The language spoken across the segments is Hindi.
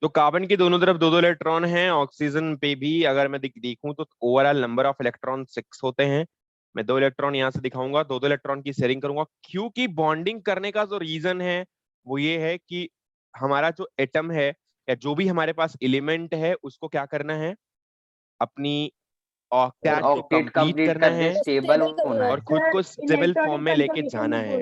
तो कार्बन की दोनों तरफ दो दो इलेक्ट्रॉन हैं। ऑक्सीजन पे भी अगर मैं देखूं तो ओवरऑल नंबर ऑफ इलेक्ट्रॉन 6 होते हैं। मैं दो इलेक्ट्रॉन यहाँ से दिखाऊंगा, दो दो इलेक्ट्रॉन की शेयरिंग करूंगा, क्योंकि बॉन्डिंग करने का जो रीजन है वो ये है कि हमारा जो एटम है या जो भी हमारे पास एलिमेंट है उसको क्या करना है, अपनी ऑक्टेट को ऑक्टेट कंप्लीट कंप्लीट करना करके है स्टेबल होना और है। खुद को स्टेबल फॉर्म में लेके जाना है।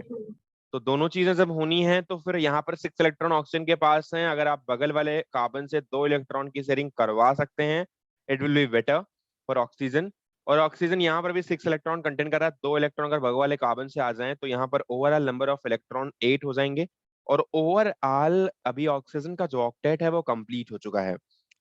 तो दोनों चीजें जब होनी है तो फिर यहाँ पर 6 इलेक्ट्रॉन ऑक्सीजन के पास हैं। अगर आप बगल वाले कार्बन से दो इलेक्ट्रॉन की शेयरिंग करवा सकते हैं, it will be better for oxygen. और ऑक्सीजन यहाँ पर भी 6 इलेक्ट्रॉन कंटेन कर रहा है। दो इलेक्ट्रॉन अगर बगल वाले कार्बन से आ जाएं तो यहाँ पर ओवरऑल नंबर ऑफ इलेक्ट्रॉन 8 हो जाएंगे। और ओवरऑल अभी ऑक्सीजन का जो ऑक्टेट है वो कंप्लीट हो चुका है,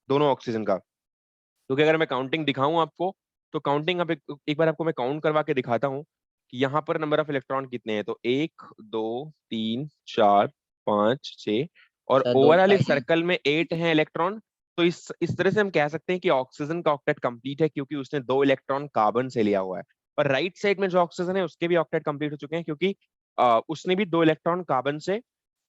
दोनों ऑक्सीजन का। क्योंकि अगर मैं काउंटिंग दिखाऊं आपको, तो काउंटिंग अब एक बार आपको मैं काउंट करवा के दिखाता हूँ कि यहाँ पर नंबर ऑफ इलेक्ट्रॉन कितने हैं। तो 1 2 3 4 5 6, और अच्छा, दो ओवरऑल इस लाइन। सर्कल में 8 हैं इलेक्ट्रॉन। तो इस तरह से हम कह सकते हैं कि ऑक्सीजन का ऑक्टेट कंप्लीट है, क्योंकि उसने दो इलेक्ट्रॉन कार्बन से लिया हुआ है। और राइट साइड में जो ऑक्सीजन है उसके भी ऑक्टेट कंप्लीट हो चुके हैं, क्योंकि उसने भी दो इलेक्ट्रॉन कार्बन से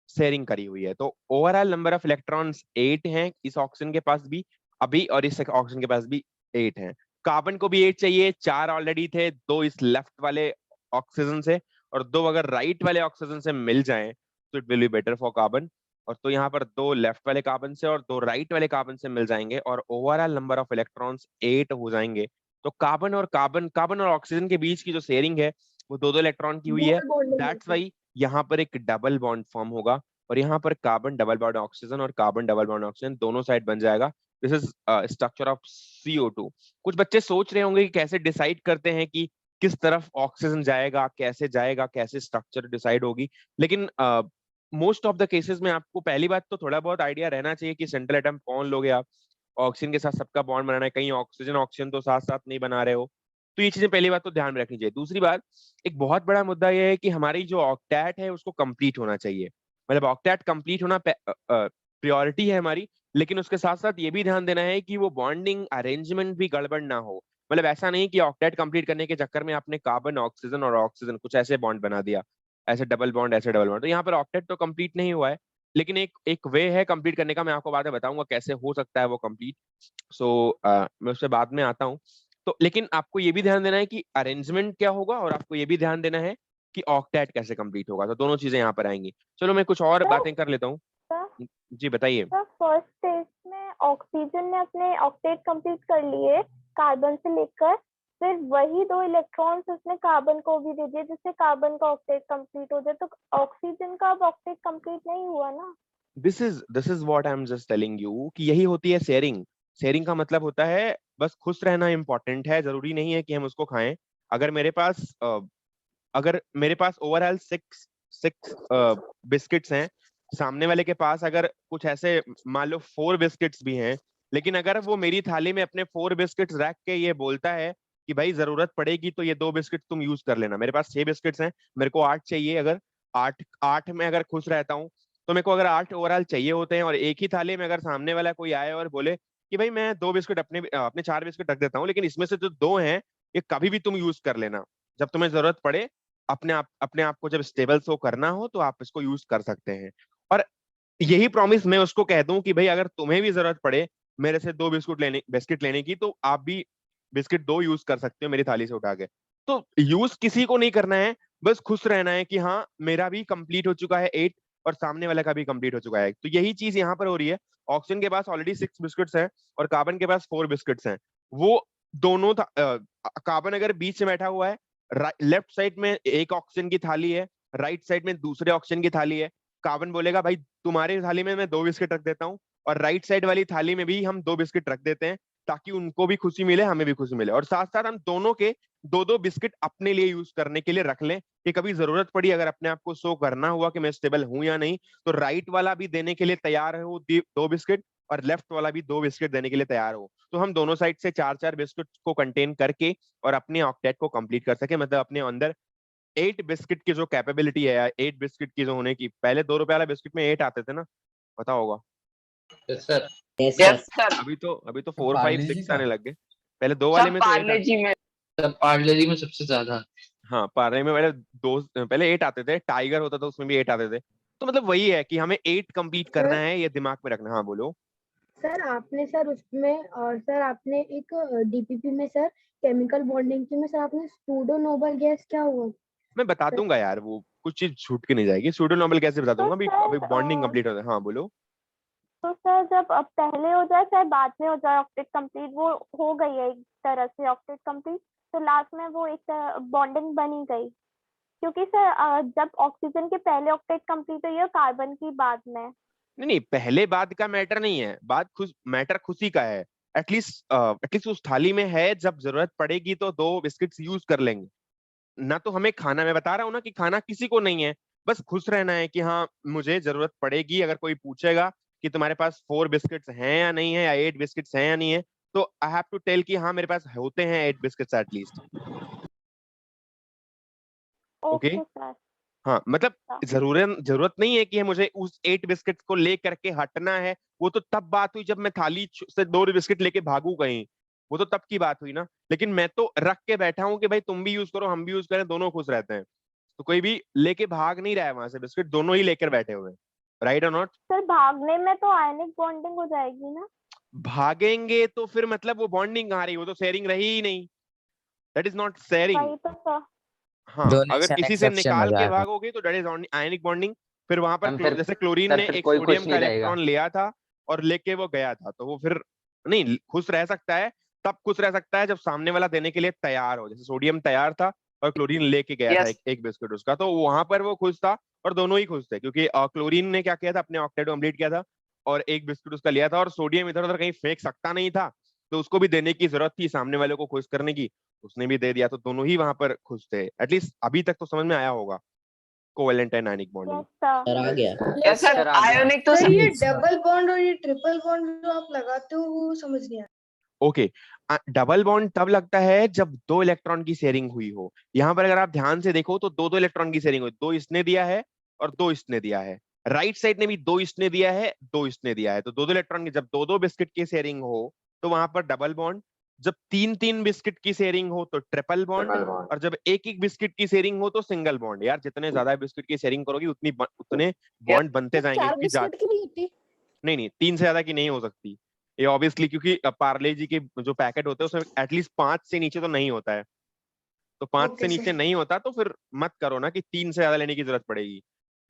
शेयरिंग करी हुई है। तो ओवरऑल नंबर ऑफ इलेक्ट्रॉन्स 8 हैं इस ऑक्सीजन के पास भी अभी, और इस ऑक्सीजन के पास भी 8 हैं। कार्बन को भी 8 चाहिए, 4 ऑलरेडी थे, दो इस लेफ्ट वाले ऑक्सीजन से और दो अगर राइट वाले ऑक्सीजन से मिल जाएं तो it will be better for carbon. और तो यहाँ पर दो लेफ्ट वाले कार्बन से और दो राइट वाले कार्बन से मिल जाएंगे और ओवरऑल नंबर ऑफ इलेक्ट्रॉन्स 8 हो जाएंगे। तो कार्बन और ऑक्सीजन के बीच की जो शेयरिंग है वो दो दो इलेक्ट्रॉन की हुई है। दैट्स वाई यहाँ पर एक डबल बॉन्ड फॉर्म होगा, और यहाँ पर कार्बन डबल बॉन्ड ऑक्सीजन और कार्बन डबल बॉन्ड ऑक्सीजन दोनों साइड बन जाएगा। This is structure of CO2। कुछ बच्चे सोच रहे होंगे कि कैसे डिसाइड करते हैं कि किस तरफ ऑक्सीजन जाएगा, कैसे स्ट्रक्चर डिसाइड होगी। लेकिन मोस्ट ऑफ द केसेस में आपको पहली बात तो थोड़ा बहुत आइडिया रहना चाहिए कि सेंट्रल एटम कौन लोगे आप। ऑक्सीजन के साथ सबका बॉन्ड बनाना है, कहीं ऑक्सीजन ऑक्सीजन तो साथ साथ नहीं बना रहे हो। तो ये चीजें पहली बात तो ध्यान में रखनी चाहिए। दूसरी बात, एक बहुत बड़ा मुद्दा यह है कि हमारी जो ऑक्टेट है उसको कंप्लीट होना चाहिए। मतलब ऑक्टेट कंप्लीट होना प्रायोरिटी है हमारी, लेकिन उसके साथ साथ ये भी ध्यान देना है कि वो बॉन्डिंग अरेंजमेंट भी गड़बड़ ना हो। मतलब ऐसा नहीं कि ऑक्टेट कंप्लीट करने के चक्कर में आपने कार्बन ऑक्सीजन और ऑक्सीजन कुछ ऐसे बॉन्ड बना दिया, ऐसे डबल बॉन्ड ऐसे डबल बॉन्ड। तो यहाँ पर ऑक्टेट तो कंप्लीट नहीं हुआ है, लेकिन एक एक वे है कंप्लीट करने का। मैं आपको बाद में बताऊंगा कैसे हो सकता है वो कंप्लीट। सो मैं उससे बाद में आता हूँ। तो लेकिन आपको ये भी ध्यान देना है कि अरेंजमेंट क्या होगा, और आपको ये भी ध्यान देना है कि ऑक्टेट कैसे कंप्लीट होगा। तो दोनों चीजें यहाँ पर आएंगी। चलो मैं कुछ और सर बातें कर लेता हूँ। सर जी बताइए। सर फर्स्ट स्टेज में ऑक्सीजन ने अपने ऑक्टेट कंप्लीट कर लिए कार्बन से लेकर, फिर वही दो इलेक्ट्रॉन्स उसने कार्बन को भी दे दिए जिससे कार्बन का ऑक्टेट कंप्लीट हो जाए, तो ऑक्सीजन का अब ऑक्टेट कंप्लीट नहीं हुआ ना। This is what I am just telling you कि यही होती है शेयरिंग। शेयरिंग का मतलब होता है बस खुश रहना इंपॉर्टेंट है, जरूरी नहीं है कि हम उसको खाएं। अगर मेरे पास ओवरऑल सिक्स सिक्स बिस्किट्स हैं, सामने वाले के पास अगर कुछ ऐसे मान लो 4 बिस्किट्स भी हैं, लेकिन अगर वो मेरी थाली में अपने 4 बिस्किट्स रख के ये बोलता है कि भाई जरूरत पड़ेगी तो ये 2 बिस्किट तुम यूज कर लेना, मेरे पास 6 बिस्किट्स हैं, मेरे को 8 चाहिए। अगर आठ आठ में अगर खुश रहता हूँ तो मेरे को अगर 8 ओवरऑल चाहिए होते हैं, और एक ही थाली में अगर सामने वाला कोई आए और बोले कि भाई मैं 2 बिस्किट अपने अपने 4 बिस्किट रख देता हूँ, लेकिन इसमें से जो 2 हैं ये कभी भी तुम यूज कर लेना, जब तुम्हें जरूरत पड़े, अपने आप को जब स्टेबल शो करना हो तो आप इसको यूज कर सकते हैं। और यही प्रॉमिस मैं उसको कह दूं कि भाई अगर तुम्हें भी जरूरत पड़े मेरे से 2 बिस्किट लेने की, तो आप भी बिस्किट 2 यूज कर सकते हो मेरी थाली से उठा के। तो यूज किसी को नहीं करना है, बस खुश रहना है कि हाँ मेरा भी कंप्लीट हो चुका है 8 और सामने वाले का भी कंप्लीट हो चुका है। तो यही चीज यहाँ पर हो रही है। ऑक्सीजन के पास ऑलरेडी 6 बिस्किट्स हैं और कार्बन के पास 4 बिस्किट्स हैं। वो दोनों कार्बन अगर बीच में बैठा हुआ है, लेफ्ट साइड में एक ऑक्सीजन की थाली है, राइट साइड में दूसरे ऑक्सीजन की थाली है। कार्बन बोलेगा भाई तुम्हारी थाली में मैं 2 बिस्किट रख देता हूँ, और राइट साइड वाली थाली में भी हम 2 बिस्किट रख देते हैं, ताकि उनको भी खुशी मिले हमें भी खुशी मिले, और साथ साथ हम दोनों के दो दो बिस्किट अपने लिए यूज करने के लिए रख लें कि कभी जरूरत पड़ी, अगर अपने आप को शो करना हुआ कि मैं स्टेबल हूं या नहीं, तो राइट वाला भी देने के लिए तैयार है वो 2 बिस्किट, और लेफ्ट वाला भी 2 बिस्किट देने के लिए तैयार हो। तो हम दोनों साइड से 4 4 बिस्किट को कंटेन करके और अपने ऑक्टेट को कंप्लीट कर सके। मतलब अपने अंदर 8 बिस्किट की जो कैपेबिलिटी है, 8 बिस्किट की जो होने की, पहले 2 रुपए वाला बिस्किट में 8 आते थे ना, पता होगा। Yes sir. Yes yes sir. Sir. अभी तो तो 4 5 पार्ले जी 6 का आने लग गए। पहले दो वाले सब में तो 8 पार्ले आते। जी में, सब पार्ले जी में सबसे ज्यादा। हाँ पार्ले में पहले 8 आते थे, टाइगर होता था उसमें भी 8 आते थे। तो मतलब वही है कि हमें 8 कंप्लीट करना सर है, ये दिमाग में रखना। हाँ बोलो। सर आपने सर उसमें और सर आपने एक डीपीपी में सर केमिकल बॉन्डिंग की में सर आपने सूडो नोबल गैस क्या हुआ? मैं बता दूंगा यार, वो कुछ चीज छूट के नहीं जाएगी। सूडो नॉर्मल कैसे बता तो दूंगा, अभी अभी सर बॉन्डिंग कंप्लीट हो जाए। हाँ बोलो। तो सर जब अब पहले हो जाए चाहे बाद में हो जाए ऑक्टेट कंप्लीट, वो हो गई है एक तरह से ऑक्टेट कंप्लीट, तो लास्ट में वो एक बॉन्डिंग बनी गई, क्योंकि सर जब ऑक्सीजन के पहले ऑक्टेट कंप्लीट हुई है कार्बन की बाद में। नहीं नहीं, पहले बाद का मैटर नहीं है, बात खुश मैटर खुशी का है। एटलीस्ट उस थाली में है, जब जरूरत पड़ेगी तो 2 बिस्किट्स यूज कर लेंगे ना। तो हमें खाना, मैं बता रहा हूँ ना कि खाना किसी को नहीं है, बस खुश रहना है कि हाँ मुझे जरूरत पड़ेगी। अगर कोई पूछेगा कि तुम्हारे पास 4 बिस्किट्स हैं या नहीं है, या 8 बिस्किट्स हैं या नहीं है, तो आई हैव टू टेल कि हाँ मेरे पास होते हैं 8 biscuits at least. Okay. Okay sir. हाँ मतलब जरूरत जरूरत नहीं है कि मुझे उस 8 बिस्किट को लेकर के हटना है। वो तो तब बात हुई जब मैं थाली से 2 बिस्किट लेके भागू कहीं, वो तो तब की बात हुई ना। लेकिन मैं तो रख के बैठा हूँ कि भाई तुम भी यूज करो हम भी यूज करें, दोनों खुश रहते हैं। तो कोई भी लेके भाग नहीं रहा है वहां से बिस्किट, दोनों ही लेकर बैठे हुए हैं। राइट और नॉट? सर भागने में तो आयनिक बॉन्डिंग हो जाएगी ना? भागेंगे तो फिर मतलब वो बॉन्डिंग कहाँ रही, वो तो शेयरिंग रही ही नहीं। That is not sharing. वही तो सर। हाँ, अगर डोनेशन किसी से एक्सेप्शन हो निकाल के जाएगा। भागोगे तो दैट इज आयनिक बॉन्डिंग। फिर वहां पर हम फिर जैसे क्लोरीन सर ने फिर एक कोई सोडियम खुश का नहीं रहेगा। इलेक्ट्रॉन लिया था और लेके वो गया था, तो वो फिर नहीं खुश रह सकता है। तब खुश रह सकता है जब सामने वाला देने के लिए तैयार हो, जैसे सोडियम तैयार था और क्लोरीन लेके गया था यस। एक बिस्किट उसका, तो वहां पर वो खुश था। और दोनों ही खुश थे क्योंकि क्लोरीन ने क्या किया था, अपने ऑक्टेट कंप्लीट किया था और एक बिस्किट उसका लिया था, और सोडियम इधर उधर कहीं फेंक सकता नहीं था, तो उसको भी देने की जरूरत थी सामने वाले को खुश करने की, उसने भी दे दिया, तो दोनों ही वहां पर खुश थे। एटलीस्ट अभी तक तो समझ में आया होगा covalent and ionic bonding. Yes sir. Sir आ गया। यस सर, आयोनिक तो सर ये सर डबल बॉन्ड और ये ट्रिपल बॉन्ड जो आप लगाते हो वो समझ नहीं आता। ओके। डबल बॉन्ड तब लगता है जब 2 इलेक्ट्रॉन की शेयरिंग हुई हो। यहाँ पर अगर आप ध्यान से देखो तो दो दो इलेक्ट्रॉन की शेयरिंग हुई, 2 इसने दिया है और 2 इसने दिया है। राइट साइड ने भी 2 इसने दिया है, 2 इसने दिया है, तो दो दो इलेक्ट्रॉन की, जब दो दो बिस्किट की शेयरिंग हो तो वहां पर डबल बॉन्ड। जब 3 3 बिस्किट की शेयरिंग हो तो ट्रिपल बॉन्ड। और जब एक एक बिस्किट की शेयरिंग हो तो सिंगल बॉन्ड। यार जितने ज्यादा बिस्किट की शेयरिंग करोगी उतने बॉन्ड बनते जाएंगे, चार क्योंकि बिस्किट की नहीं होती? नहीं नहीं, 3 से ज्यादा की नहीं हो सकती ये ऑब्वियसली, क्योंकि पार्ले जी के जो पैकेट होते हैं उसमें एटलीस्ट 5 से नीचे तो नहीं होता है। तो 5 से ओके नीचे सर। नहीं होता तो फिर मत करो ना कि 3 से ज्यादा लेने की जरूरत पड़ेगी।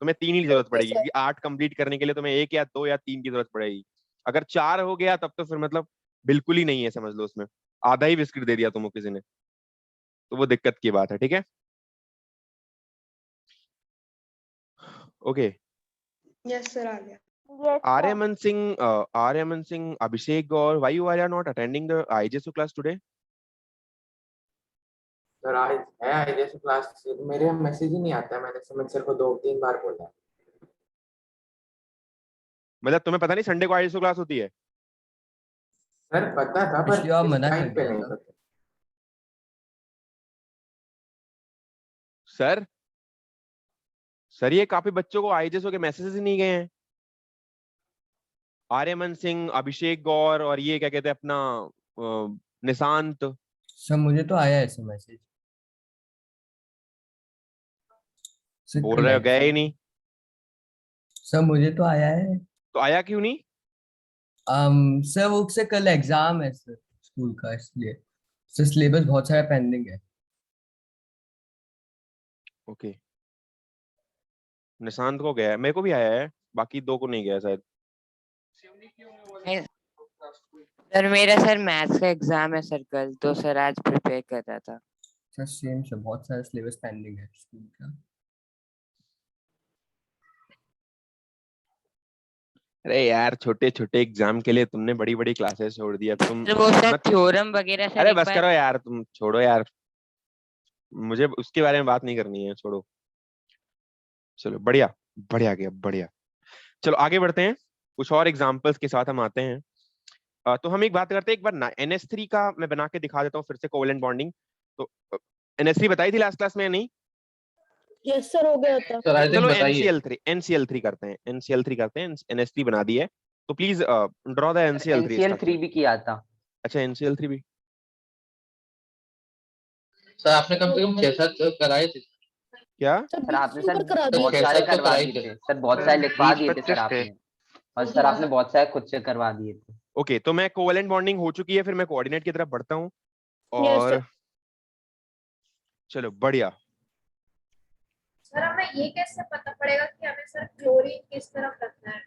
तुम्हें 3 ही जरूरत ओके पड़ेगी, सर। क्योंकि 8 कंप्लीट करने के लिए तुम्हें 1 या 2 या 3 की जरूरत पड़ेगी। अगर 4 हो गया तब तो फिर मतलब बिल्कुल ही नहीं है, समझ लो उसमें आधा ही बिस्किट दे दिया तुमको किसी ने, तो वो दिक्कत की बात है। ठीक है, ओके। यस सर आ गया। Yes sir. Aryaman Singh, Abhishek Gaur, why you are not attending the IJSU class today? Sir आज है आईजेएस क्लास, मेरे मैसेज ही नहीं आता है। मैंने सुमित सर को 2-3 बार बोला है। मतलब तुम्हें पता नहीं संडे को IJSU क्लास होती है? सर पता था पर पिछली बार इस मना कर टाइम पे दिया नहीं था। पता। सर सर ये काफी बच्चों को आईजेएसओ के मैसेजेस ही नहीं गए हैं। आर्यमन सिंह, अभिषेक गौर और ये क्या कहते हैं अपना निशांत। सर मुझे तो आया ऐसे मैसेज। बोल रहे हो गए ही नहीं, सर मुझे तो आया है। तो आया क्यों नहीं? सर वो से कल एग्जाम है सर स्कूल का, इसलिए सर सिलेबस बहुत सारा पेंडिंग है। ओके, निशांत को गया है, मेरे को भी आया है, बाकी 2 को नहीं गया शायद। सर मेरा सर मैथ्स का एग्जाम है सर कल, तो सर आज प्रिपेयर कर रहा था। सर सेम सर, बहुत सारा सिलेबस पेंडिंग है स्कूल का। अरे यार छोटे छोटे एग्जाम के लिए तुमने बड़ी बड़ी क्लासेस छोड़ दी, अब तुम सर वो सर मत। थ्योरम वगैरह सर अरे एक बस बार। करो यार, तुम छोड़ो यार, मुझे उसके बारे में बात नहीं करनी है, छोड़ो। चलो बढ़िया, बढ़िया गया, बढ़िया। चलो आगे बढ़ते हैं, कुछ और एग्जांपल्स के साथ हम आते हैं। तो हम एक बात करते हैं, एक बार ना NH3 का मैं बना के दिखा देता हूँ फिर से कोवेलेंट बॉन्डिंग। तो NH3 बताई थी लास्ट क्लास में या नहीं? यस सर हो गया था। सर आई थिंक चलो बताइए। NCl3 करते हैं, NCl3 करते हैं, NH3 बना दी है, तो please draw the NCl3 NCl3 भी किया था। अच्छा NCl3 भी। सर आपने कम से कम 6-7 कराए थे। क्या? सर आपने सर करा दिए। बहुत सारे करवा दिए थे सर, बहुत सारे लिखवा दिए थे सर आपने, और सर आपने बहुत सारे खुद से करवा दिए थे। ओके तो मैं कोवेलेंट बॉन्डिंग हो चुकी है, फिर मैं कोऑर्डिनेट की तरफ बढ़ता हूँ Yes, और चलो बढ़िया। सर हमें ये कैसे पता पड़ेगा कि हमें सर क्लोरीन किस तरफ रखना है?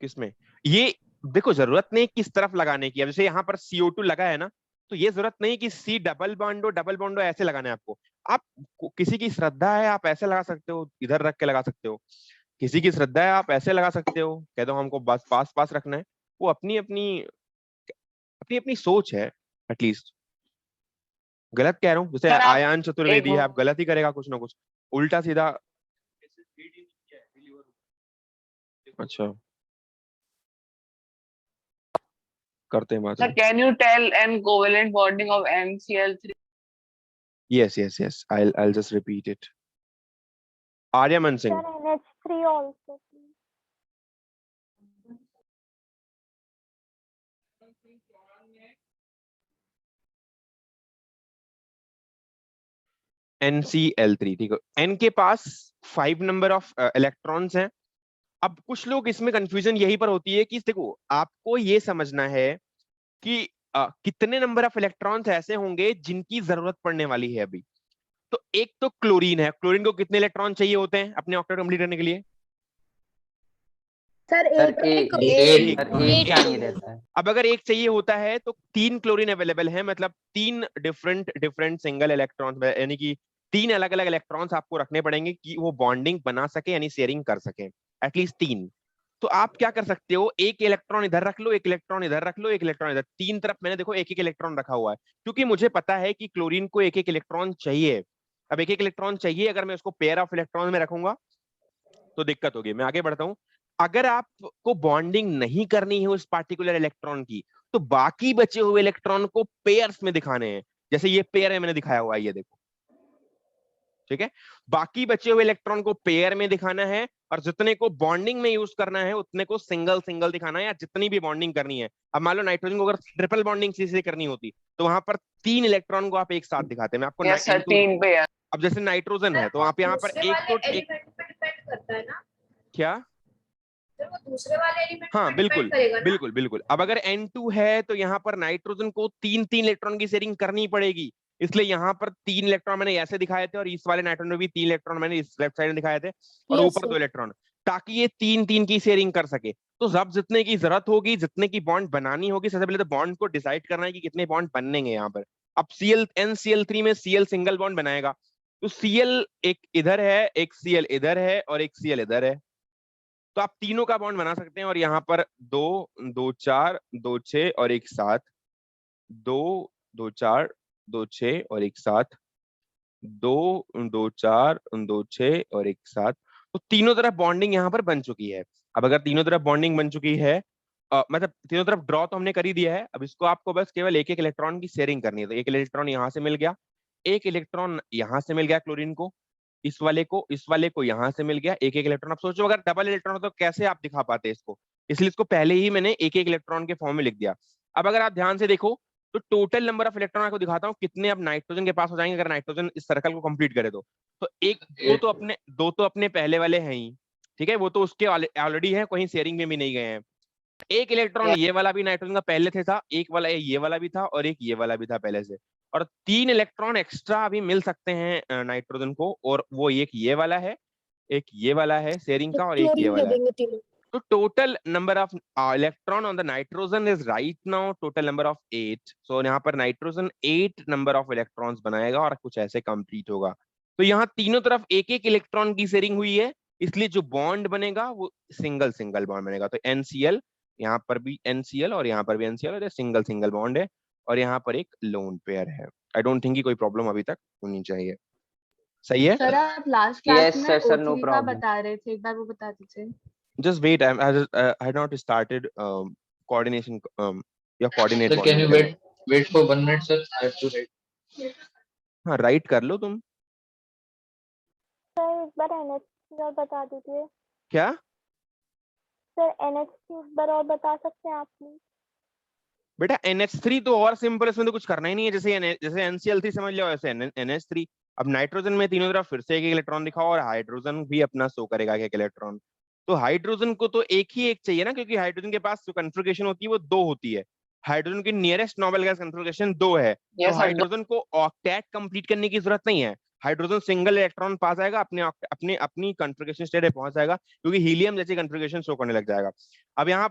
किसमें? ये देखो जरूरत नहीं किस तरफ लगाने की। अब जैसे यहाँ पर CO2 लगा है ना, तो ये जरूरत नहीं कि C डबल बॉन्डो ऐसे लगाना है आपको। आप किसी की श्रद्धा है, आप ऐसे लगा सकते हो, इधर रख के लगा सकते हो। किसी की श्रद्धा है, आप ऐसे लगा सकते हो, कह दो हमको बस पास पास रखना है। वो अपनी अपनी अपनी अपनी सोच है। एटलीस्ट गलत कह रहा हूँ, जैसे सर, आप आयान चतुर्वेदी है, एक- आप गलत ही करेगा कुछ ना कुछ, उल्टा सीधा। अच्छा करते हैं बात। Sir, can you tell an covalent bonding of NCl3? Yes, I'll just repeat it. Aryaman Singh. Sir, NH3 also, please. NCl3, ठीक है। N के पास 5 नंबर ऑफ इलेक्ट्रॉन्स हैं। अब कुछ लोग इसमें कंफ्यूजन यही पर होती है कि देखो आपको ये समझना है कि कितने नंबर ऑफ इलेक्ट्रॉन्स ऐसे होंगे जिनकी जरूरत पड़ने वाली है अभी। तो एक तो क्लोरीन है, क्लोरीन को कितने इलेक्ट्रॉन चाहिए होते हैं अपने ऑक्टेट कंप्लीट करने के लिए? सर सर एक एक सर एक चाहिए एक। रहता है। अब अगर एक चाहिए होता है तो 3 क्लोरीन अवेलेबल है, मतलब 3 डिफरेंट सिंगल इलेक्ट्रॉन्स, यानी कि 3 अलग अलग इलेक्ट्रॉन्स आपको रखने पड़ेंगे कि वो बॉन्डिंग बना सके, यानी शेयरिंग कर सके, एटलीस्ट 3। तो आप क्या कर सकते हो, एक इलेक्ट्रॉन इधर रख लो, एक इलेक्ट्रॉन इधर रख लो, एक इलेक्ट्रॉन इधर, 3 तरफ मैंने देखो एक एक इलेक्ट्रॉन रखा हुआ है, क्योंकि मुझे पता है कि क्लोरीन को एक एक इलेक्ट्रॉन चाहिए। अब एक एक इलेक्ट्रॉन चाहिए, अगर मैं उसको पेयर ऑफ इलेक्ट्रॉन में रखूंगा तो दिक्कत होगी। मैं आगे बढ़ता हूं। अगर आपको बॉन्डिंग नहीं करनी है उस पार्टिकुलर इलेक्ट्रॉन की, तो बाकी बचे हुए इलेक्ट्रॉन को पेयर्स में दिखाने हैं। जैसे ये पेयर है, मैंने दिखाया हुआ है, ये देखो, ठीक है। बाकी बचे हुए इलेक्ट्रॉन को पेयर में दिखाना है, और जितने को बॉन्डिंग में यूज करना है उतने को सिंगल सिंगल दिखाना है, या जितनी भी बॉन्डिंग करनी है। अब मान लो नाइट्रोजन को अगर ट्रिपल बॉन्डिंग से करनी होती तो वहां पर 3 इलेक्ट्रॉन को आप एक साथ दिखाते हैं। मैं आपको Yes, sir, 3 पे यार। अब जैसे नाइट्रोजन है तो आप यहाँ पर दूसरे एक वाले तो एक एलिमेंट पे डिपेंड करता है ना? क्या? सर वो दूसरे वाले एलिमेंट हाँ पे बिल्कुल डिपेंड करेगा ना? बिल्कुल बिल्कुल। अब अगर N2 है तो यहाँ पर नाइट्रोजन को 3 इलेक्ट्रॉन की शेयरिंग करनी पड़ेगी, इसलिए यहाँ पर 3 इलेक्ट्रॉन मैंने ऐसे दिखाए थे, और इस वाले नाइट्रोजन में भी 3 इलेक्ट्रॉन मैंने इस लेफ्ट साइड में दिखाए थे, और Yes, ऊपर 2 इलेक्ट्रॉन, ताकि ये 3 की शेयरिंग कर सके। तो जब जितने की जरूरत होगी, जितने की बॉन्ड बनानी होगी, सबसे पहले तो बॉन्ड को डिसाइड करना है कि कितने बॉन्ड बनेंगे यहाँ पर। अब NCl3 में Cl सिंगल बॉन्ड बनाएगा, तो Cl एक इधर है, एक Cl इधर है, और एक Cl इधर है। तो आप तीनों का बॉन्ड बना सकते हैं, और यहाँ पर 2 2 4 2 6 और एक साथ, 2 2 4 2 6 और एक साथ, 2 2 4 2 6 और एक साथ। तो तीनों तरफ बॉन्डिंग यहाँ पर बन चुकी है। अब अगर तीनों तरफ बॉन्डिंग बन चुकी है, मतलब तीनों तरफ ड्रॉ तो हमने कर ही दिया है, अब इसको आपको बस केवल एक एक इलेक्ट्रॉन की शेयरिंग करनी है। तो एक इलेक्ट्रॉन यहाँ से मिल गया, एक इलेक्ट्रॉन यहाँ से मिल गया क्लोरीन को, इस वाले को यहाँ से मिल गया एक एक इलेक्ट्रॉन। अब सोचो अगर डबल इलेक्ट्रॉन हो तो कैसे आप दिखा पाते इसको, इसलिए इसको पहले ही मैंने एक एक इलेक्ट्रॉन के फॉर्म में लिख दिया। अब अगर आप ध्यान से देखो तो टोटल नंबर ऑफ इलेक्ट्रॉन आपको दिखाता हूँ कितने अब नाइट्रोजन के पास हो जाएंगे अगर नाइट्रोजन इस सर्कल को कंप्लीट करे तो एक दो तो अपने पहले वाले हैं ही, ठीक है, वो तो उसके ऑलरेडी है, कहीं शेयरिंग में भी नहीं गए हैं। एक इलेक्ट्रॉन ये वाला भी नाइट्रोजन का पहले से था, एक वाला ये वाला भी था, और एक ये वाला भी था पहले से, और 3 इलेक्ट्रॉन एक्स्ट्रा अभी मिल सकते हैं नाइट्रोजन को, और वो एक ये वाला है, एक ये वाला है शेयरिंग का, और एक ये क्लोरीन दे वाला है। देंगे तीनों। तो total number of electron on the nitrogen is right now total number of 8। सो यहाँ पर नाइट्रोजन 8 नंबर ऑफ इलेक्ट्रॉन्स बनाएगा, और कुछ ऐसे कंप्लीट होगा। तो यहाँ तीनों तरफ एक एक इलेक्ट्रॉन की शेयरिंग हुई है, इसलिए जो बॉन्ड बनेगा वो सिंगल सिंगल बॉन्ड बनेगा। तो NCl, यहाँ पर भी NCl और यहाँ पर भी NCl, और सिंगल सिंगल बॉन्ड है, और यहाँ पर एक लोन पेयर है। आई डोंट थिंक कि कोई प्रॉब्लम अभी तक होनी चाहिए। सही है? सर आप लास्ट क्लास Yes, में sir, sir, no O3 का problem. बता रहे थे, एक बार वो बता दीजिए। Just wait, I had not started coordination, your coordinate Sir, can you bonding. wait for 1 minute, sir? I have to write. हाँ राइट कर लो तुम। सर एक बार NH3 और बता दीजिए। क्या? सर NH3 एक बार और बता सकते हैं आप प्लीज? बेटा NH3 तो और सिंपल, इसमें तो कुछ करना ही नहीं है। जैसे NCl3 समझ लो, ऐसे NH3। अब नाइट्रोजन में तीनों तरफ फिर से एक इलेक्ट्रॉन दिखाओ, और हाइड्रोजन भी अपना शो करेगा एक इलेक्ट्रॉन। तो हाइड्रोजन को तो एक ही एक चाहिए ना, क्योंकि हाइड्रोजन के पास जो कन्फिग्रेशन होती है वो 2 होती है। हाइड्रोजन की नियरेस्ट नोबेल गैस कन्फिग्रेशन 2 है, तो Yes, sir. हाइड्रोजन को ऑक्टेट कंप्लीट करने की जरूरत नहीं है। हाइड्रोजन सिंगल इलेक्ट्रॉन पास आएगा, अपनी कन्फिग्रेशन स्टेट पे पहुंच जाएगा, क्योंकि हीलियम जैसी कन्फिग्रेशन शो करने लग जाएगा। अब यहाँ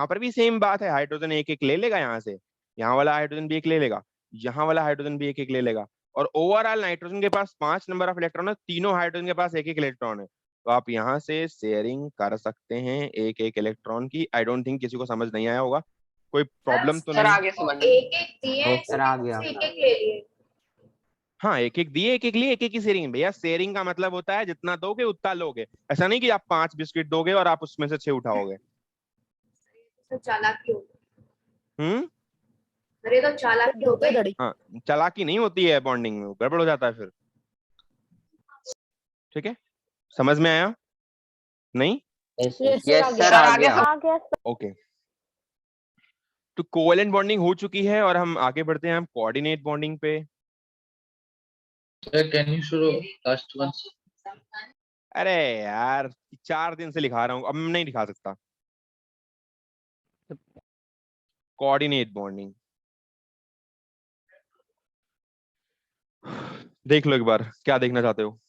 पर भी सेम बात है, हाइड्रोजन एक एक ले लेगा यहाँ से, यहाँ वाला हाइड्रोजन भी एक ले लेगा, यहाँ वाला हाइड्रोजन भी एक एक ले लेगा, और ओवरऑल नाइट्रोजन के पास 5 नंबर ऑफ इलेक्ट्रॉन है, तीनों हाइड्रोजन के पास एक एक इलेक्ट्रॉन है। तो आप यहाँ से शेयरिंग कर सकते हैं एक एक इलेक्ट्रॉन की। आई डोंट थिंक किसी को समझ नहीं आया होगा, कोई प्रॉब्लम तो सर नहीं। आगे समझ एक एक दिए, ओके। सर आ गया। एक एक ले लिए। हाँ, एक एक दिए, एक एक लिए, एक एक की शेयरिंग। भैया शेयरिंग का मतलब होता है जितना दोगे उतना लोगे, ऐसा नहीं कि आप 5 बिस्किट दोगे और आप उसमें से 6 उठाओगे। तो चालाकी हो गई। हम्म अरे तो चालाकी हो गई। हाँ, चालाकी नहीं होती है बॉन्डिंग में, गड़बड़ हो जाता है फिर। ठीक है, समझ में आया? नहीं? यस सर आ गया। आ गया सर। ओके, तो कोवेलेंट बॉन्डिंग हो चुकी है और हम आगे बढ़ते हैं हम कोऑर्डिनेट बॉन्डिंग पे। Sir, can you show last one? अरे यार 4 दिन से लिखा रहा हूँ, अब मैं नहीं दिखा सकता। कोऑर्डिनेट बॉन्डिंग देख लो एक बार, क्या देखना चाहते हो?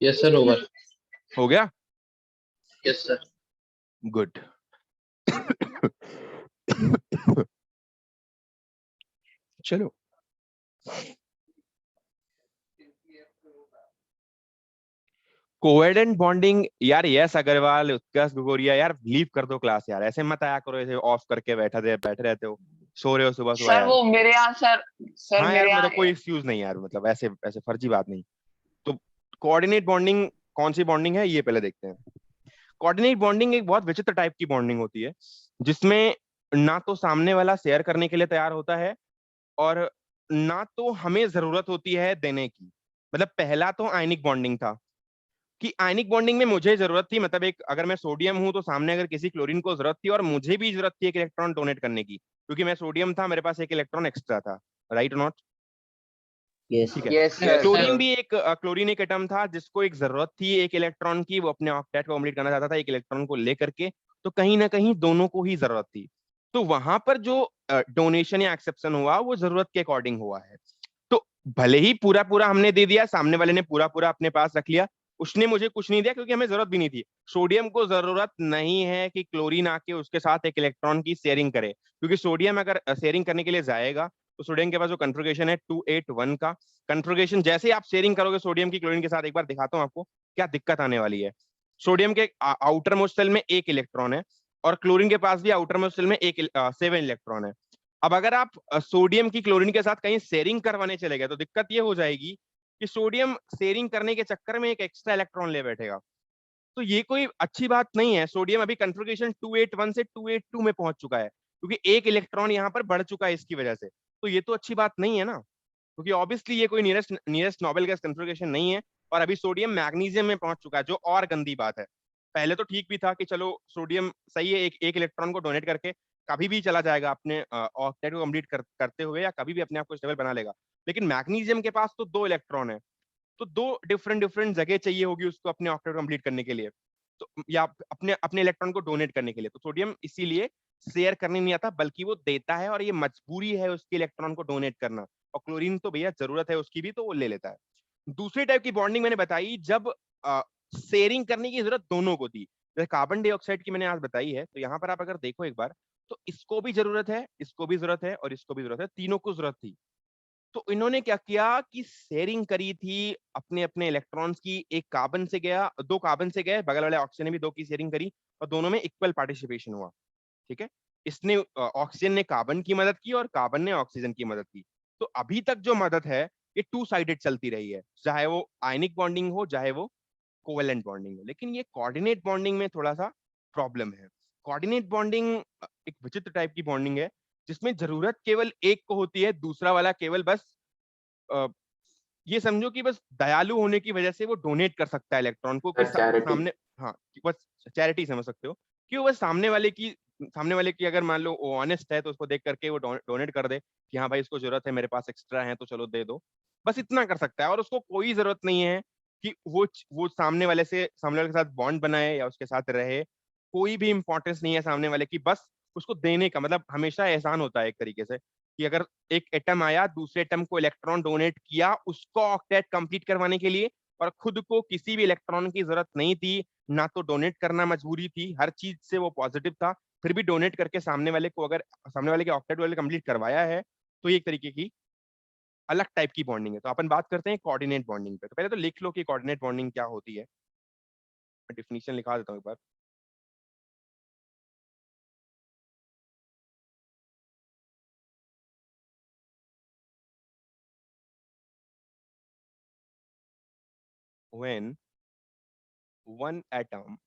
Yes, sir. Over. हो गया? Yes, sir. गुड। चलो, कोवेलेंट बॉन्डिंग यार, यस अग्रवाल, उत्कर्ष गोगोरिया, यार लीव कर दो क्लास यार, ऐसे मत आया करो, ऐसे ऑफ करके बैठे रहते हो, सो रहे हो सुबह सुबह सर यार। वो मेरे यहाँ सर हाँ मेरे यार, यहाँ मतलब कोई एक्सक्यूज नहीं यार, मतलब ऐसे ऐसे फर्जी बात नहीं। तो कोऑर्डिनेट बॉन्डिंग कौन सी बॉन्डिंग है ये पहले देखते हैं। कोऑर्डिनेट बॉन्डिंग एक बहुत विचित्र टाइप की बॉन्डिंग होती है, जिसमें ना तो सामने वाला शेयर करने के लिए तैयार होता है और ना तो हमें जरूरत होती है देने की। मतलब पहला तो आयनिक बॉन्डिंग था कि आयनिक बॉन्डिंग में मुझे जरूरत थी, मतलब एक अगर मैं सोडियम हूं तो सामने अगर किसी क्लोरीन को जरूरत थी और मुझे भी जरूरत थी एक इलेक्ट्रॉन डोनेट करने की, क्योंकि मैं सोडियम था, मेरे पास एक इलेक्ट्रॉन एक्स्ट्रा था, राइट नॉट? ठीक है। यस क्लोरीन भी एक क्लोरीन एक एटम था जिसको एक जरूरत थी एक इलेक्ट्रॉन की, वो अपने ऑक्टेट को कंप्लीट करना चाहता था एक इलेक्ट्रॉन को लेकर के, तो कहीं ना कहीं दोनों को ही जरूरत थी। तो वहां पर जो डोनेशन या एक्सेप्शन हुआ वो जरूरत के अकॉर्डिंग हुआ है। तो भले ही पूरा पूरा हमने दे दिया, सामने वाले ने पूरा पूरा अपने पास रख लिया, उसने मुझे कुछ नहीं दिया क्योंकि हमें जरूरत भी नहीं थी। सोडियम को जरूरत नहीं है कि क्लोरीन आके उसके साथ एक इलेक्ट्रॉन की शेयरिंग करे, क्योंकि सोडियम अगर शेयरिंग करने के लिए जाएगा तो सोडियम के पास जो कन्फिग्रेशन है 281 का कन्फिग्रेशन, जैसे ही आप शेयरिंग करोगे सोडियम की क्लोरीन के साथ, एक बार दिखाता हूं आपको क्या दिक्कत आने वाली है। सोडियम के आउटर मोस्ट शेल में एक इलेक्ट्रॉन है और क्लोरीन के पास भी आउटर मोस्ट शेल में 7 इलेक्ट्रॉन है। अब अगर आप सोडियम की क्लोरीन के साथ कहीं शेयरिंग करवाने चले गए तो दिक्कत ये हो जाएगी कि सोडियम शेयरिंग करने के चक्कर में एक एक्स्ट्रा इलेक्ट्रॉन ले बैठेगा, तो ये कोई अच्छी बात नहीं है। सोडियम अभी कन्फिग्रेशन 281 से 282 में पहुंच चुका है, क्योंकि एक इलेक्ट्रॉन यहाँ पर बढ़ चुका है इसकी वजह से, तो ये तो अच्छी बात नहीं है ना, क्योंकि ऑब्वियसली ये कोई नियरेस्ट नोबेल गैस कन्फिग्रेशन नहीं है। और अभी सोडियम मैग्नीशियम में पहुंच चुका है, जो और गंदी बात है। पहले तो ठीक भी था कि चलो सोडियम सही है, एक इलेक्ट्रॉन को डोनेट करके कभी भी चला जाएगा अपने ऑक्टेट को कंप्लीट करते हुए, या कभी भी अपने आप को स्टेबल बना लेगा। लेकिन मैग्नीशियम के पास तो 2 इलेक्ट्रॉन है, तो 2 डिफरेंट जगह चाहिए होगी उसको अपने ऑक्टेट कंप्लीट करने के लिए, तो या अपने इलेक्ट्रॉन को डोनेट करने के लिए। तो सोडियम इसीलिए शेयर करने नहीं आता, बल्कि वो देता है और ये मजबूरी है उसके इलेक्ट्रॉन को डोनेट करना। और क्लोरीन तो भैया जरूरत है उसकी भी, तो वो ले लेता है। दूसरी टाइप की बॉन्डिंग मैंने बताई जब शेयरिंग करने की जरूरत दोनों को थी, जैसे कार्बन डाइऑक्साइड की मैंने आज बताई है। तो यहाँ पर आप अगर देखो एक बार, तो इसको भी जरूरत है, इसको भी जरूरत है और इसको भी जरूरत है, तीनों को जरूरत थी। तो इन्होंने क्या किया कि शेयरिंग करी थी अपने अपने इलेक्ट्रॉन्स की, एक कार्बन से गया, 2 कार्बन से गए, बगल वाले ऑक्सीजन ने भी 2 की शेयरिंग करी और दोनों में इक्वल पार्टिसिपेशन हुआ। ठीक है, इसने ऑक्सीजन ने कार्बन की मदद की और कार्बन ने ऑक्सीजन की मदद की। तो अभी तक जो मदद है ये 2 साइडेड चलती रही है, चाहे वो आयनिक बॉन्डिंग हो चाहे वो कोवेलेंट बॉन्डिंग हो। लेकिन ये कोऑर्डिनेट बॉन्डिंग में थोड़ा सा प्रॉब्लम है। कोऑर्डिनेट बॉन्डिंग एक विचित्र टाइप की बॉन्डिंग है, जिसमें जरूरत केवल एक को होती है, दूसरा वाला केवल बस ये समझो कि बस दयालु होने की वजह से वो डोनेट कर सकता है इलेक्ट्रॉन को, कि Charity. सामने, हाँ बस चैरिटी समझ सकते हो, कि वो बस सामने वाले की सामने वाले की अगर मान लो वो ऑनेस्ट है तो उसको देख करके वो डोनेट कर दे कि हाँ भाई इसको जरूरत है, मेरे पास एक्स्ट्रा है तो चलो दे दो, बस इतना कर सकता है। और उसको कोई जरूरत नहीं है कि वो सामने वाले के साथ बॉन्ड बनाए या उसके साथ रहे, कोई भी इंपॉर्टेंस नहीं है सामने वाले की, बस उसको देने का मतलब हमेशा एहसान होता है एक तरीके से कि अगर एक एटम आया, दूसरे एटम को इलेक्ट्रॉन डोनेट किया उसको ऑक्टेट कंप्लीट करवाने के लिए, और खुद को किसी भी इलेक्ट्रॉन की जरूरत नहीं थी, ना तो डोनेट करना मजबूरी थी, हर चीज से वो पॉजिटिव था, फिर भी डोनेट करके सामने वाले को अगर सामने वाले के ऑक्टेट वाले कंप्लीट करवाया है, तो ये एक तरीके की अलग टाइप की बॉन्डिंग है। तो अपन बात करते हैं कोऑर्डिनेट बॉन्डिंग पे। तो पहले तो लिख लो कि कोऑर्डिनेट बॉन्डिंग क्या होती है, डिफिनीशन लिखा देता हूँ एक बार। When one atom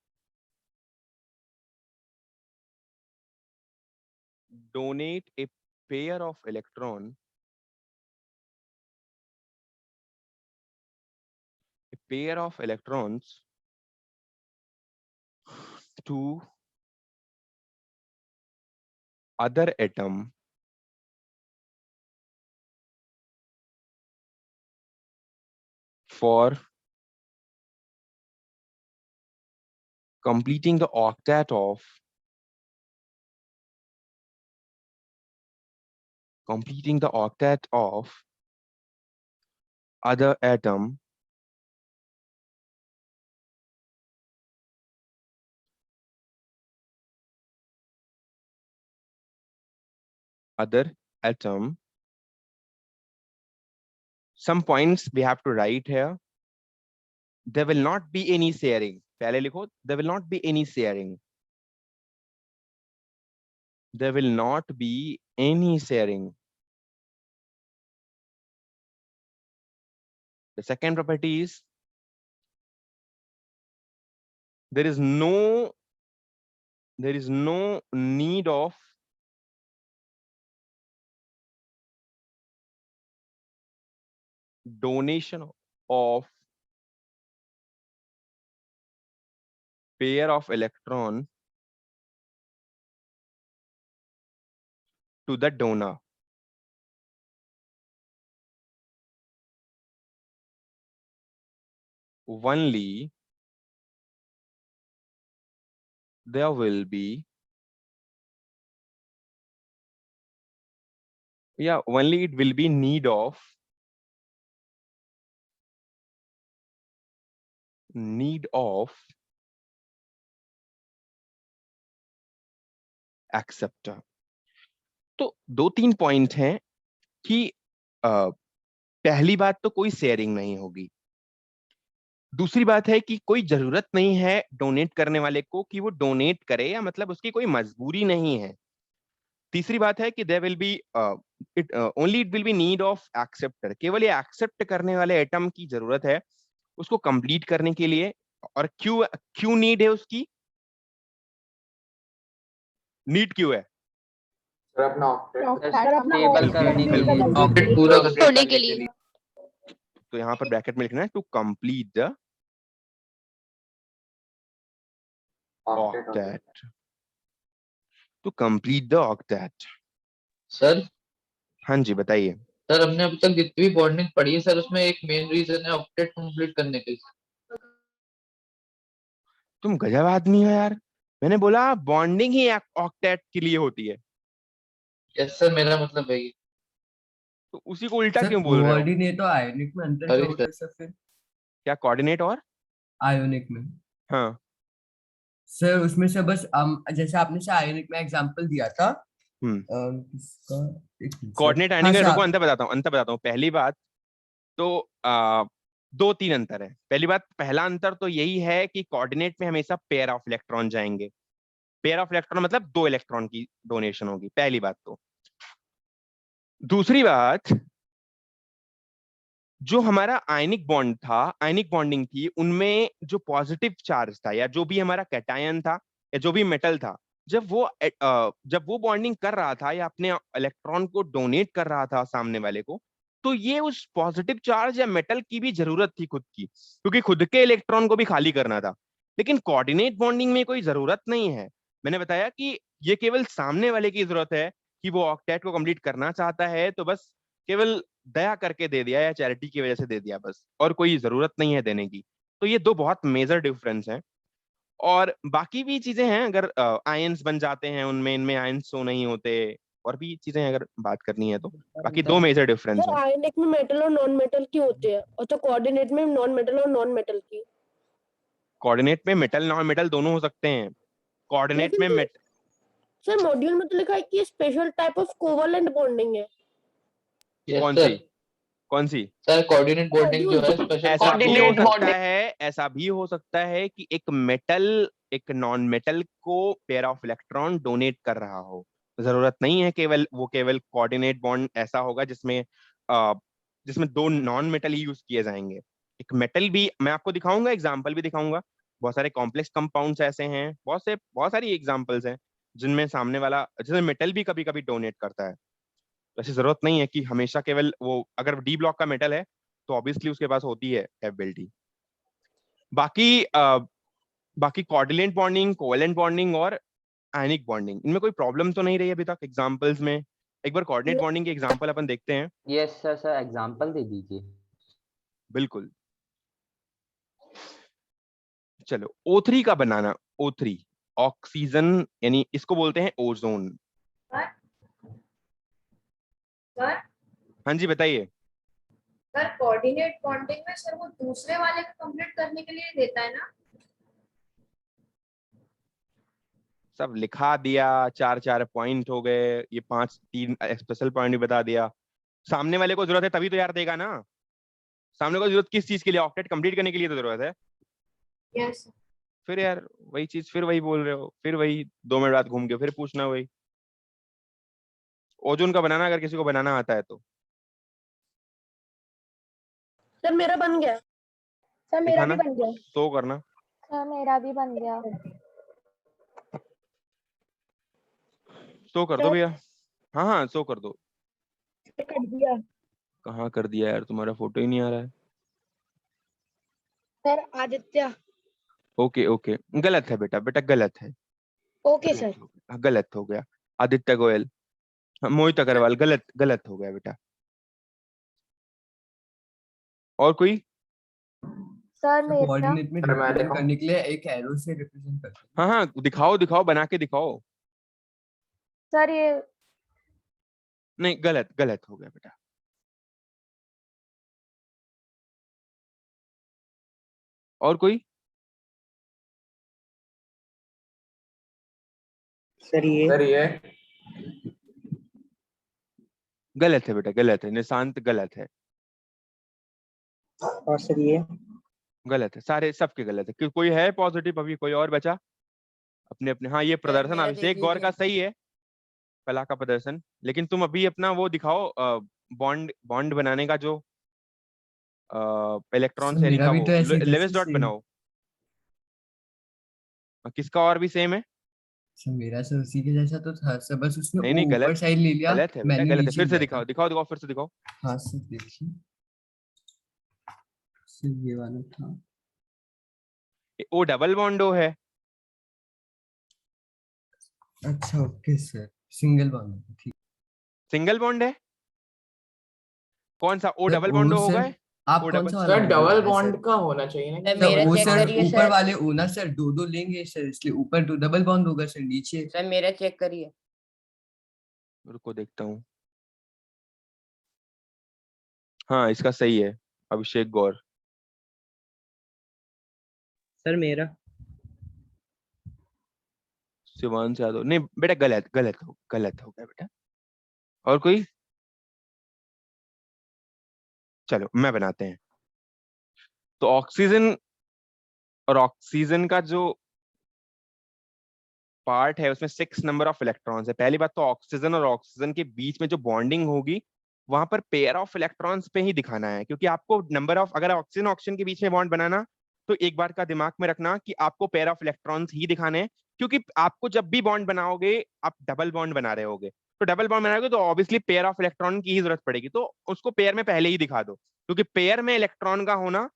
donate a pair of electrons to other atom for completing the octet of other atom some points we have to write here. There will not be any sharing. पहले लिखो, there will not be any sharing. There will not be any sharing. The second property is there is no need of donation of pair of electron to the donor. Only there will be only it will be need of acceptor. तो 2-3 पॉइंट हैं कि पहली बात तो कोई शेयरिंग नहीं होगी, दूसरी बात है कि कोई जरूरत नहीं है डोनेट करने वाले को कि वो डोनेट करे, या मतलब उसकी कोई मजबूरी नहीं है, तीसरी बात है कि there will be only it will be need of acceptor, केवल ये एक्सेप्ट करने वाले एटम की जरूरत है उसको कंप्लीट करने के लिए। और क्यों नीड है उसकी, नीड क्यों है? सर अपना ऑक्टेट स्टेबल करने के लिए, ऑक्टेट पूरा होने के लिए। तो यहाँ पर ब्रैकेट में लिखना है to complete the octet, to complete the octet. Sir हाँ जी बताइए। सर हमने अभी तक जितनी भी बॉन्डिंग पढ़ी है सर, उसमें एक मेन रीजन है ऑक्टेट कंप्लीट करने के लिए। तुम गजब आदमी हो यार, मैंने बोला बॉन्डिंग ही ऑक्टेट के लिए होती है। यस सर, मेरा मतलब है ये। तो उसी को उल्टा सर क्यों बोल रहे हो? कोऑर्डिनेट और आयोनिक में अंतर क्या होता है सर फिर? क्या कोऑर्डिनेट और आयोनिक में? हाँ सर उसमें से बस जैसे आपने से आयोनिक में एग्जांपल दिया था, किसका कोऑर्डिनेट आयोनिक में, रुको अंतर बताता हूँ। पहली बात तो 2-3 अंतर है। पहली बात, पहला अंतर तो यही है कि कोऑर्डिनेट में हमेशा पेयर ऑफ इलेक्ट्रॉन जाएंगे, पेयर ऑफ इलेक्ट्रॉन मतलब 2 इलेक्ट्रॉन की डोनेशन होगी, पहली बात। तो दूसरी बात, जो हमारा आयनिक बॉन्ड था, आयनिक बॉन्डिंग थी, उनमें जो पॉजिटिव चार्ज था या जो भी हमारा कैटायन था या जो भी मेटल था, जब वो बॉन्डिंग कर रहा था या अपने इलेक्ट्रॉन को डोनेट कर रहा था सामने वाले को, तो ये उस पॉजिटिव चार्ज या मेटल की भी जरूरत थी खुद की, क्योंकि खुद के इलेक्ट्रॉन को भी खाली करना था। लेकिन कोऑर्डिनेट बॉन्डिंग में कोई जरूरत नहीं है, मैंने बताया कि ये केवल सामने वाले की जरूरत है कि वो ऑक्टेट को कंप्लीट करना चाहता है, तो बस केवल दया करके दे दिया या चैरिटी की वजह से दे दिया बस, और कोई जरूरत नहीं है देने की। तो ये दो बहुत मेजर डिफरेंस हैं। और बाकी भी चीजें हैं, अगर आयंस बन जाते हैं उनमें, इनमें आयंस शो नहीं होते, और भी चीजें हैं अगर बात करनी है तो। बाकी दो मेजर डिफरेंस सर हैं। आयनिक में मेटल और नॉन मेटल की होती है, और तो कोऑर्डिनेट में नॉन मेटल और नॉन मेटल की। कोऑर्डिनेट में मेटल नॉन मेटल दोनों हो सकते हैं। कोऑर्डिनेट लेकिन में सर मॉड्यूल में तो लिखा है कि special type of covalent bonding है। यस कौन सर। सी कौन सी? सर कोऑर्डिनेट बॉन्डिंग जो है मॉड्यूल स्पेशल ऐसा भी हो Coordinate सकता bonding. है, ऐसा भी हो सकता है कि एक मेटल एक नॉन मेटल को पेयर ऑफ इलेक्ट्रॉन डोनेट कर रहा हो। जरूरत नहीं है केवल वो केवल कोऑर्डिनेट बॉन्ड ऐसा होगा जिसमें जिसमें दो नॉन मेटल ही यूज किए जाएंगे। एक मेटल भी मैं आपको दिखाऊंगा, एग्जांपल भी दिखाऊंगा। बहुत सारे कॉम्प्लेक्स कंपाउंड्स ऐसे हैं, बहुत सारी एग्जांपल्स हैं जिनमें सामने वाला, जिसमें मेटल भी कभी कभी डोनेट करता है। ऐसी जरूरत नहीं है कि हमेशा केवल वो, अगर डी ब्लॉक का मेटल है तो ऑब्वियसली उसके पास होती है एबिलिटी। बाकी बाकी कोऑर्डिनेट बॉन्डिंग, कोवेलेंट बॉन्डिंग और आयनिक बॉन्डिंग, इनमें कोई प्रॉब्लम तो नहीं रही अभी तक एग्जांपल्स में। एक बार कोऑर्डिनेट बॉन्डिंग के एग्जांपल अपन देखते हैं। यस सर, सर एग्जांपल दे दीजिए। बिल्कुल, चलो O3 का बनाना। O3 ऑक्सीजन, यानी इसको बोलते हैं ओजोन। सर हाँ जी बताइए। सर कोऑर्डिनेट बॉन्डिंग में सर वो दूसरे वाले को कंप्लीट करने के लिए देता है ना? सब लिखा दिया, 4 पॉइंट हो गए, ये 3 स्पेशल पॉइंट भी बता दिया। सामने वाले को जरूरत है तभी तो यार देगा ना। सामने को जरूरत किस चीज के लिए? ऑक्टेट कंप्लीट करने के लिए तो जरूरत है। यस। फिर यार वही चीज, फिर वही बोल रहे हो, फिर वही 2 मिनट बाद घूम के फिर पूछना वही। ओजोन का बनाना अगर किसी को बनाना आता है तो सर मेरा बन गया। सर मेरा भी दिखाना, बन गया। शो करना। सर मेरा भी बन गया। शो कर दो सर भैया। हाँ हाँ शो कर दो। कर दिया। कहाँ कर दिया यार, तुम्हारा फोटो ही नहीं आ रहा है। सर आदित्य। ओके ओके, गलत है बेटा, बेटा गलत है। Okay sir. गलत हो गया। आदित्य गोयल, हाँ, मोहित अग्रवाल, गलत गलत हो गया बेटा। और कोई? सर मेरा कोऑर्डिनेट में सर, मैं रिप्रेजेंट देखा। करने के लिए एक एरो से रिप्रेजेंट करते हैं। हाँ हाँ दिखाओ दिखाओ, बना के दिखाओ। सर ये नहीं गलत गलत हो गया बेटा। और कोई? सर ये गलत है बेटा, गलत है। निशांत गलत है, और सर ये गलत है। सारे सबके गलत है। कोई है पॉजिटिव अभी? कोई और बचा अपने अपने? हाँ ये प्रदर्शन मेरा अभिषेक देख गौर का लीजिए। सही है, कला का प्रदर्शन। लेकिन तुम अभी अपना वो दिखाओ, बॉन्ड बॉन्ड बनाने का जो इलेक्ट्रॉन सर शेयरिंग मेरा का भी वो तो ऐसे ही लेविस जैसे डॉट सेम। बनाओ। किसका और भी सेम है? सर मेरा सर उसी के जैसा तो था सर, बस उसने नहीं नहीं वो ऊपर गलत, साइड ले लिया, गलत है बेटा, मैंने गलत है। नीचे फिर से लिया दिखाओ था। दिखाओ दिखाओ, फिर से दिखाओ। हाँ सर देखिए, सर ये वाला था। वो डबल बॉन्डो है। अच्छा ओके सर, सिंगल बॉन्ड, ठीक। सिंगल बॉन्ड है। कौन सा? ओ सर डबल ओ बॉन्डो होगा सर, है? आप ओ कौन डबल। सा वाला सर बॉन्ड डबल बता रहे हैं बॉन्ड सर? का होना चाहिए ना। सर सर मेरा वो चेक सर करिए ऊपर सर। वाले ओ ना सर, दो लेंगे सर, इसलिए ऊपर दो डबल बॉन्ड होगा सर, नीचे। सर मेरा चेक करिए। रुको देखता हूँ। हाँ इसका सही है, अभिषेक गौर। सर मेरा शिवांश यादव, नहीं बेटा गलत गलत हो गया बेटा। और कोई? चलो मैं बनाते हैं। तो ऑक्सीजन और ऑक्सीजन का जो पार्ट है उसमें 6 नंबर ऑफ इलेक्ट्रॉन्स है। पहली बात तो ऑक्सीजन और ऑक्सीजन के बीच में जो बॉन्डिंग होगी वहां पर पेयर ऑफ इलेक्ट्रॉन्स पे ही दिखाना है, क्योंकि आपको नंबर ऑफ, अगर ऑक्सीजन ऑक्सीजन के बीच में बॉन्ड बनाना तो एक बार का दिमाग में रखना कि आपको पेयर ऑफ इलेक्ट्रॉन्स ही दिखाने हैं। क्योंकि आपको जब भी बॉन्ड बनाओगे आप डबल बॉन्ड बना रहे होगे, तो डबल बॉन्ड बनाओगे तो ऑब्वियसली पेयर ऑफ इलेक्ट्रॉन की ही जरूरत पड़ेगी, तो उसको पेयर में पहले ही दिखा दो, क्योंकि पेयर में इलेक्ट्रॉन का होना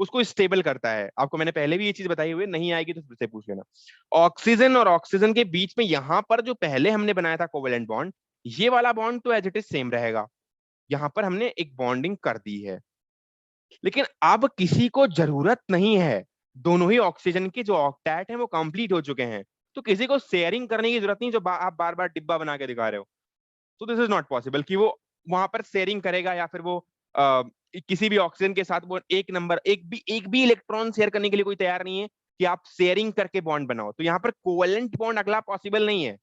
उसको स्टेबल करता है। आपको मैंने पहले भी ये चीज बताई हुई है, नहीं आएगी तो फिर से पूछ लेना। ऑक्सीजन और ऑक्सीजन के बीच में यहाँ पर जो पहले हमने बनाया था कोवेलेंट बॉन्ड, ये वाला बॉन्ड तो एज इट इज सेम रहेगा, यहाँ पर हमने एक बॉन्डिंग कर दी है। लेकिन अब किसी को जरूरत नहीं है, दोनों ही ऑक्सीजन के जो ऑक्टेट हैं वो कंप्लीट हो चुके हैं, तो किसी को शेयरिंग करने की जरूरत नहीं, जो आप बार बार डिब्बा बना के दिखा रहे हो। तो दिस इज नॉट पॉसिबल कि वो वहां पर शेयरिंग करेगा, या फिर वो किसी भी ऑक्सीजन के साथ वो एक भी इलेक्ट्रॉन शेयर करने के लिए कोई तैयार नहीं है कि आप शेयरिंग करके बॉन्ड बनाओ। तो यहाँ पर कोवेलेंट बॉन्ड अगला पॉसिबल नहीं है,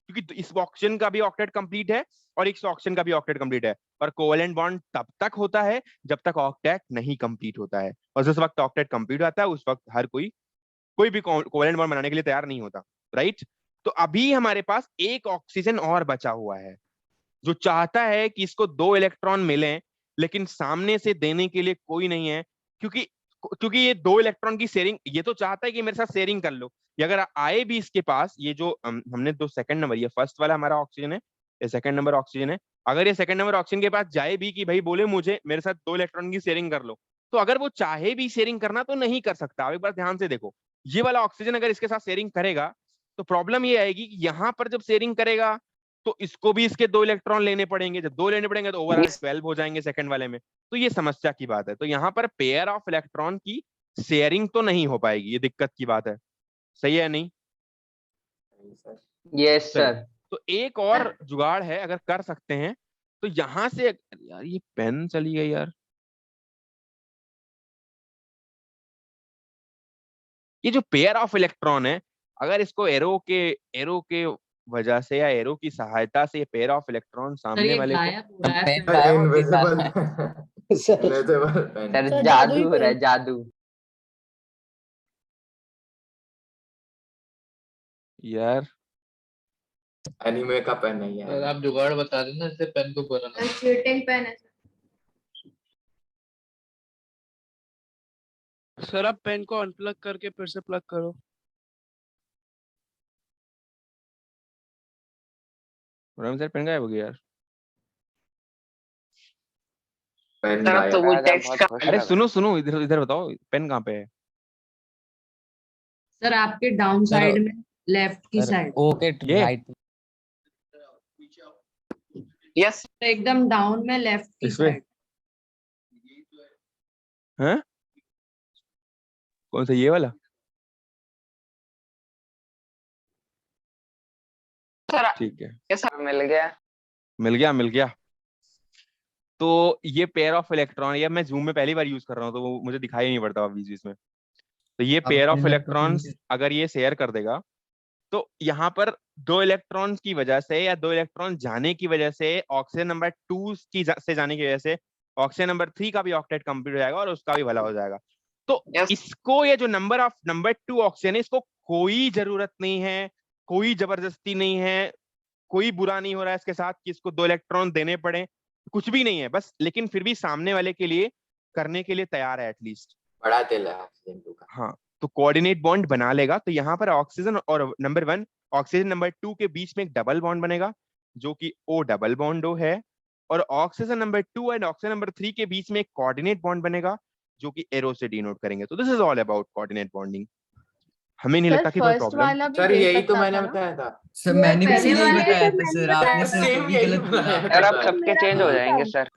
क्योंकि इस ऑक्सीजन का भी ऑक्टेट कंप्लीट है और इस ऑक्सीजन का भी ऑक्टेट कंप्लीट है। पर कोवेलेंट बॉन्ड तब तक होता है जब तक ऑक्टेट नहीं कंप्लीट होता है, और जिस वक्त ऑक्टेट कंप्लीट होता है उस वक्त हर कोई भी कोवेलेंट बॉन्ड बनाने के लिए तैयार नहीं होता, राइट। तो अभी हमारे पास एक ऑक्सीजन और बचा हुआ है जो चाहता है कि इसको 2 इलेक्ट्रॉन मिलें, लेकिन सामने से देने के लिए कोई नहीं है, क्योंकि ये 2 इलेक्ट्रॉन की शेयरिंग, ये तो चाहता है कि मेरे साथ शेयरिंग कर लो। ये अगर आए भी इसके पास, ये जो हमने 2 सेकंड नंबर, ये फर्स्ट वाला हमारा ऑक्सीजन है, ये सेकंड नंबर ऑक्सीजन है, अगर ये सेकंड नंबर ऑक्सीजन के पास जाए भी कि भाई बोले मुझे मेरे साथ 2 इलेक्ट्रॉन की शेयरिंग कर लो, तो अगर वो चाहे भी शेयरिंग करना तो नहीं कर सकता। आप एक बार ध्यान से देखो, ये वाला ऑक्सीजन अगर इसके साथ शेयरिंग करेगा तो प्रॉब्लम ये आएगी कि यहाँ पर जब शेयरिंग करेगा तो इसको भी इसके 2 इलेक्ट्रॉन लेने पड़ेंगे, जब 2 लेने पड़ेंगे तो ओवरऑल 12 हो जाएंगे सेकंड वाले में। तो ये समस्या की बात है। तो यहाँ पर पेयर ऑफ इलेक्ट्रॉन की शेयरिंग तो नहीं हो पाएगी, ये दिक्कत की बात है। सही है नहीं? यस चलो, सर। तो एक और जुगाड़ है, अगर कर सकते हैं तो यहां से, यार ये पेन चली गई यार, ये जो पेयर ऑफ इलेक्ट्रॉन है, अगर इसको एरो के वजह से या एरो की सहायता से ये पेयर ऑफ इलेक्ट्रॉन सामने वाले को पेन गायब होके जा इनविजिबल रहा है। Invisible pen. सर सर, जादू ही हो रहा है, पेन। जादू। यार एनीमे का पेन नहीं है। सर आप जुगाड़ बता देना, इससे पेन को बुरा ना। चीटिंग पेन है सर। सर आप पेन को अनप्लग करके फिर से प्लग करो। सर पेन गायब हो गया यार। पेन सर अब तो वो गायब। टेक्स्ट का अरे सुनो सुनो, इधर इधर बताओ, पेन कहाँ पे है? सर आपके डाउन साइड में लेफ्ट की साइड। ओके ये? राइट। यस एकदम डाउन में लेफ्ट की इसमें? साइड। हैं? कौन सा, ये वाला? सर। ठीक है, यस सर मिल गया। मिल गया। तो ये पेयर ऑफ इलेक्ट्रॉन, या मैं जूम में पहली बार यूज कर रहा हूँ तो वो मुझे दिखाई नहीं पड़ता बीच बीच में। तो ये पेयर ऑफ इलेक्ट्रॉन्स अगर ये शेयर कर देगा तो यहाँ पर 2 इलेक्ट्रॉन्स की वजह से या 2 इलेक्ट्रॉन जाने की वजह से ऑक्सीजन नंबर 2 से जाने की वजह से ऑक्सीजन नंबर 3 का भी ऑक्टेट कंप्लीट हो जाएगा और उसका भी भला हो जाएगा। तो इसको, ये जो नंबर 2 ऑक्सीजन है, इसको कोई जरूरत नहीं है, कोई जबरदस्ती नहीं है, कोई बुरा नहीं हो रहा है इसके साथ कि इसको 2 इलेक्ट्रॉन देने पड़े, कुछ भी नहीं है बस। लेकिन फिर भी सामने वाले के लिए करने के लिए तैयार है एटलीस्ट। बड़ा दिल है ऑक्सीजन 2 का। हाँ, तो कोऑर्डिनेट बॉन्ड बना लेगा। तो यहाँ पर ऑक्सीजन और नंबर 1 ऑक्सीजन नंबर 2 के बीच में एक डबल बॉन्ड बनेगा जो कि O डबल बॉन्ड O है, और oxygen number 2 and oxygen number 3 के बीच में एक कोऑर्डिनेट बॉन्ड बनेगा जो कि एरो से डिनोट करेंगे। तो this is all about coordinate bonding. हमें नहीं लगता कि कोई प्रॉब्लम। सर यही तो मैंने बताया था। सर मैंने भी पहले यही वाले बताया तो था सर, आपने सर सेम कभी यही गलत बोला। बताया सर था अब सबके चेंज हो जाएंगे सर।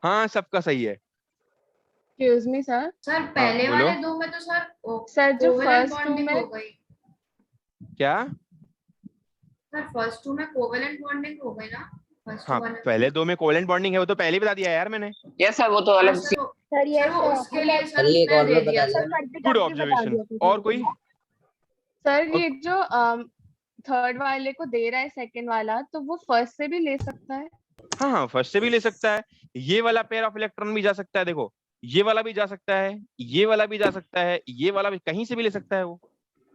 हाँ, सबका सही है। Excuse me sir. सर पहले बोलो। वाले 2 में तो सर सर जो कोवेलेंट फर्स्ट बॉन्डिंग में हो गई। क्या? सर फर्स्ट 2 में कोवेलेंट बॉन्डिंग हो गई ना। फर्स्ट हाँ, 1 पहले 2 में कोवेलेंट बॉन्डिंग है, वो तो पहले ही बता दिया यार मैंने। यस सर वो तो अलग सी। सर ये सर वो उसके लिए सर अरे एक उसने और दे बार दिया बता सर। Good observation. और कोई? सर ये जो थर्ड वाले को दे रहा है सेकंड वाला, तो वो फर्स्ट से भी ले सकता है। हाँ हाँ, फर्स्ट से भी ले सकता है। ये वाला पेयर ऑफ इलेक्ट्रॉन भी जा सकता है, देखो ये वाला भी जा सकता है, ये वाला भी जा सकता है, ये वाला भी, कहीं से भी ले सकता है वो।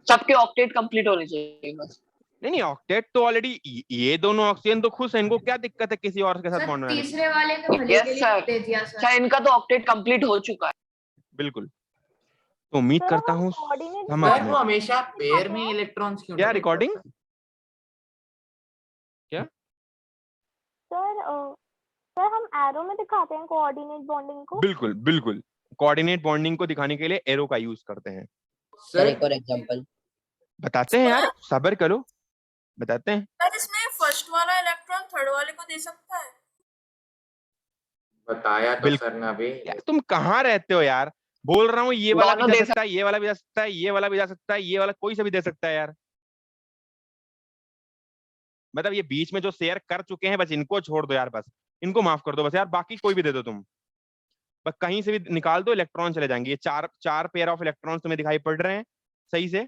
सबके ऑक्टेट कंप्लीट होने चाहिए बस। नहीं, ऑक्टेट तो ऑलरेडी, ये दोनों ऑक्सीजन तो खुश है, इनको क्या दिक्कत है किसी और के साथ सर बॉन्ड बनाने की? तीसरे वाले के भले यस के लिए सर। दे दिया सर सर। इनका तो ऑक्टेट कंप्लीट हो चुका है। बिल्कुल। तो उम्मीद सर, करता हम हूँ कोऑर्डिनेट समझ सर में। वो हमेशा पेयर में इलेक्ट्रॉन्स क्यों क्या donate रिकॉर्डिंग? करता है? क्या? सर सर हम एरो में दिखाते हैं कोऑर्डिनेट बॉन्डिंग को। बिल्कुल बिल्कुल, कोऑर्डिनेट बॉन्डिंग को दिखाने के लिए एरो का यूज करते हैं। सर एक और एग्जांपल बताते हैं यार, सब्र करो, बताते हैं। सर इसमें फर्स्ट वाला इलेक्ट्रॉन थर्ड वाले को दे सकता है? बताया तो बिल्कुल। सर ने अभी। यार तुम कहाँ रहते हो यार, बोल रहा हूँ ये वाला भी दोनों जा दे सकता है, ये वाला भी जा सकता है, ये वाला भी जा सकता है, ये वाला कोई सा भी दे सकता है यार। मतलब ये बीच में जो शेयर कर चुके हैं बस इनको छोड़ दो यार, बस इनको माफ कर दो बस यार, बाकी कोई भी दे दो तुम, बस कहीं से भी निकाल दो इलेक्ट्रॉन चले जाएंगे। ये चार पेयर ऑफ इलेक्ट्रॉन्स तुम्हें दिखाई पड़ रहे हैं सही से?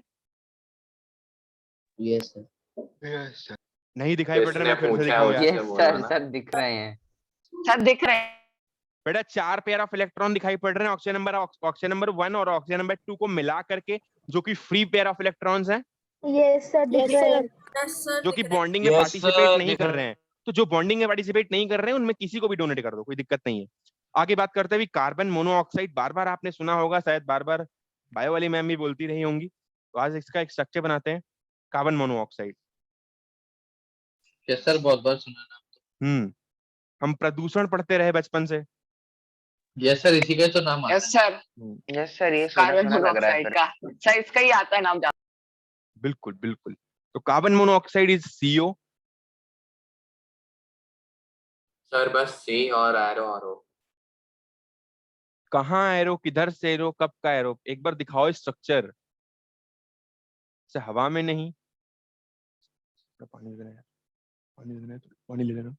यस सर नहीं दिखाई पड़ रहे, मैं फिर से पूछा दिखाऊं यार? यस सर सर दिख रहे हैं सर दिख रहे हैं। बेटा 4 पेयर ऑफ इलेक्ट्रॉन दिखाई पड़ रहे हैं ऑक्सीजन नंबर 1 और ऑक्सीजन नंबर 2 को मिला करके, जो कि फ्री पेयर ऑफ इलेक्ट्रॉन्स हैं, यस सर दिख रहा है। जो कि बॉन्डिंग में पार्टिसिपेट नहीं कर रहे हैं। तो जो बॉन्डिंग में पार्टिसिपेट नहीं कर रहे हैं उनमें किसी को भी डोनेट कर दो, कोई दिक्कत नहीं है। आगे बात करते हैं कार्बन मोनोऑक्साइड, बार बार आपने सुना होगा, शायद बार बार बायो वाली मैम भी बोलती रही होंगी, तो आज इसका एक स्ट्रक्चर बनाते हैं, कार्बन मोनोऑक्साइड। यस सर बहुत बार सुना ना। हम प्रदूषण पढ़ते रहे बचपन से। यस सर इसी का तो नाम आता है। यस सर ये कार्बन कार्बन मोनोऑक्साइड का सर इसका ही आता है नाम। बिल्कुल बिल्कुल। तो carbon monoxide is CO। Sir बस सी और एरो और ओ। कहाँ एरो, किधर से एरो, कब का एरो, एक बार दिखाओ स्ट्रक्चर से, हवा में नहीं। पानी ले लेना, पानी ले लेना।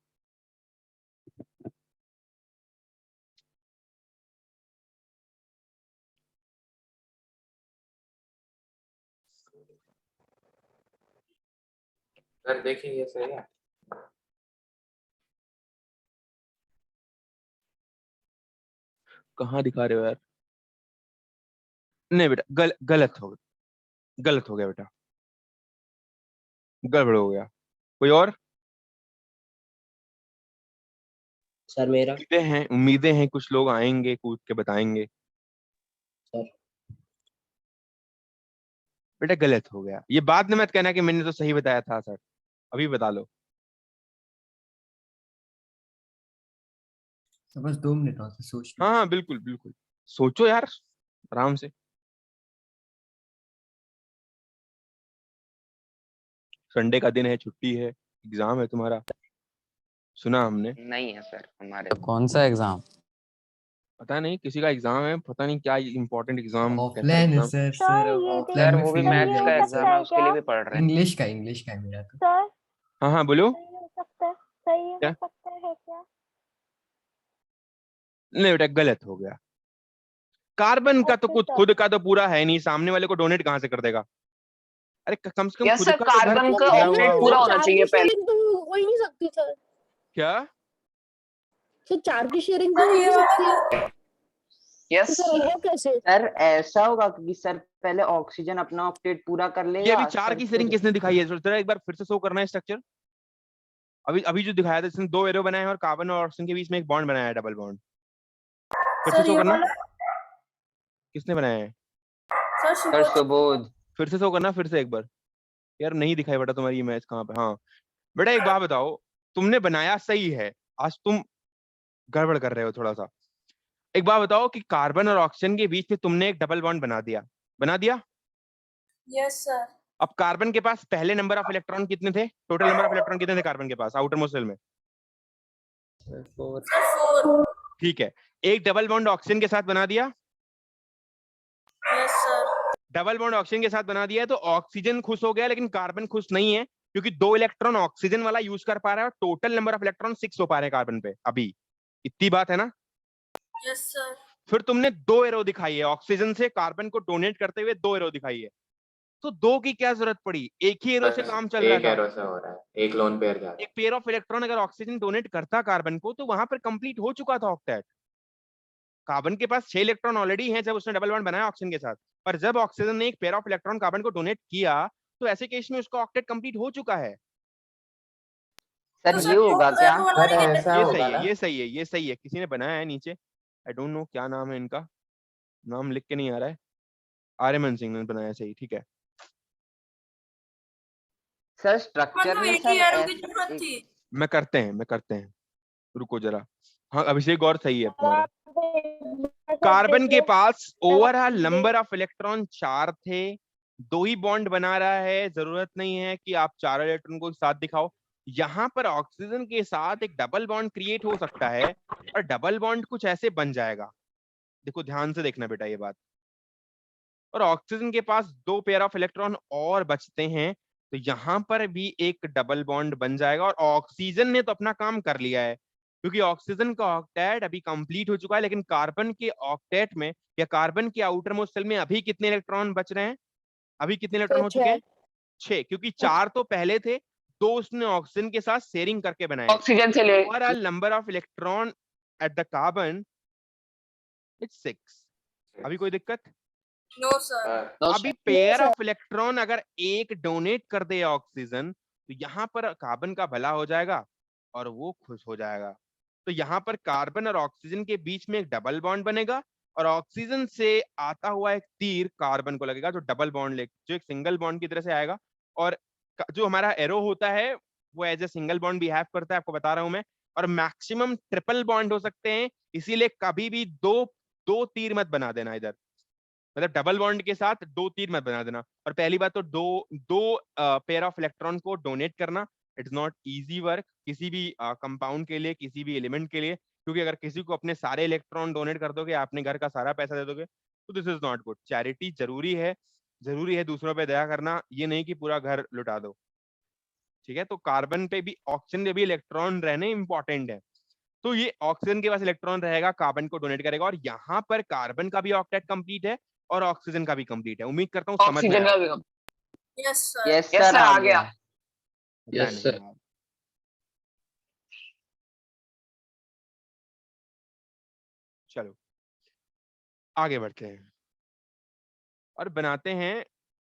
सर देखिए ये सही है। कहाँ दिखा रहे हो यार? नहीं बेटा गलत हो गया बेटा, गड़बड़ हो गया। कोई और? सर मेरा उम्मीदें हैं कुछ लोग आएंगे कूद के बताएंगे। सर बेटा गलत हो गया, ये बाद में मत कहना कि मैंने तो सही बताया था सर, अभी बता लो। तो बस 2 मिनट और सोच लो। हाँ बिल्कुल बिल्कुल, सोचो यार आराम से। संडे का दिन है, छुट्टी है, एग्जाम है तुम्हारा, सुना हमने। नहीं है सर हमारे। कौन सा एग्जाम? पता नहीं किसी का एग्जाम है, पता नहीं क्या इम्पोर्टेंट एग्जाम, ऑफलाइन है सर सर ये सर वो भी सर मैथ्स ये का हो एग्जाम सकता है, है उसके लिए क्या? भी पढ़ रहे हैं। इंग्लिश का है मेरा तो। सर हाँ बोलो। सही हो सकता है, सही हो क्या? सकता है क्या? नहीं बेटा गलत हो गया। कार्बन का तो ओके कुछ सर। खुद का तो पूरा है नहीं, सामने वाले को डोनेट कहाँ से कर देगा? अरे कम से कम यस खुद सर का तो घर कार्बन का दिया हुआ ऑक्टेट हो। पूरा होना चाहिए पहले। शेयरिंग तो हो ही नहीं सकती सर। क्या? सर 4 की शेयरिंग तो हो ही नहीं सकती। यस सर होगा कैसे? सर ऐसा होगा कि सर पहले ऑक्सीजन अपना ऑक्टेट पूरा कर ये लेगा। अभी 4 की शेयरिंग किसने दिखाई है? जरा एक बार फिर से शो करना है स्ट्रक्चर। अभी जो दिखाया था इसने 2 एरो बनाए हैं और कार्बन और ऑक्सीजन के बीच में एक बॉन्ड बनाया है, डबल बॉन्ड। फिर से शो करना, किसने बनाया है? सर सुबोध। फिर से शो करना, फिर से एक बार। यार नहीं दिखाई बेटा तुम्हारी इमेज कहाँ पे? हाँ बेटा एक बात बताओ, तुमने बनाया सही है, आज तुम गड़बड़ कर रहे हो थोड़ा सा। एक बात बताओ कि कार्बन और ऑक्सीजन के बीच में तुमने एक डबल बॉन्ड बना दिया। Yes sir. अब कार्बन के पास पहले नंबर ऑफ इलेक्ट्रॉन कितने थे? टोटल नंबर ऑफ इलेक्ट्रॉन कितने थे कार्बन के पास आउटर मोस्ट शेल में? 4। ठीक है, एक डबल बॉन्ड ऑक्सीजन के साथ बना दिया। Yes sir. Double bond oxygen के साथ बना दिया है तो ऑक्सीजन खुश हो गया, लेकिन कार्बन खुश नहीं है, क्योंकि 2 इलेक्ट्रॉन ऑक्सीजन वाला यूज कर पा रहा है और टोटल नंबर ऑफ इलेक्ट्रॉन 6 हो पा रहे हैं कार्बन पे। अभी इतनी बात है ना? Yes sir. फिर तुमने 2 एरो दिखाई है, ऑक्सीजन से कार्बन को डोनेट करते हुए 2 एरो दिखाई है, तो 2 की क्या जरूरत पड़ी? एक ही एरो से काम चल रहा एक था। एरो से हो रहा है, एक लोन पेयर जा रहा है। एक पेयर ऑफ इलेक्ट्रॉन अगर ऑक्सीजन डोनेट करता कार्बन को तो वहां पर कंप्लीट हो चुका था ऑक्टेट। कार्बन के पास 6 इलेक्ट्रॉन ऑलरेडी हैं जब उसने डबल बॉन्ड बनाया ऑक्सीजन के साथ, पर जब ऑक्सीजन ने एक पेयर ऑफ इलेक्ट्रॉन कार्बन को डोनेट किया तो ऐसे केस में उसका ऑक्टेट कंप्लीट हो चुका है। सर ये होगा क्या? सर ऐसा ये होगा सही ना? है, ये सही है, किसी ने बनाया है नीचे, आई डोंट नो क्या नाम है इनका, नाम लिख के नहीं आ रहा है। आर्यमन सिंह ने बनाया, सही, ठीक है। सर स्ट्रक्चर में सर मैं करते हैं रुको जरा। हाँ अभिषेक और सही है तुम्हारा। कार्बन के देखिए, पास ओवरऑल देखिए, नंबर ऑफ इलेक्ट्रॉन 4 थे, 2 ही बॉन्ड बना रहा है, जरूरत नहीं है कि आप चारों इलेक्ट्रॉन को एक साथ दिखाओ। यहाँ पर ऑक्सीजन के साथ एक डबल बॉन्ड क्रिएट हो सकता है और डबल बॉन्ड कुछ ऐसे बन जाएगा। देखो ध्यान से देखना बेटा ये बात। और ऑक्सीजन के पास 2 पेयर ऑफ इलेक्ट्रॉन और बचते हैं, तो यहाँ पर भी एक डबल बॉन्ड बन जाएगा और ऑक्सीजन ने तो अपना काम कर लिया है, क्योंकि ऑक्सीजन का ऑक्टेट अभी कंप्लीट हो चुका है। लेकिन कार्बन के ऑक्टेट में या कार्बन के आउटर मोस्ट शेल में अभी कितने इलेक्ट्रॉन बच रहे हैं? अभी कितने इलेक्ट्रॉन हो चुके हैं? 6, क्योंकि 4 तो पहले थे, 2 उसने ऑक्सीजन के साथ शेयरिंग करके बनाए। ऑक्सीजन से ले overall number of electron at the carbon it's 6। अभी कोई दिक्कत? No sir. अभी पेयर ऑफ इलेक्ट्रॉन अगर एक डोनेट कर दे ऑक्सीजन, तो यहाँ पर कार्बन का भला हो जाएगा और वो खुश हो जाएगा। तो यहाँ पर कार्बन और ऑक्सीजन के बीच में एक डबल बॉन्ड बनेगा और ऑक्सीजन से आता हुआ एक तीर कार्बन को लगेगा, जो डबल बॉन्ड ले, जो एक सिंगल बॉन्ड की तरह से आएगा। और जो हमारा एरो होता है वो as a single bond behave करता है, आपको बता रहा हूं मैं। और मैक्सिमम ट्रिपल बॉन्ड हो सकते हैं, इसीलिए कभी भी दो तीर मत बना देना इधर, मतलब डबल बॉन्ड के साथ 2 तीर मत बना देना। और पहली बात तो दो पेयर ऑफ इलेक्ट्रॉन को डोनेट करना इट्स नॉट इजी वर्क किसी भी कंपाउंड के लिए, किसी भी एलिमेंट के लिए, क्योंकि अगर किसी को अपने सारे इलेक्ट्रॉन डोनेट कर दोगे, आपने घर का सारा पैसा दे दोगे, तो this is not good. Charity जरूरी है दूसरों पे दया करना, ये नहीं कि पूरा घर लुटा दो, ठीक है। तो कार्बन पे भी, ऑक्सीजन पे भी इलेक्ट्रॉन रहने इंपॉर्टेंट है। तो ये ऑक्सीजन के पास इलेक्ट्रॉन रहेगा, कार्बन को डोनेट करेगा, और यहाँ पर कार्बन का भी ऑक्टेट कंप्लीट है और ऑक्सीजन का भी कंप्लीट है। उम्मीद करता हूँ समझ में ऑक्सीजन आया। का भी yes sir. Yes yes sir sir आ आ गया। गया। पता यस नहीं सर। यार। चलो आगे बढ़ते हैं और बनाते हैं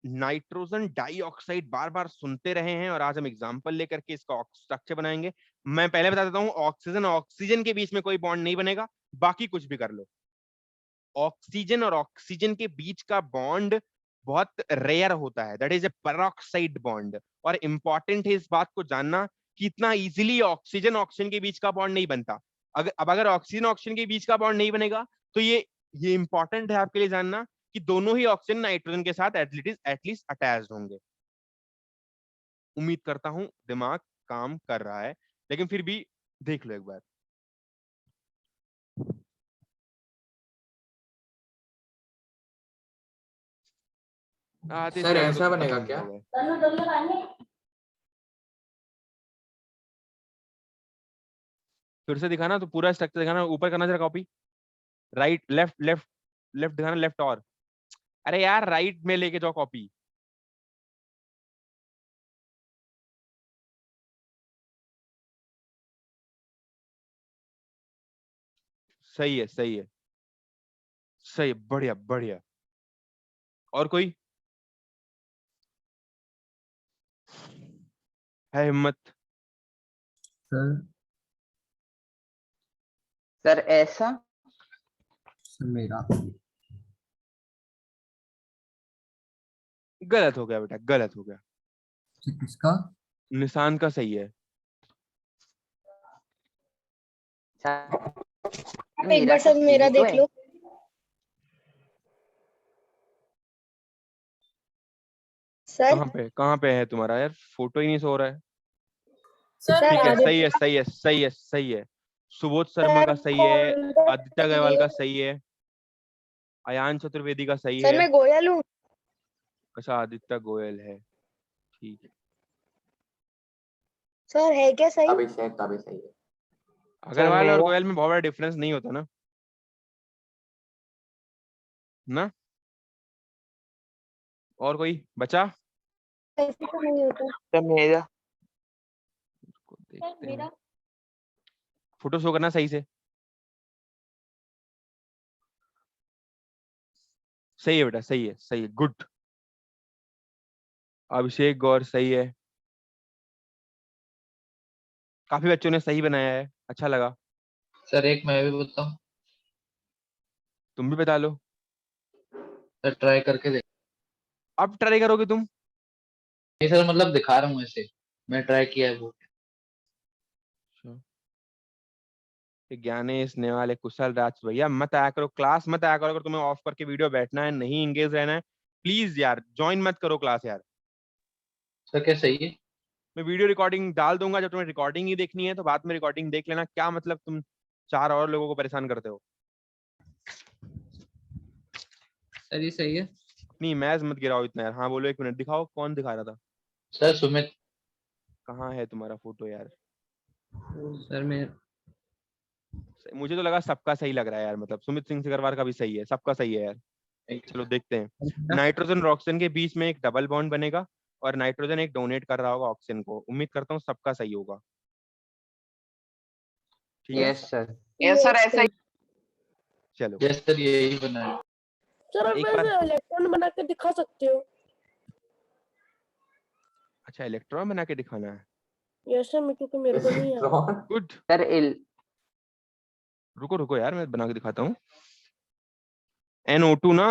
नाइट्रोजन डाइऑक्साइड। बार बार सुनते रहे हैं और आज हम एग्जांपल लेकर के इसका स्ट्रक्चर बनाएंगे। मैं पहले बता देता हूँ, ऑक्सीजन ऑक्सीजन के बीच में कोई बॉन्ड नहीं बनेगा, बाकी कुछ भी कर लो। ऑक्सीजन और ऑक्सीजन के बीच का बॉन्ड बहुत रेयर होता है, that is a peroxide bond. और इंपॉर्टेंट है इस बात को जानना कि इतना इजीली ऑक्सीजन ऑक्सीजन के बीच का बॉन्ड नहीं बनता। अगर ऑक्सीजन ऑक्सीजन के बीच का बॉन्ड नहीं बनेगा, तो ये इंपॉर्टेंट है आपके लिए जानना कि दोनों ही ऑक्सीजन नाइट्रोजन के साथ एटलीस्ट अटैच्ड होंगे। उम्मीद करता हूं दिमाग काम कर रहा है, लेकिन फिर भी देख लो एक बार। आधे सर से ज्यादा ऐसा तो बनेगा खत्म क्या? हो गए। फिर से दिखाना, तो पूरा स्ट्रक्चर दिखाना, ऊपर करना जरा copy, right left left left दिखाना, लेफ्ट। और अरे यार राइट में लेके जाओ कॉपी। सही है सही है सही है, बढ़िया बढ़िया। और कोई है हिम्मत? सर सर ऐसा। सर मेरा गलत हो गया बेटा, गलत हो गया। किसका? निशान का सही है। एक बार सर मेरा देख लो। सर कहाँ पे है तुम्हारा यार? फोटो ही नहीं सो रहा है। सर ठीक है, मेरा सही है सही है सही है सही है। सुबोध शर्मा का सही है, आदित्य अग्रवाल का सही है, अयान चतुर्वेदी का सही सर है। मैं गोयल हूँ। अच्छा आदित्य गोयल है, ठीक है। सर है क्या सही? अभिषेक का भी सही है। अग्रवाल और गोयल में बहुत बड़ा डिफरेंस नहीं होता ना ना। और कोई बचा? ऐसे तो नहीं होता। सर मेरा देखते हैं, फोटो शो करना सही से। सही है बेटा, सही है सही है, गुड। अभिषेक गौर सही है, काफी बच्चों ने सही बनाया है, अच्छा लगा। सर एक मैं भी बताऊं? तुम भी बता लो। सर ट्राई करके देख। अब ट्राई करोगे तुम? नहीं सर, मतलब दिखा रहा हूँ ऐसे, मैं ट्राई किया है वो। ज्ञानेश नेवाले कुशल राज भैया मत आया करो क्लास, मत आया करो। अगर तुम्हें ऑफ करके वीडियो बैठना है, नहीं इंगेज रहना है, प्लीज यार ज्वाइन मत करो क्लास यार। सर क्या सही है? मैं वीडियो रिकॉर्डिंग डाल दूंगा, जब तुम्हें रिकॉर्डिंग ही देखनी है तो बाद में रिकॉर्डिंग देख लेना। क्या मतलब तुम 4 और लोगों को परेशान करते हो। सर ये सही है? नहीं मैच मत गिराओ इतना यार। हाँ बोलो, 1 मिनट दिखाओ कौन दिखा रहा था। सर सुमित। कहाँ है तुम्हारा फोटो यार। सर मैं मुझे तो लगा सबका सही लग रहा है यार, मतलब सुमित सिंह सिकरवार का भी सही है, सबका सही है यार। चलो देखते हैं। नाइट्रोजन और ऑक्सीजन के बीच में एक डबल बॉन्ड बनेगा और नाइट्रोजन एक डोनेट कर रहा होगा ऑक्सीजन को। उम्मीद करता हूँ सबका सही होगा। ठीक है यस सर। यस सर ऐसा ही। चलो यस सर यही बना है। सर आप एक बार ऐसे इलेक्ट्रॉन बना के दिखा सकते हो? अच्छा इलेक्ट्रॉन बना के दिखाना है। यस सर, क्योंकि मेरे को नहीं है। गुड। सर रुको रुको यार मैं बना के दिखाता हूँ। NO2 ना,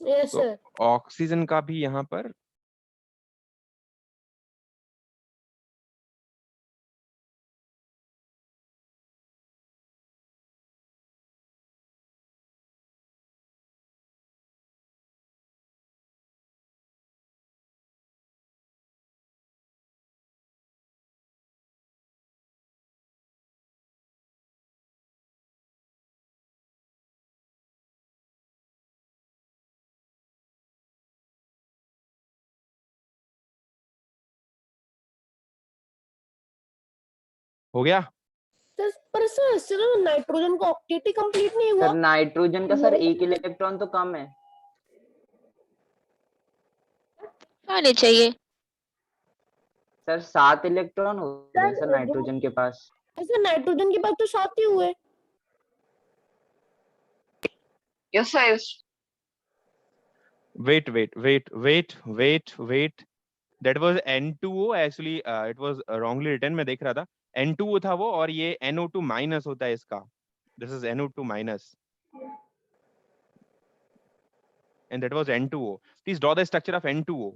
यस तो सर। ऑक्सीजन का भी यहाँ पर हो गया। पर सर इससे तो नाइट्रोजन का ऑक्टेट ही कंप्लीट नहीं हुआ। सर नाइट्रोजन का सर एक इलेक्ट्रॉन तो कम है। आने चाहिए। सर 7 इलेक्ट्रॉन हो गए सर नाइट्रोजन के पास। ऐसे नाइट्रोजन के पास तो 7 ही हुए। Yes sir. Wait that was N2O actually it was wrongly written। मैं देख रहा था N2O था वो, और ये NO2 माइनस होता है इसका। this is NO2 minus and that was N2O। please draw the structure of N2O।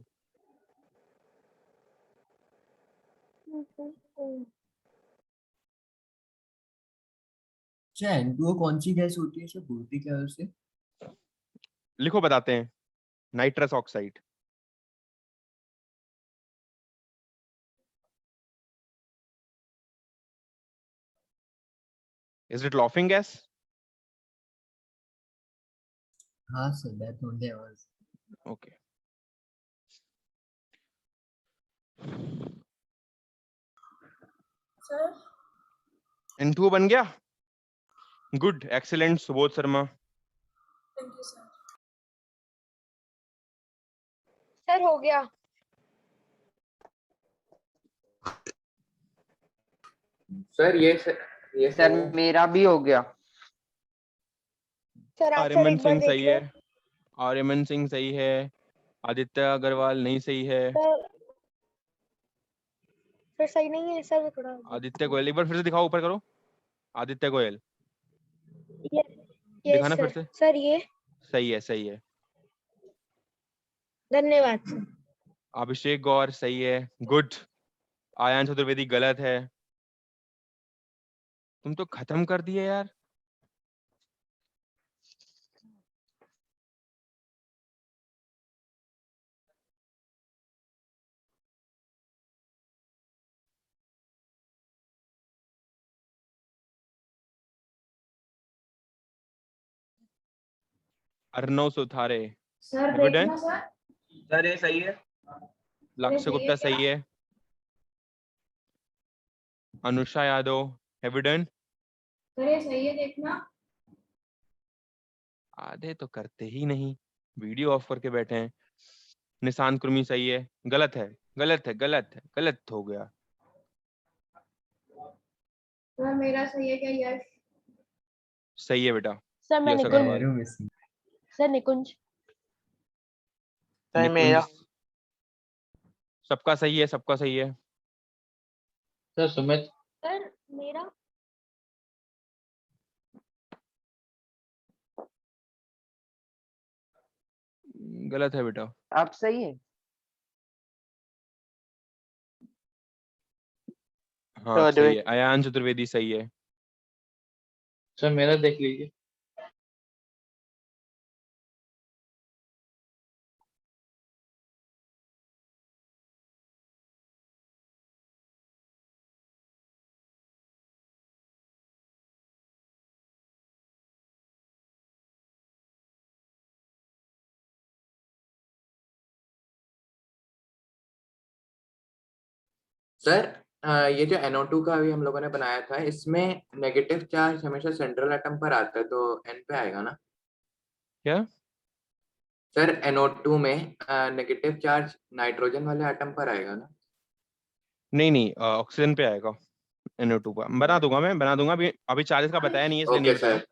अच्छा N2O कौन सी गैस होती है, सब बोलती क्या है उसे? लिखो बताते हैं। Nitrous oxide. is it laughing gas? हाँ सर, दैट ओनली आवाज। okay सर N2O बन गया। Good, excellent Subodh Sharma. Thank you sir. Sir हो गया। सर ये सर मेरा भी हो गया। सर आप सर आर्यमन एक बार सिंह देख सही लो। है। आर्यमन सिंह सही है। आदित्य अग्रवाल नहीं सही है। सर सही नहीं है सर थोड़ा। आदित्य गोयल एक बार फिर से दिखाओ, ऊपर करो। आदित्य गोयल यस दिखाना फिर सर। से। सर ये सही है सही है। धन्यवाद सर। अभिषेक गौर सही है। गुड। आयान चतुर्वेदी गलत है। तुम तो खत्म कर दिए यार। Arnav Suthare sir evident. देखना सर। सर ये सही है। लक्ष्य गुप्ता सही है। अनुषा यादव एविडेंट। सर ये सही है देखना। आधे तो करते ही नहीं, वीडियो ऑफ करके बैठे हैं। निशांत कुर्मी सही है। गलत है गलत है गलत है, गलत हो गया। सर मेरा सही है क्या यश? सही है बेटा। सर मैं यश निकुंज। अग्रवाल। सर निकुंज। सर मेरा। निकुंज सबका सही है, सबका सही है। सर सुमित। सर मेरा। गलत है बेटा। आप सही है। हाँ सही है। अयान चतुर्वेदी सही है। सर मेरा देख लीजिए। सर ये जो NO2 का अभी हम लोगों ने बनाया था, इसमें नेगेटिव चार्ज हमेशा सेंट्रल एटम पर आता है, तो N पे आएगा ना? क्या? सर NO2 में नेगेटिव चार्ज नाइट्रोजन वाले एटम पर आएगा ना? नहीं नहीं, ऑक्सीजन पे आएगा। NO2 का बना दूंगा, मैं बना दूंगा। अभी अभी चार्जेस का बताया नहीं है, इसलिए नहीं ओके बताया। सर।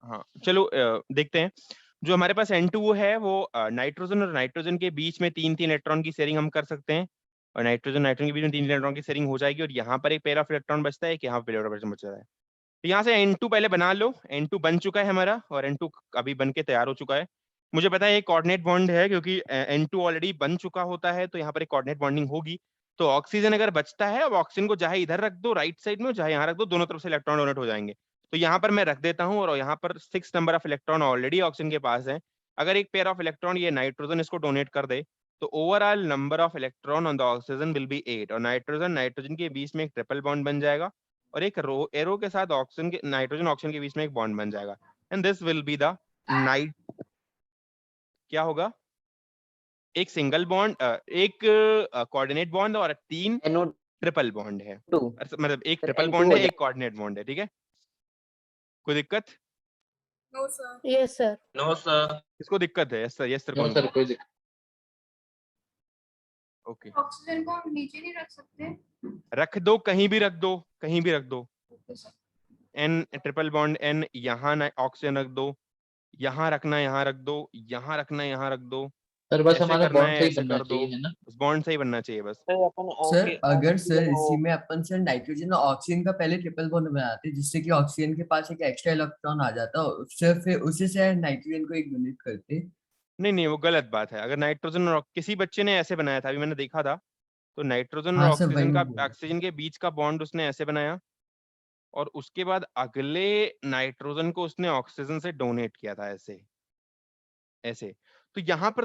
हाँ चलो, देखते हैं। जो हमारे पास N2 है वो नाइट्रोजन और नाइट्रोजन के बीच में 3-3 इलेक्ट्रॉन की शेयरिंग हम कर सकते हैं, और नाइट्रोजन नाइट्रोजन के बीच में 3 इलेक्ट्रॉन की शेयरिंग हो जाएगी, और यहाँ पर एक पेयर ऑफ इलेक्ट्रॉन बचता है, कि यहाँ पर पेयर ऑफ इलेक्ट्रॉन बचता है। तो यहाँ से N2 पहले बना लो। N2 बन चुका है हमारा, और N2 अभी बन के तैयार हो चुका है। मुझे पता है ये कोऑर्डिनेट बॉन्ड है, क्योंकि N2 ऑलरेडी बन चुका होता है, तो यहाँ पर एक कोऑर्डिनेट बॉन्डिंग होगी। तो ऑक्सीजन अगर बचता है, अब ऑक्सीजन को चाहे इधर रख दो राइट साइड में, चाहे यहाँ रख दो, दोनों तरफ से इलेक्ट्रॉन डोनेट हो जाएंगे। तो यहाँ पर मैं रख देता हूँ, और यहाँ पर 6 number of electron already oxygen के पास है। अगर एक पेयर ऑफ इलेक्ट्रॉन ये नाइट्रोजन इसको डोनेट कर दे, तो overall number of electron on the oxygen will be 8, और नाइट्रोजन नाइट्रोजन के बीच में एक ट्रिपल बॉन्ड बन जाएगा, और एक एरो के साथ ऑक्सीजन के नाइट्रोजन ऑक्सीजन के बीच में एक बॉन्ड बन जाएगा, and this will be the night. क्या होगा? एक सिंगल बॉन्ड, एक कोऑर्डिनेट बॉन्ड, और 3 ट्रिपल बॉन्ड है। मतलब एक ट्रिपल बॉन्ड है, एक कोऑर्डिनेट बॉन्ड है। ठीक है, कोई दिक्कत? No sir. Yes sir. No sir. किसको दिक्कत है? Yes sir, yes sir no कौन? सर कोई दिक्कत। ओके, ऑक्सीजन को हम नीचे नहीं रख सकते? रख दो, कहीं भी रख दो, कहीं भी रख दो। Okay sir. N triple bond N, यहाँ ऑक्सीजन रख दो, यहाँ रखना, यहाँ रख दो, यहाँ रखना, यहाँ रख दो। सर बस ऐसे हमारा करना बॉन्ड है, सही ऐसे बनना कर दो, चाहिए, है ना? बस बॉन्ड सही बनना चाहिए बस। सर अपन सर ओके अगर सर इसी में अपन सर नाइट्रोजन और ऑक्सीजन का पहले ट्रिपल बॉन्ड बनाते, जिससे कि ऑक्सीजन के पास एक एक्स्ट्रा इलेक्ट्रॉन आ जाता, और उससे फिर उसी से नाइट्रोजन को एक डोनेट करते। नहीं नहीं, वो गलत बात है। अगर नाइट्रोजन और किसी बच्चे ने ऐसे बनाया था, अभी मैंने देखा था, तो नाइट्रोजन और हाँ सर वही ऑक्सीजन का, मैं बोल ऑक्सीजन के बीच का बॉन्ड उसने ऐसे बनाया, और उसके बाद अगले नाइट्रोजन को उसने ऑक्सीजन से डोनेट किया था, ऐसे ऐसे। तो यहाँ पर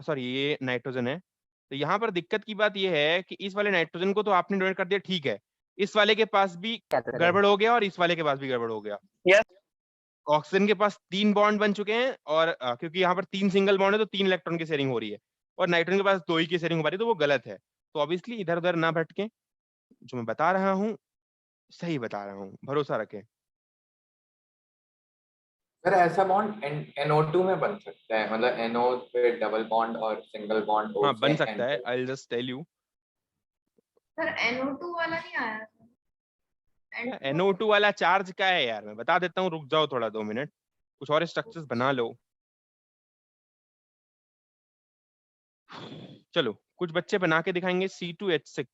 सॉरी, ये नाइट्रोजन है। तो यहाँ पर दिक्कत की बात ये है कि इस वाले नाइट्रोजन को तो आपने डोनेट कर दिया, ठीक है, इस वाले के पास भी गड़बड़ हो गया, और इस वाले के पास भी गड़बड़ हो गया। यस ऑक्सीजन के पास 3 बॉन्ड बन चुके हैं, और क्योंकि यहाँ पर 3 सिंगल बॉन्ड है, तो 3 इलेक्ट्रॉन की शेयरिंग हो रही है, और नाइट्रोजन के पास 2 ही की शेयरिंग हो पा रही है, तो वो गलत है। तो ऑब्वियसली इधर उधर ना भटके, जो मैं बता रहा हूँ सही बता रहा हूँ, भरोसा रखें। सर ऐसा बॉन्ड NO2 में बन सकता है, मतलब NO पे डबल बॉन्ड और सिंगल बॉन्ड O हाँ बन से सकता N है, पे। I will just tell you. Sir NO2 वाला नहीं आया सर। NO2 वाला चार्ज क्या है यार, मैं बता देता हूँ, रुक जाओ थोड़ा 2 मिनट, कुछ और स्ट्रक्चर्स बना लो। चलो कुछ बच्चे बना के दिखाएंगे। C2H6,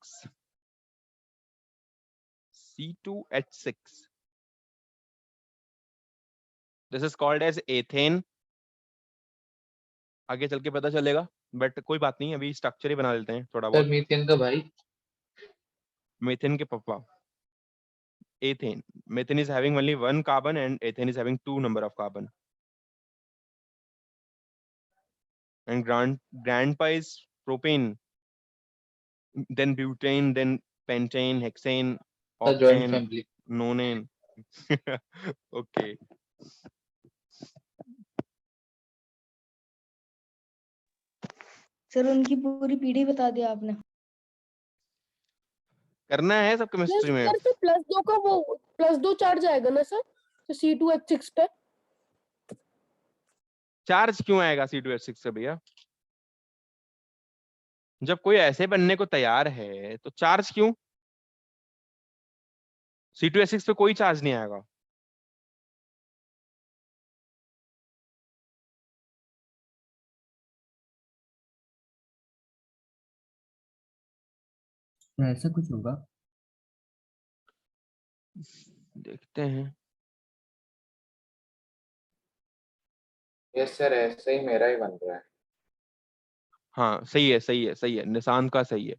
C2H6, this is called as ethane. आगे चल के पता चलेगा, बट कोई बात नहीं, अभी स्ट्रक्चर ही बना लेते हैं थोड़ा सर बहुत। मीथेन का भाई। मीथेन के पापा ethane. Methane is having only 1 carbon, and ethane is having 2 number of carbon. And grandpa is propane, then butane, then pentane, hexane, sir joint octane, family. nonane. Okay. Sir उनकी पूरी पीढ़ी बता दिया आपने। करना है सब केमिस्ट्री में। सर +2 का वो +2 चार्ज आएगा ना सर, तो C2H6 पे चार्ज क्यों आएगा C2H6 से भैया? जब कोई ऐसे बनने को तैयार है तो चार्ज क्यों? C2H6 पे कोई चार्ज नहीं आएगा। ऐसा कुछ होगा, देखते हैं। यस सर, ऐसे ही मेरा ही बन रहा है। हाँ सही है, सही है, सही है, निशांत का सही है।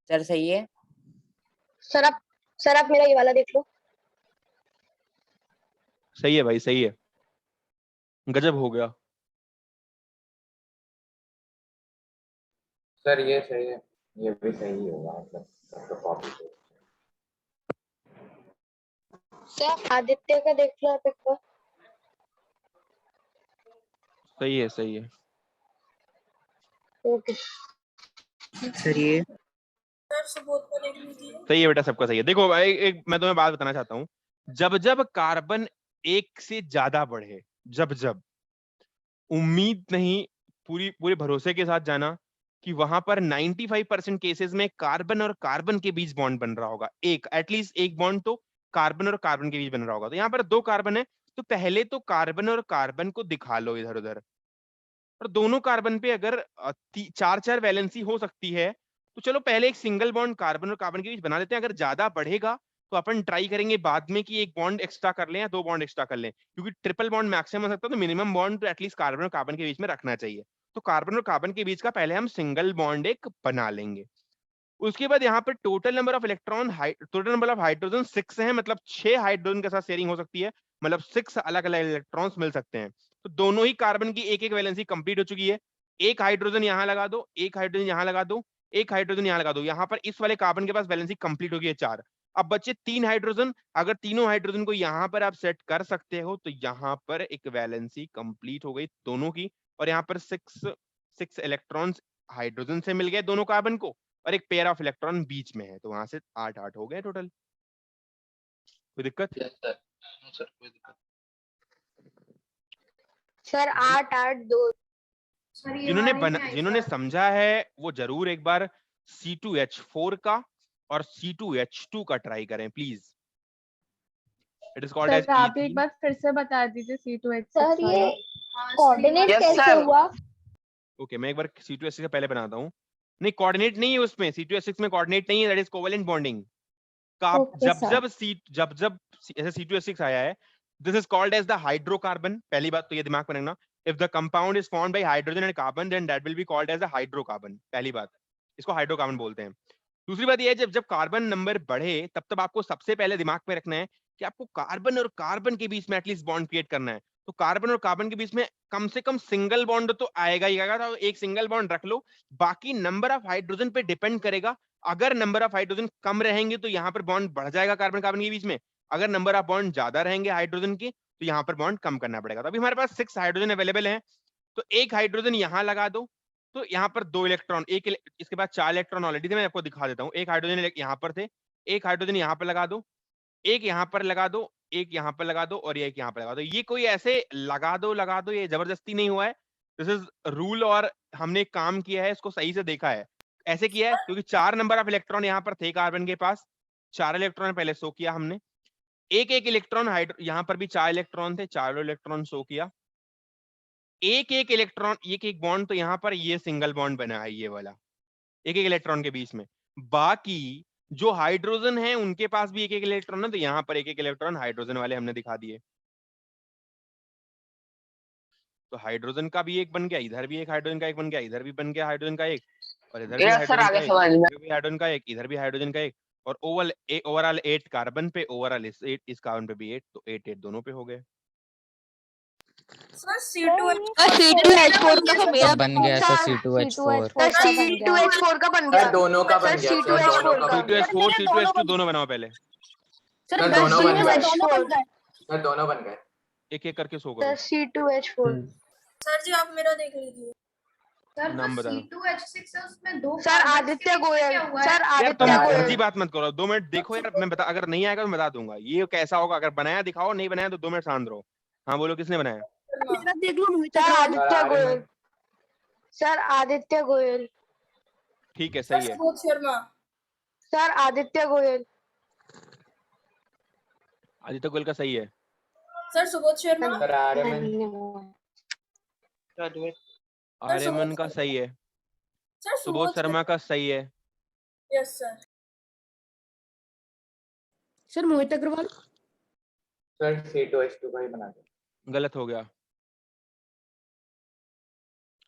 सर सही है। सर आप मेरा ये वाला देख लो। सही है भाई, सही है, गजब हो गया। सर ये सही है, ये भी सही होगा, मतलब सबका कॉपी पेस्ट। सर आदित्य का देख लो आप एक बार। सही है, सही है। ओके सर ये सर सुबोध को देख लीजिए। सही है बेटा, सबका सही है। देखो भाई, एक मैं तुम्हें बात बताना चाहता हूँ, जब जब कार्बन एक से ज्यादा बढ़े, जब जब, उम्मीद नहीं, पूरी पूरे भरोसे के साथ जाना कि वहां पर 95% केसेस में कार्बन और कार्बन के बीच बॉन्ड बन रहा होगा, एक एटलीस्ट एक बॉन्ड तो कार्बन और कार्बन के बीच बन रहा होगा। तो यहाँ पर 2 कार्बन है, तो पहले तो कार्बन और कार्बन को दिखा लो इधर उधर, और दोनों कार्बन पे अगर 4-4 वैलेंसी हो सकती है, तो चलो पहले एक सिंगल बॉन्ड कार्बन और कार्बन के बीच बना लेते हैं। अगर ज्यादा बढ़ेगा तो अपन ट्राई करेंगे बाद में कि एक बॉन्ड एक्स्ट्रा कर लें या 2 बॉन्ड एक्स्ट्रा कर लें, क्योंकि ट्रिपल बॉन्ड मैक्सिमम हो सकता है, तो मिनिमम बॉन्ड तो एटलीस्ट कार्बन और कार्बन के बीच में रखना चाहिए। तो कार्बन और कार्बन के बीच का पहले हम सिंगल बॉन्ड एक बना लेंगे। उसके बाद यहाँ पर total number of electron, total number of hydrogen 6 है, मतलब 6 हाइड्रोजन के साथ शेयरिंग हो सकती है, मतलब 6 अलग अलग इलेक्ट्रॉन्स मिल सकते हैं। तो दोनों ही कार्बन की एक एक वैलेंसी कंप्लीट हो चुकी है। एक हाइड्रोजन यहाँ लगा दो, एक हाइड्रोजन यहाँ लगा दो, एक हाइड्रोजन यहाँ लगा दो। यहाँ पर इस वाले कार्बन के पास वैलेंसी कंप्लीट हो गई है 4। अब बच्चे 3 हाइड्रोजन, अगर तीनों हाइड्रोजन को यहाँ पर आप सेट कर सकते हो तो यहाँ पर एक वैलेंसी कंप्लीट हो गई दोनों की, और यहाँ पर 6 इलेक्ट्रॉन्स हाइड्रोजन से मिल गए दोनों कार्बन को, और एक पेयर ऑफ इलेक्ट्रॉन बीच में है, तो वहां से 8 हो गए टोटल। कोई दिक्कत? सर कोई दिक्कत। सर 8-8-2। सर ये जिन्होंने वाला ही नहीं आई जिन्होंने सर। समझा है वो जरूर एक बार C2H4 का और C2H2 का ट्राई करें please. It is called as sir आप एक ईथीन। बार फिर से बता दीजिए C2H6 सर ये हाँ, कोऑर्डिनेट Yes, कैसे sir. हुआ? ओके, मैं एक बार C2H6 से पहले बनाता हूँ। नहीं, कोऑर्डिनेट नहीं है उसमें, C2H6 में कोऑर्डिनेट नहीं है, दैट इज कोवेलेंट बॉन्डिंग का। Okay sir. जब जब ऐसे C2H6 आया है, this is called as the hydrocarbon. पहली बात तो ये दिमाग में रखना, if the compound is formed by hydrogen and carbon then that will be called as the hydrocarbon. पहली बात, इसको हाइड्रोकार्बन बोलते हैं। दूसरी बात ये है, जब जब कार्बन नंबर बढ़े तब तब आपको सबसे पहले दिमाग में रखना है कि आपको कार्बन और कार्बन के बीच में एटलीस्ट बॉन्ड क्रिएट करना है। तो कार्बन और कार्बन के बीच में कम से कम सिंगल बॉन्ड तो आएगा ही आएगा, तो एक सिंगल बॉन्ड रख लो। बाकी नंबर ऑफ हाइड्रोजन पे डिपेंड करेगा। अगर नंबर ऑफ हाइड्रोजन कम रहेंगे तो यहाँ पर बॉन्ड बढ़ जाएगा कार्बन कार्बन के बीच में, अगर नंबर ऑफ बॉन्ड ज्यादा रहेंगे हाइड्रोजन के तो यहाँ पर बॉन्ड कम करना पड़ेगा। तो अभी हमारे पास 6 हाइड्रोजन अवेलेबल है, तो एक हाइड्रोजन यहाँ लगा दो, तो यहाँ पर 2 इलेक्ट्रॉन, इसके बाद 4 इलेक्ट्रॉन ऑलरेडी थे, मैं आपको दिखा देता हूँ। एक हाइड्रोजन यहाँ पर थे, एक हाइड्रोजन यहाँ पर लगा दो, एक यहाँ पर लगा दो, एक यहाँ पर लगा दो, और एक यहाँ पर लगा दो। ये कोई ऐसे लगा दो, ये जबरदस्ती नहीं हुआ है, दिस इज रूल, और हमने काम किया है, इसको सही से देखा है। ऐसे किया है क्योंकि 4 नंबर ऑफ इलेक्ट्रॉन यहाँ पर थे कार्बन के पास, 4 इलेक्ट्रॉन पहले शो किया हमने, एक एक इलेक्ट्रॉन यहाँ पर भी 4 इलेक्ट्रॉन थे, 4 इलेक्ट्रॉन शो किया, एक एक इलेक्ट्रॉन, एक एक बॉन्ड, तो यहाँ पर ये सिंगल बॉन्ड बना है ये वाला, एक एक इलेक्ट्रॉन के बीच में। बाकी जो हाइड्रोजन है उनके पास भी एक एक इलेक्ट्रॉन है, तो यहाँ पर एक एक इलेक्ट्रॉन हाइड्रोजन वाले हमने दिखा दिए। तो हाइड्रोजन का भी एक बन गया, इधर भी एक हाइड्रोजन का एक बन गया, इधर भी बन गया हाइड्रोजन का एक, और इधर भी Yes, sir, हाइड्रोजन का आगे एक, समझ में। इधर भी हाइड्रोजन का एक, इधर भी हाइड्रोजन का एक, और ओवरऑल 8 कार्बन पे, ओवरऑल इस कार्बन पे भी 8, तो 8 दोनों पे हो गए। सर C2H4 C2H4 का तो मेरा बन गया सर C2H4। सर C2H4 का बन गया। सर दोनों का बन गया, सर दोनों का बन गया। C2H4 C2H2 दोनों बनाओ पहले, सर दोनों बन गए, C2H4 सर दोनों बन गए। एक एक करके शो सर करो। C2H4 सर जी आप मेरा देख लीजिए। सर नाम जो बताना। C2H6 है उसमें 2 सर आदित्य गोयल। सर यार तुम आदित्य फर्जी गोयल। बात मत करो, 2 मिनट देखो यार, मैं बता, अगर नहीं आएगा तो मैं बता दूंगा ये कैसा होगा। अगर बनाया दिखाओ, नहीं बनाया तो 2 मिनट शांत रहो। हाँ बोलो, किसने बनाया? मेरा देख लो मोहित। सर आदित्य गोयल। सर आदित्य गोयल। ठीक है, सही है। सुबोध शर्मा। सर आदित्य गोयल। आदित्य गोयल का सही है। सर सुबोध शर्मा। सर आर्यमन। आर्यमन का सही है। सर सुबोध शर्मा का सही है। Yes sir. Sir Mohit Agarwal. Sir C2H2 का ही बना दो। गलत हो गया।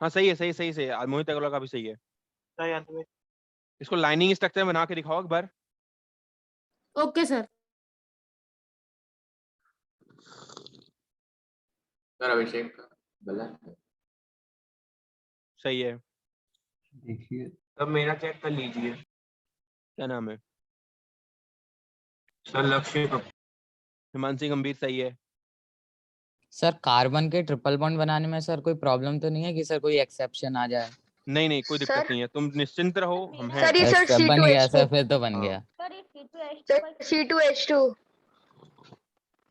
हाँ सही है, सही सही से मोहित अग्रवाल का भी सही है। इसको लाइनिंग स्ट्रक्चर बना के दिखाओ एक बार। Okay sir. सर अभिषेक का गलत है। सही है। देखिए तब मेरा चेक कर लीजिए। क्या नाम है? सर लक्ष्य हिमांशी गंभीर सही है। सर कार्बन के ट्रिपल बॉन्ड बनाने में सर कोई प्रॉब्लम तो नहीं है कि सर कोई एक्सेप्शन आ जाए? नहीं नहीं कोई दिक्कत सर नहीं है, तुम निश्चिंत रहो, हम हैं। सर ये सर सर बन गया सर, C2H2 फिर तो बन हाँ। गया। सर ये C2H2 C2H2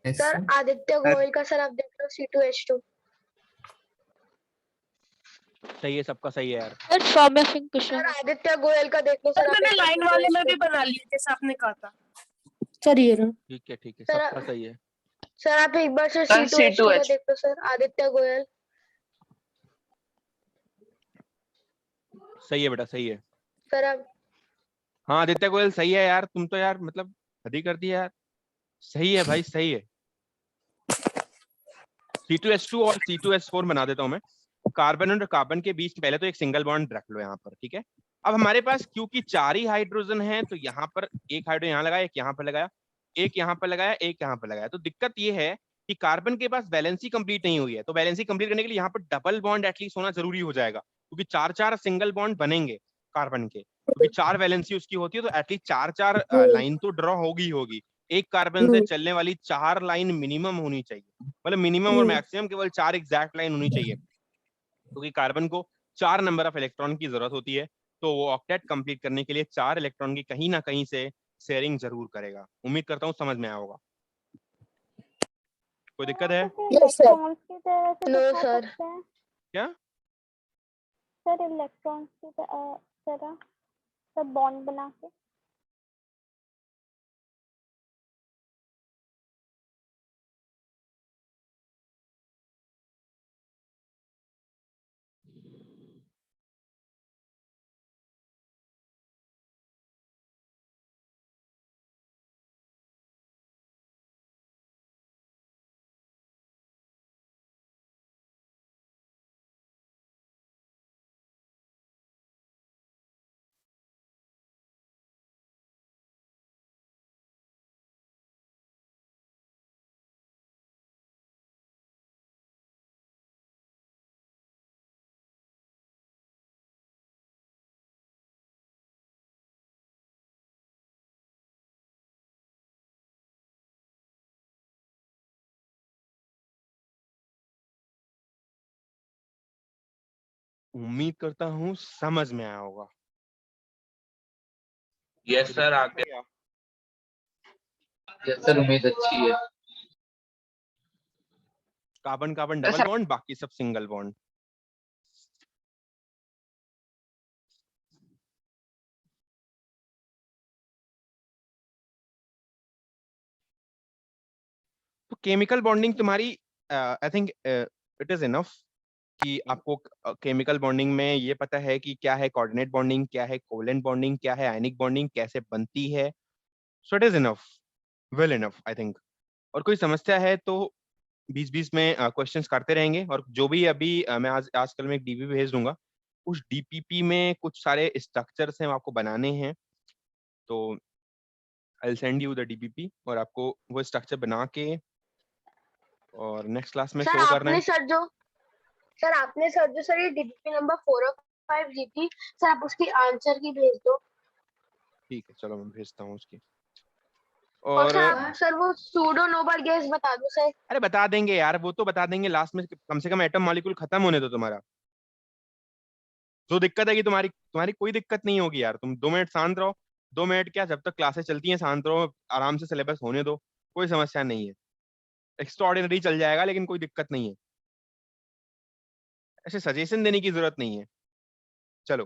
sir Aditya Goyal का सर आप देख लो C2H2 सही है, सबका सही है यार। सर सौम्य सिंह सर कृष्ण आदित्य गोयल का देख लो सर। मैंने लाइन वाले में भी बना लिया जैसा आपने कहा था। सर ये रहा। ठीक है, सर सबका सही है। सर आप एक बार सर सर, C2H2 का C2H देख लो सर आदित्य गोयल। सही है बेटा, सही है। सर आप हाँ आदित्य गोयल सही है यार, तुम तो यार मतलब हद ही कर दिया यार। सही है भाई, सही है। C2H2 और C2H4 बना देता हूं मैं। कार्बन और कार्बन के बीच पहले तो एक सिंगल बॉन्ड रख लो यहाँ पर, ठीक है। अब हमारे पास क्योंकि 4 ही हाइड्रोजन है तो यहाँ पर एक हाइड्रोजन यहाँ लगाया, एक यहाँ पर लगाया, एक यहाँ पर लगाया, एक यहाँ पर लगाया। तो दिक्कत ये है कि कार्बन के पास वैलेंसी कंप्लीट नहीं हुई है, तो वैलेंसी कंप्लीट करने के लिए यहाँ पर डबल बॉन्ड एटलीस्ट होना जरूरी हो जाएगा, क्योंकि 4 सिंगल बॉन्ड बनेंगे कार्बन के, क्योंकि 4 वैलेंसी उसकी होती है, तो एटलीस्ट 4 लाइन तो ड्रॉ होगी। एक कार्बन से चलने वाली 4 लाइन मिनिमम होनी चाहिए, मतलब मिनिमम और मैक्सिमम केवल 4 एग्जैक्ट लाइन होनी चाहिए, क्योंकि कार्बन को 4 नंबर ऑफ इलेक्ट्रॉन की जरूरत होती है। तो वो ऑक्टेट कंप्लीट करने के लिए 4 इलेक्ट्रॉन की कहीं ना कहीं से शेयरिंग जरूर करेगा। उम्मीद करता हूँ समझ में आया होगा। कोई दिक्कत है? इलेक्ट्रॉन्स की तरह से नो दिखा सर। सकते हैं क्या सर, इलेक्ट्रॉन्स की तरह सब बॉन्ड बना के। उम्मीद करता हूँ समझ में आया होगा। यस सर आगे। यस सर उम्मीद अच्छी है। कार्बन कार्बन डबल बॉन्ड, बाकी सब सिंगल बॉन्ड। तो केमिकल बॉन्डिंग तुम्हारी I think it is enough कि आपको केमिकल बॉन्डिंग में ये पता है कि क्या है कोऑर्डिनेट बॉन्डिंग, क्या है कोवेलेंट बॉन्डिंग, क्या है आयनिक बॉन्डिंग, कैसे बनती है। So it is enough, well enough I think. और कोई समस्या है तो बीच बीच में क्वेश्चंस करते रहेंगे, और जो भी अभी मैं आजकल में एक डीपीपी भेज दूंगा, उस डीपीपी में कुछ सारे स्ट्रक्चर्स हैं वो आपको बनाने हैं, तो I will send you the DPP और आपको वो स्ट्रक्चर बना के और नेक्स्ट क्लास में सर शो करना है। आपने सर ये डीपीपी नंबर 4 और 5 दी थी सर, आप उसकी आंसर की भेज दो। ठीक है चलो मैं भेजता हूँ उसकी। और और सर वो सूडो नोबल गैस बता दो सर। अरे बता देंगे यार, वो तो बता देंगे लास्ट में, कम से कम एटम मॉलिक्यूल खत्म होने दो तुम्हारा। जो दिक्कत है कि तुम्हारी कोई दिक्कत नहीं होगी यार, तुम 2 मिनट शांत रहो। 2 मिनट क्या, जब तक क्लासेस चलती हैं शांत रहो, आराम से सिलेबस होने दो, कोई समस्या नहीं है। एक्स्ट्राऑर्डिनरी चल जाएगा लेकिन कोई दिक्कत नहीं है, ऐसे सजेशन देने की जरूरत नहीं है। चलो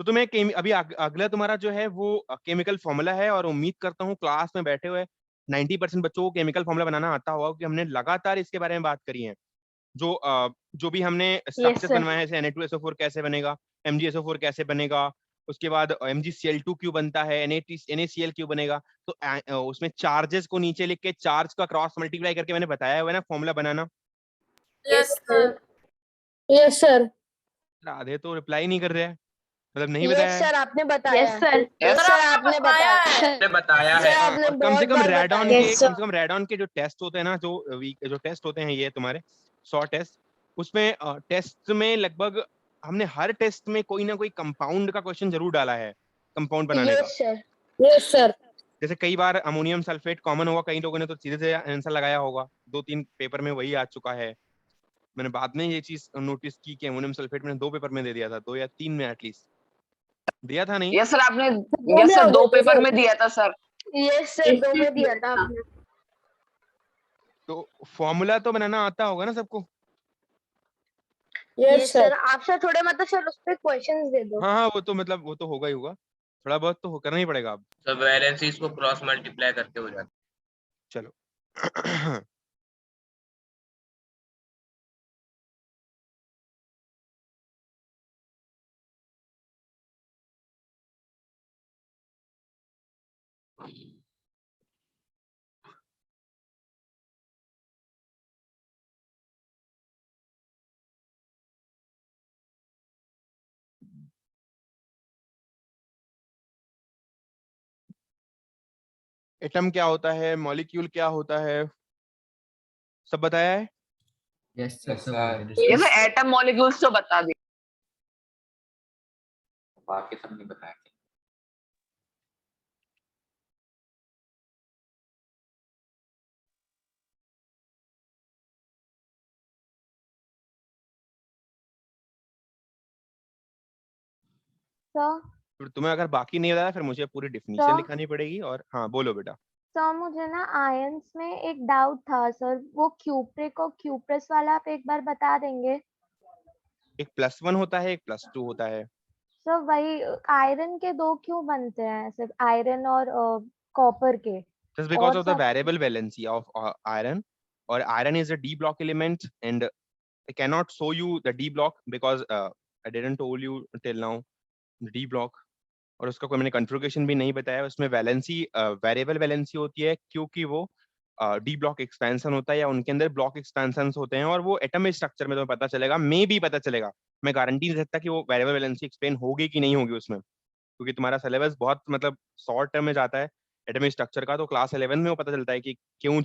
तो तुम्हें अभी अगला तुम्हारा जो है वो केमिकल फॉर्मूला है, और उम्मीद करता हूँ क्लास में बैठे हुए 90% बच्चों को केमिकल फॉर्मूला बनाना आता होगा, क्योंकि हमने लगातार इसके बारे में बात करी है। जो भी हमने स्ट्रक्चर्स बनवाए हैं, जैसे Na2SO4 कैसे बनेगा, MgSO4 कैसे बनेगा, उसके बाद MgCl2 क्यों बनता है, NaCl क्यों बनेगा, तो उसमें चार्जेस को नीचे लिख के चार्ज का क्रॉस मल्टीप्लाई करके मैंने बताया हुआ है ना फॉर्मूला बनाना। Yes sir. आधे तो रिप्लाई नहीं कर रहे हैं, मतलब नहीं यस बताया है? सर आपने बताया यस है। सर यस सर आपने आपने बताया बताया है। है। आपने बताया सर है। हाँ, आपने और कम से बहुत कम बार रेड ऑन बताया के है। कम से कम रेड ऑन के जो टेस्ट होते हैं ना, जो टेस्ट होते हैं ये तुम्हारे 100 टेस्ट, उसमें टेस्ट में लगभग हमने हर टेस्ट में कोई ना कोई कंपाउंड का क्वेश्चन जरूर डाला है, कंपाउंड बनाने का। Yes sir. Yes sir. जैसे कई बार अमोनियम सल्फेट कॉमन होगा, कई लोगों ने तो सीधे से आंसर लगाया होगा, 2-3 पेपर में वही आ चुका है। मैंने बाद में ये चीज नोटिस की कि अमोनियम सल्फेट मैंने 2 पेपर में दे दिया था, 2 या 3 में एटलीस्ट दिया था नहीं। यस सर आपने दो यस में सर हो 2 गए थे पेपर सर। में दिया था सर। यस सर 2 में दिया था आपने। तो फॉर्मूला तो बनाना आता होगा ना सबको? Yes sir. आप सर थोड़े मतलब सर उस पे क्वेश्चंस दे दो। हाँ हाँ, वो तो मतलब वो तो होगा ही होगा, थोड़ा बहुत तो करना ही पड़ेगा अब। तो वैलेंसीज को क्रॉस मल्टीप्लाई करके हो जाता चलो एटम क्या होता है, मॉलिक्यूल क्या होता है, सब बताया है? यस सर Yes, सब sir. already ये sir। सर एटम मॉलिक्यूल्स तो बता दिए। बाकी सब नहीं बताया। सर फिर तुम्हें अगर बाकी नहीं बताया फिर मुझे पूरी डिफिनीशन सर लिखानी पड़ेगी। और हाँ बोलो बेटा। सर मुझे ना आयंस में एक डाउट था सर, वो क्यूप्रिक और क्यूप्रेस वाला आप एक बार बता देंगे? एक +1 होता है, एक +2 होता है। सर वही आयरन के 2 क्यों बनते हैं, सिर्फ आयरन और कॉपर के? Just because और of the सब variable valency of iron, or iron is a d block element, and I cannot show you the d block because I didn't told you till now the d block, और उसका कोई मैंने कन्फिगरेशन भी नहीं बताया। उसमें वैलेंसी वेरिएबल वैलेंसी होती है क्योंकि वो डी ब्लॉक एक्सपेंशन होता है या उनके अंदर ब्लॉक एक्सपेंशन होते हैं, और वो एटॉमिक स्ट्रक्चर में तुम्हें पता चलेगा, मे भी पता चलेगा। मैं गारंटी नहीं सकता कि वो वेरिएबल वैलेंसी एक्सप्लेन होगी कि नहीं होगी उसमें, क्योंकि तुम्हारा सिलेबस बहुत मतलब शॉर्ट टर्म में जाता है एटॉमिक स्ट्रक्चर का। तो क्लास 11 में वो पता चलता है कि क्यों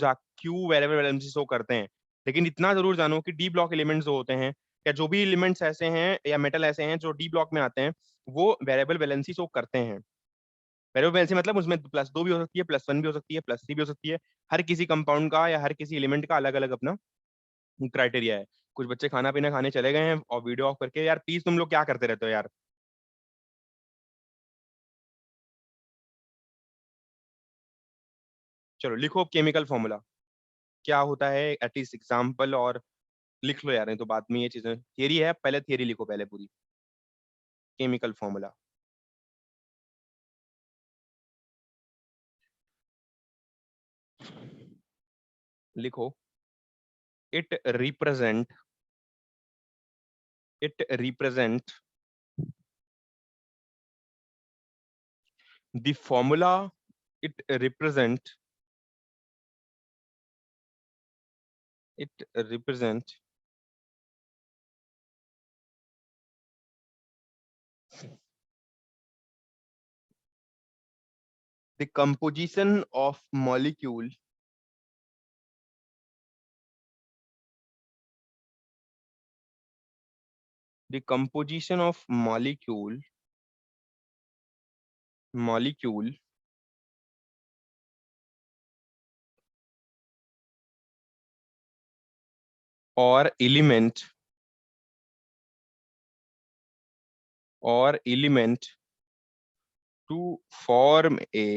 वेरिएबल वैलेंसी शो करते हैं। लेकिन इतना जरूर जानो कि डी ब्लॉक एलिमेंट्स जो होते हैं, या जो भी एलिमेंट्स ऐसे हैं या मेटल ऐसे हैं जो डी ब्लॉक में आते हैं, वो वेरिएबल वैलेंसी शो करते हैं। वेरिएबल वैलेंसी मतलब उसमें +2 भी हो सकती है, +1 भी हो सकती है, +3 भी हो सकती है। हर किसी कंपाउंड का या हर किसी एलिमेंट का अलग अलग अपना क्राइटेरिया है। कुछ बच्चे खाना पीना खाने चले गए हैं और वीडियो ऑफ करके, यार प्लीज तुम लोग क्या करते रहते हो यार। चलो लिखो केमिकल फॉर्मूला क्या होता है, एटलीस्ट एग्जाम्पल, और लिख लो यार, नहीं तो बाद में ये चीजें थियरी है, पहले थियरी लिखो पहले पूरी। केमिकल फॉर्मूला लिखो। It represent it represent the formula it represent it represent the composition of molecule the composition of molecule or element to form a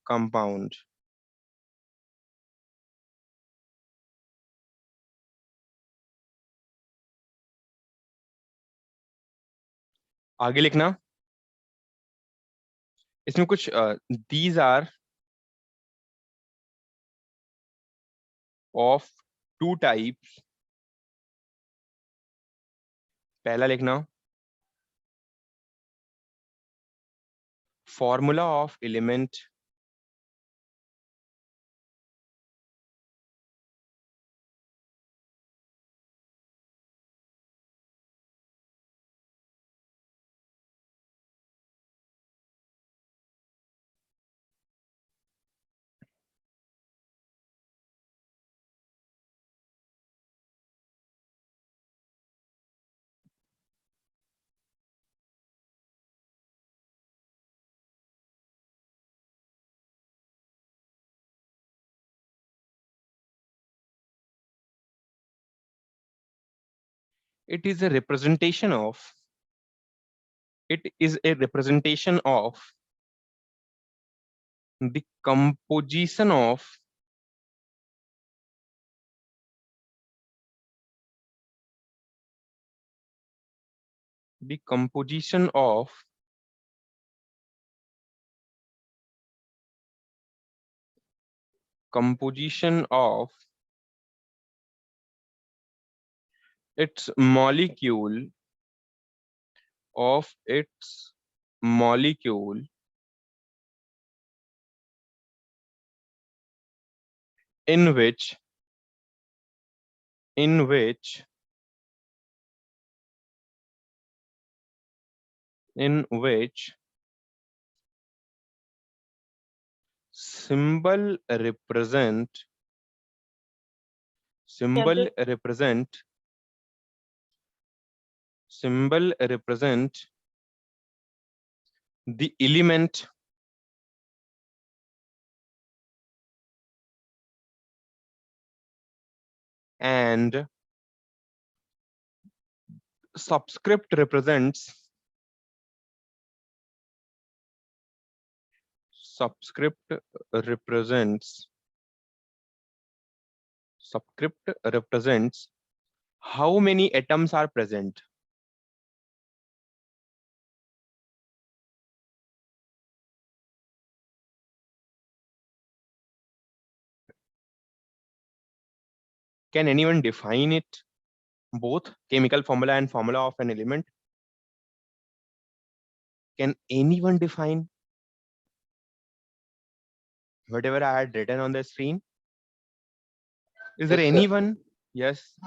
compound। आगे लिखना, इसमें कुछ these are of two types। पहला लिखना, formula of element It is a representation of. It is a representation of the composition of the composition of its molecule in which symbol represent the element and subscript represents how many atoms are present. Can anyone define it? Both chemical formula and formula of an element. Can anyone define whatever I had written on the screen? Is there Yes, sir. anyone? Yes.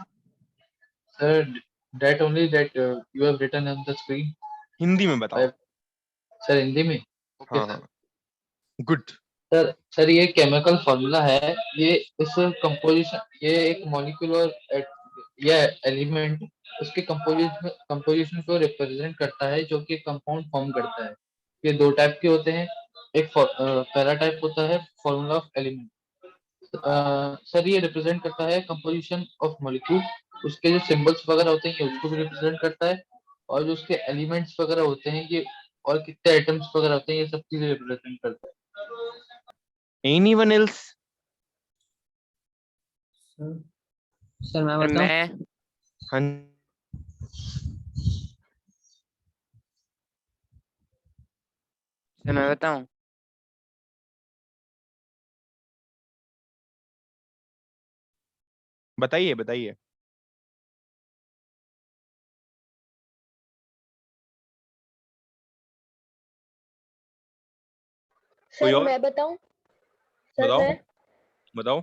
Sir, that only that you have written on the screen. Hindi में बताओ. सर हिंदी में. ओके हाँ. Good. सर ये केमिकल फॉर्मूला है. ये इस कंपोजिशन, ये एक मॉलिक्यूल और ये एलिमेंट उसके कंपोजिशन को रिप्रेजेंट करता है जो कि कंपाउंड फॉर्म करता है. ये दो टाइप के होते हैं. एक पहला टाइप होता है फॉर्मूला ऑफ एलिमेंट. सर ये रिप्रेजेंट करता है कंपोजिशन ऑफ मॉलिक्यूल. उसके जो सिंबल्स वगैरह होते हैं ये उसको भी रिप्रेजेंट करता है, और जो उसके एलिमेंट्स वगैरह होते हैं ये और कितने आइटम्स वगैरह होते हैं ये सब चीजें रिप्रेजेंट करता है. Anyone else? सर मैं बताऊं? हाँ. सर मैं बताऊं? बताइए बताइए. कोई सर और? मैं बताऊं? सर बताओ. मैं बताओ.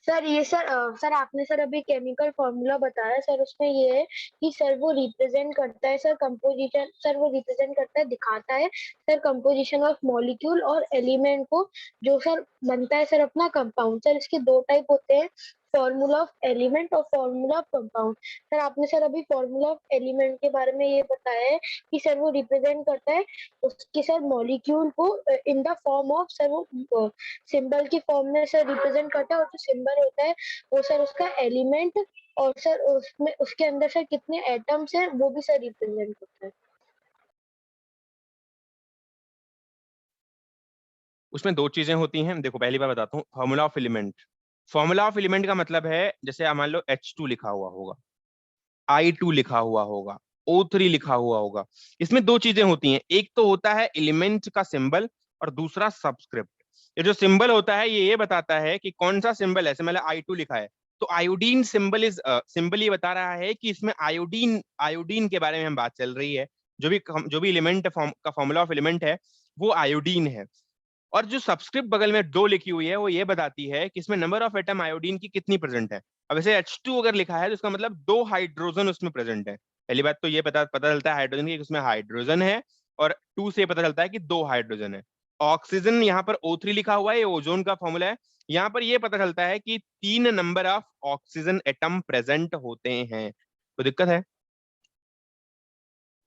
सर ये सर आपने सर अभी केमिकल फॉर्मूला बताया सर, उसमें ये है कि सर वो रिप्रेजेंट करता है सर कंपोजिशन, सर वो रिप्रेजेंट करता है, दिखाता है सर कंपोजिशन ऑफ मॉलिक्यूल और एलिमेंट को, जो सर बनता है सर अपना कंपाउंड. सर इसके दो टाइप होते हैं, फॉर्मूला ऑफ एलिमेंट और फॉर्मूला ऑफ कंपाउंड. सर आपने सर अभी फॉर्मूला ऑफ एलिमेंट के बारे में ये बताया है कि सर वो रिप्रेजेंट करता है उसके सर मॉलिक्यूल को in the form of, sir वो सिंबल की फॉर्म में सर रिप्रेजेंट करता है, और जो सिंबल होता है वो सर उसका एलिमेंट, और सर उसमें उसके अंदर सर कितने एटम्स हैं वो भी सर रिप्रेजेंट करता है. उसमें दो चीजें होती हैं. देखो पहली बार बताता हूँ. Formula of element. Formula of element का मतलब है, जैसे मान लो H2 लिखा हुआ होगा, I2 लिखा हुआ होगा, O3 लिखा हुआ होगा. इसमें दो चीजें होती हैं. एक तो होता है एलिमेंट का सिंबल और दूसरा सबस्क्रिप्ट. ये जो सिंबल होता है ये बताता है कि कौन सा सिंबल है. जैसे मैंने I2 लिखा है तो आयोडीन सिंबल ये बता रहा है कि इसमें आयोडीन के बारे में हम बात चल रही है. जो भी एलिमेंट का फॉर्मूला ऑफ एलिमेंट है वो आयोडीन है. और जो सबस्क्रिप्ट बगल में 2 लिखी हुई है वो ये बताती है कि इसमें नंबर ऑफ एटम आयोडीन की कितनी प्रेजेंट है. अब ऐसे H2 अगर लिखा है तो इसका मतलब 2 हाइड्रोजन उसमें प्रेजेंट है. पहली बात तो ये पता चलता है हाइड्रोजन की, उसमें हाइड्रोजन है, और 2 से पता चलता है कि 2 हाइड्रोजन है. ऑक्सीजन यहाँ पर O3 लिखा हुआ है, ये ओजोन का फॉर्मूला है. यहाँ पर ये पता चलता है कि 3 number of oxygen atom present होते हैं. तो दिक्कत है?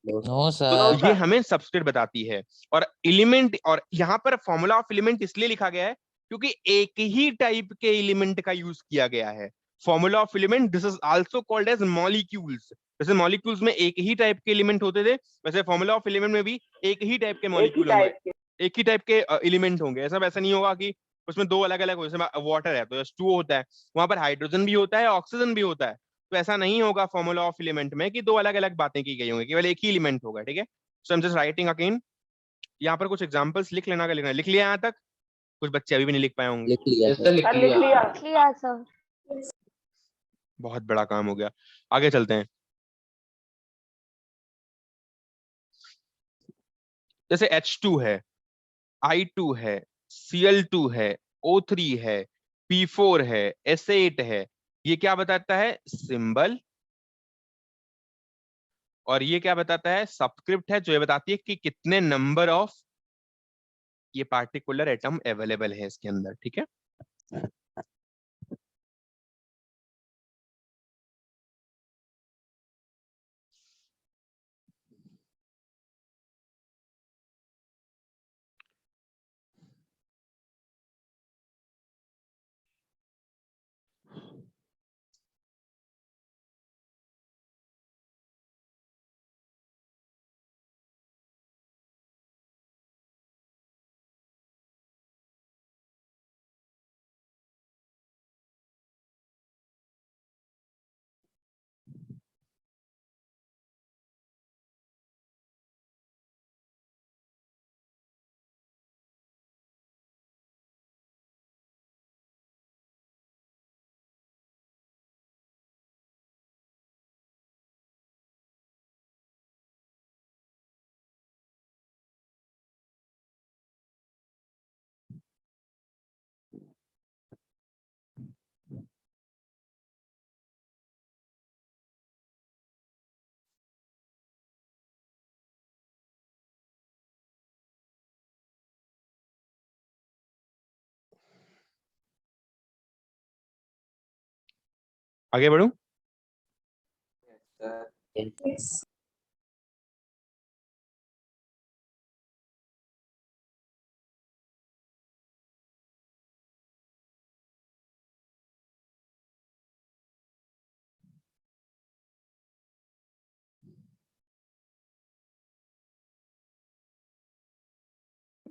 नो तो सर. ये हमें सबस्क्रिप्ट बताती है. और एलिमेंट, और यहाँ पर फॉर्मूला ऑफ एलिमेंट इसलिए लिखा गया है क्योंकि एक ही टाइप के एलिमेंट का यूज किया गया है. Formula of element, this is also called as molecules. जैसे मॉलिक्यूल्स में एक ही टाइप के एलिमेंट होते थे, वैसे फॉर्मूला ऑफ एलिमेंट में भी एक ही टाइप के मॉलिक्यूल होंगे, एक ही टाइप के एलिमेंट होंगे। ऐसा वैसा नहीं होगा कि उसमें दो अलग अलग, जैसे वाटर है तो H2O होता है, वहां पर हाइड्रोजन भी होता है, ऑक्सीजन भी होता है। तो ऐसा नहीं होगा फॉर्मूला ऑफ एलिमेंट में कि दो अलग अलग बातें की गई होंगी, केवल एक ही एलिमेंट होगा। ठीक है, so I am just writing again. यहाँ पर कुछ एग्जांपल्स लिख लेना, का लिखना लिख लिया यहाँ तक? कुछ बच्चे अभी भी नहीं लिख पाए होंगे। लिख लिया जैसा लिख लिया। लिया सर। बहुत बड़ा काम हो गया, आगे चलते हैं। जैसे H2 है, I2 है, Cl2 है, O3 है, P4 है, S8 है, ये क्या बताता है? सिंबल। और ये क्या बताता है? सबस्क्रिप्ट है, जो ये बताती है कि कितने नंबर ऑफ ये पार्टिकुलर एटम अवेलेबल है इसके अंदर। ठीक है, आगे बढ़ूं?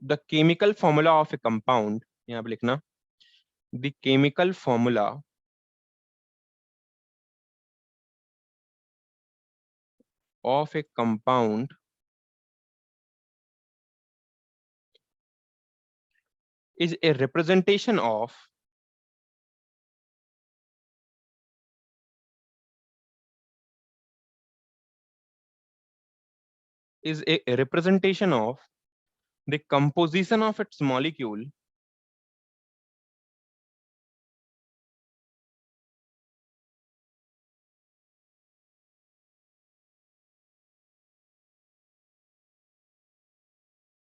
The chemical formula of a compound, यहाँ पे लिखना, the chemical formula of a compound is a representation of the composition of its molecule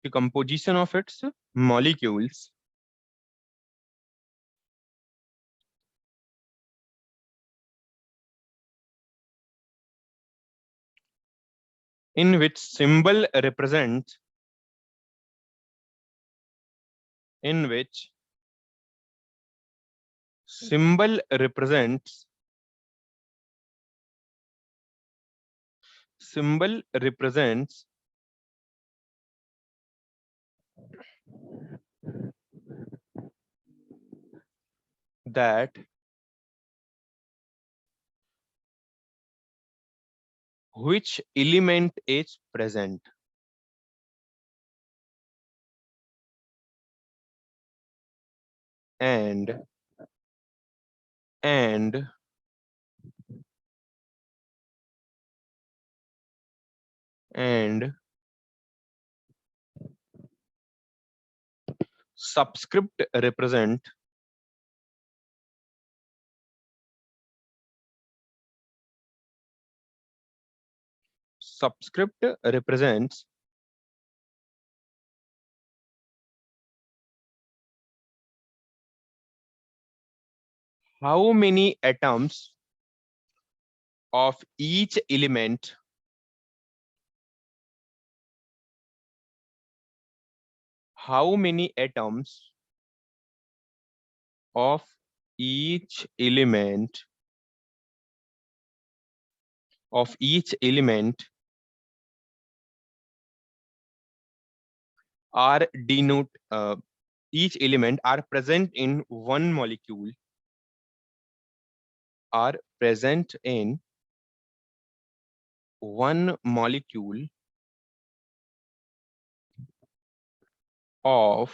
the composition of its molecules in which symbol represents in which symbol represents symbol represents that which element is present. And subscript represent subscript represents how many atoms of each element how many atoms of each element are denote each element are present in one molecule of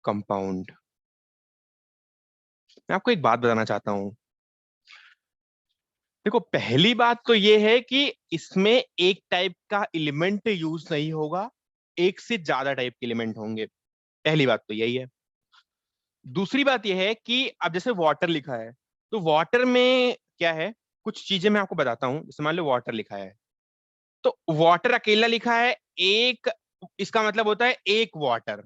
compound। मैं आपको एक बात बताना चाहता हूं। देखो, पहली बात तो ये है कि इसमें एक टाइप का एलिमेंट यूज नहीं होगा, एक से ज्यादा टाइप के एलिमेंट होंगे। पहली बात तो यही है। दूसरी बात यह है कि अब जैसे वाटर लिखा है, तो वाटर में क्या है, कुछ चीजें मैं आपको बताता हूं। जैसे मान लो वाटर लिखा है, तो वाटर अकेला लिखा है एक, इसका मतलब होता है एक वाटर।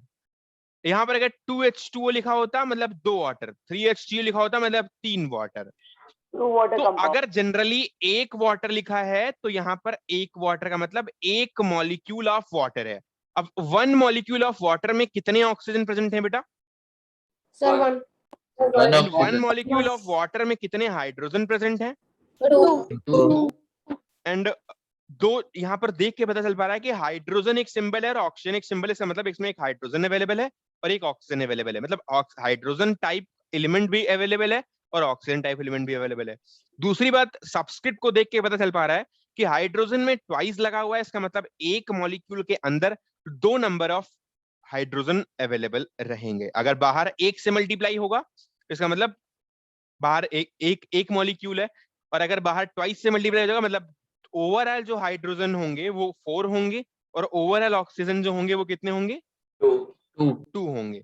यहाँ पर अगर 2H2O लिखा होता मतलब 2 वाटर, 3H2O लिखा होता मतलब 3 वाटर। तो अगर जनरली एक वाटर लिखा है तो यहाँ पर एक वाटर का मतलब एक मॉलिक्यूल ऑफ वाटर है। अब 1 मॉलिक्यूल ऑफ वाटर में कितने ऑक्सीजन प्रेजेंट हैं बेटा? Sir 1 and 1 molecule of water में कितने हाइड्रोजन प्रेजेंट हैं? 2 एंड दो यहाँ पर देख के पता चल पा रहा है कि हाइड्रोजन एक सिंबल है और ऑक्सीजन एक सिंबल है। इसका मतलब इसमें एक हाइड्रोजन अवेलेबल है और एक ऑक्सीजन अवेलेबल है। मतलब हाइड्रोजन टाइप एलिमेंट भी अवेलेबल है और ऑक्सीजन टाइप एलिमेंट भी अवेलेबल है। दूसरी बात, सब्सक्रिप्ट को देख के पता चल पा रहा है कि हाइड्रोजन में ट्वाइस लगा हुआ है। इसका मतलब एक मॉलिक्यूल के अंदर 2 नंबर ऑफ हाइड्रोजन अवेलेबल रहेंगे। अगर बाहर एक से मल्टीप्लाई होगा, इसका मतलब बाहर एक मॉलिक्यूल है, और अगर बाहर ट्वाइस से मल्टीप्लाई हो जाएगा मतलब ओवरऑल जो हाइड्रोजन होंगे वो 4 होंगे और ओवरऑल ऑक्सीजन जो होंगे वो कितने होंगे? 2 होंगे।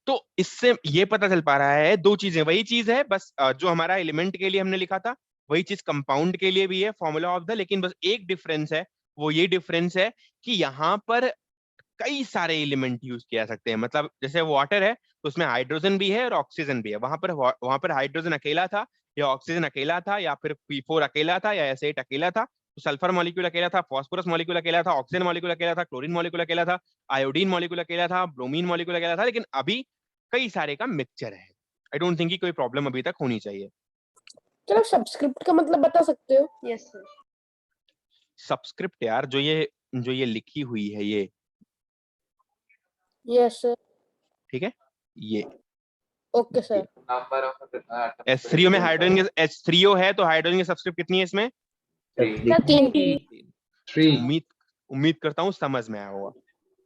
तो इससे ये पता चल पा रहा है दो चीजें, वही चीज है बस जो हमारा एलिमेंट के लिए हमने लिखा था वही चीज कंपाउंड के लिए भी है, फॉर्मूला ऑफ द। लेकिन बस एक डिफरेंस है, वो ये डिफरेंस है कि यहाँ पर कई सारे एलिमेंट यूज किया सकते हैं। मतलब जैसे वाटर है तो उसमें हाइड्रोजन भी है और ऑक्सीजन भी है। वहां पर हाइड्रोजन अकेला था या ऑक्सीजन अकेला था या फिर P4 अकेला था या एसिड अकेला था, तो सल्फर मॉलिक्यूल अकेला था, फास्फोरस मॉलिक्यूल अकेला था, ऑक्सीजन मॉलिक्यूल अकेला था, क्लोरीन मॉलिक्यूल अकेला था, आयोडीन मॉलिक्यूल अकेला था, ब्रोमीन मॉलिक्यूल अकेला था। लेकिन अभी कई सारे का मिक्सचर है। आई डोंट थिंक कि कोई प्रॉब्लम अभी तक होनी चाहिए। चलो सब्सक्रिप्ट का मतलब बता सकते हो? Yes sir. सब्सक्रिप्ट यार, जो ये लिखी हुई है ये, यस सर। ठीक है, ये okay sir. Number of H3O में हाइड्रोजन H3O है तो हाइड्रोजन की सब्सक्रिप्ट कितनी है इसमें? सर 3 उम्मीद करता हूँ समझ में आया होगा।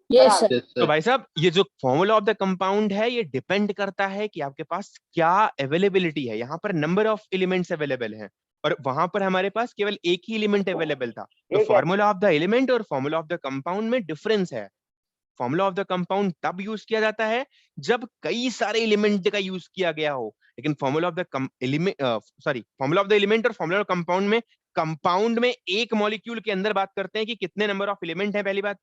Yes sir. तो भाई साहब, ये जो फॉर्मूला ऑफ द कंपाउंड है ये डिपेंड करता है कि आपके पास क्या अवेलेबिलिटी है। यहाँ पर नंबर ऑफ एलिमेंट्स अवेलेबल हैं और वहां पर हमारे पास केवल एक ही एलिमेंट अवेलेबल था। तो फॉर्मूला ऑफ द एलिमेंट और फॉर्मूला ऑफ द कंपाउंड में डिफरेंस है। फॉर्मूला ऑफ द कंपाउंड तब यूज किया जाता है जब कई सारे एलिमेंट का यूज किया गया हो। लेकिन formula of the formula of the element और फॉर्मूला ऑफ कंपाउंड में, कंपाउंड में एक मॉलिक्यूल के अंदर बात करते हैं कि कितने नंबर ऑफ एलिमेंट है। पहली बात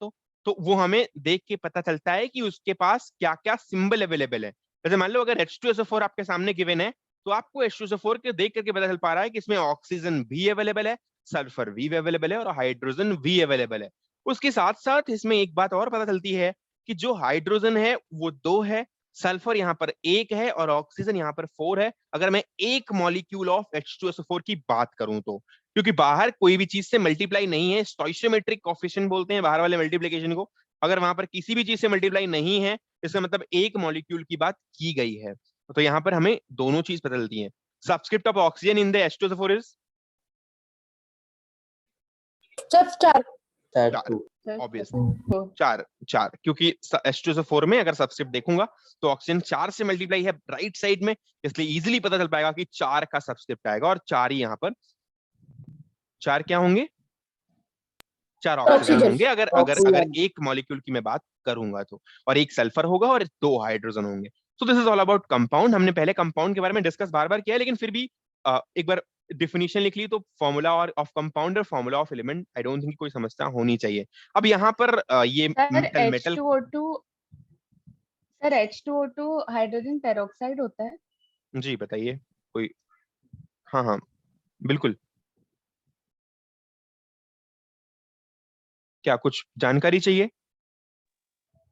तो वो हमें देख के पता चलता है कि उसके पास क्या क्या सिंबल अवेलेबल है। जैसे मान लो अगर H2SO4 आपके सामने गिवन है तो आपको H2SO4 के देख करके पता चल पा रहा है कि इसमें ऑक्सीजन भी अवेलेबल है, सल्फर भी अवेलेबल है और हाइड्रोजन भी अवेलेबल है। उसके साथ साथ इसमें एक बात और पता चलती है कि जो हाइड्रोजन है वो 2 है, सल्फर यहाँ पर 1 है और ऑक्सीजन यहाँ पर 4 है। अगर मैं एक मॉलिक्यूल ऑफ H2SO4 की बात करूं तो, क्योंकि बाहर कोई भी चीज से मल्टीप्लाई नहीं है, स्टोइशियोमेट्रिक कोएफिशिएंट बोलते हैं बाहर वाले मल्टीप्लिकेशन को। अगर वहां पर किसी भी चीज से मल्टीप्लाई नहीं है, इसका मतलब एक मॉलिक्यूल की बात की गई है। तो यहाँ पर हमें दोनों चीज पता चलती है। Subscript of oxygen in the H2SO4 is star obviously 4 क्योंकि H2SO4 में अगर सबस्क्रिप्ट देखूंगा तो ऑक्सीजन 4 से मल्टीप्लाई है राइट साइड में, इसलिए इजीली पता चल पाएगा कि 4 का सबस्क्रिप्ट आएगा और 4 ही यहाँ पर 4 क्या होंगे? 4 ऑक्सीजन होंगे अगर एक मॉलिक्यूल की मैं बात करूंगा तो, और एक सल्फर होगा और 2 हाइड्रोजन होंगे। So this is all about compound. हमने पहले कंपाउंड के बारे में डिस्कस बार बार किया है, लेकिन फिर भी एक बार डिफिनीशन लिख ली तो फॉर्मूला और ऑफ कंपाउंड और formula of element I don't think कोई समस्या होनी चाहिए। अब यहाँ पर ये metal sir H2O2 hydrogen peroxide होता है? जी बताइए कोई। हाँ बिल्कुल। क्या कुछ जानकारी चाहिए?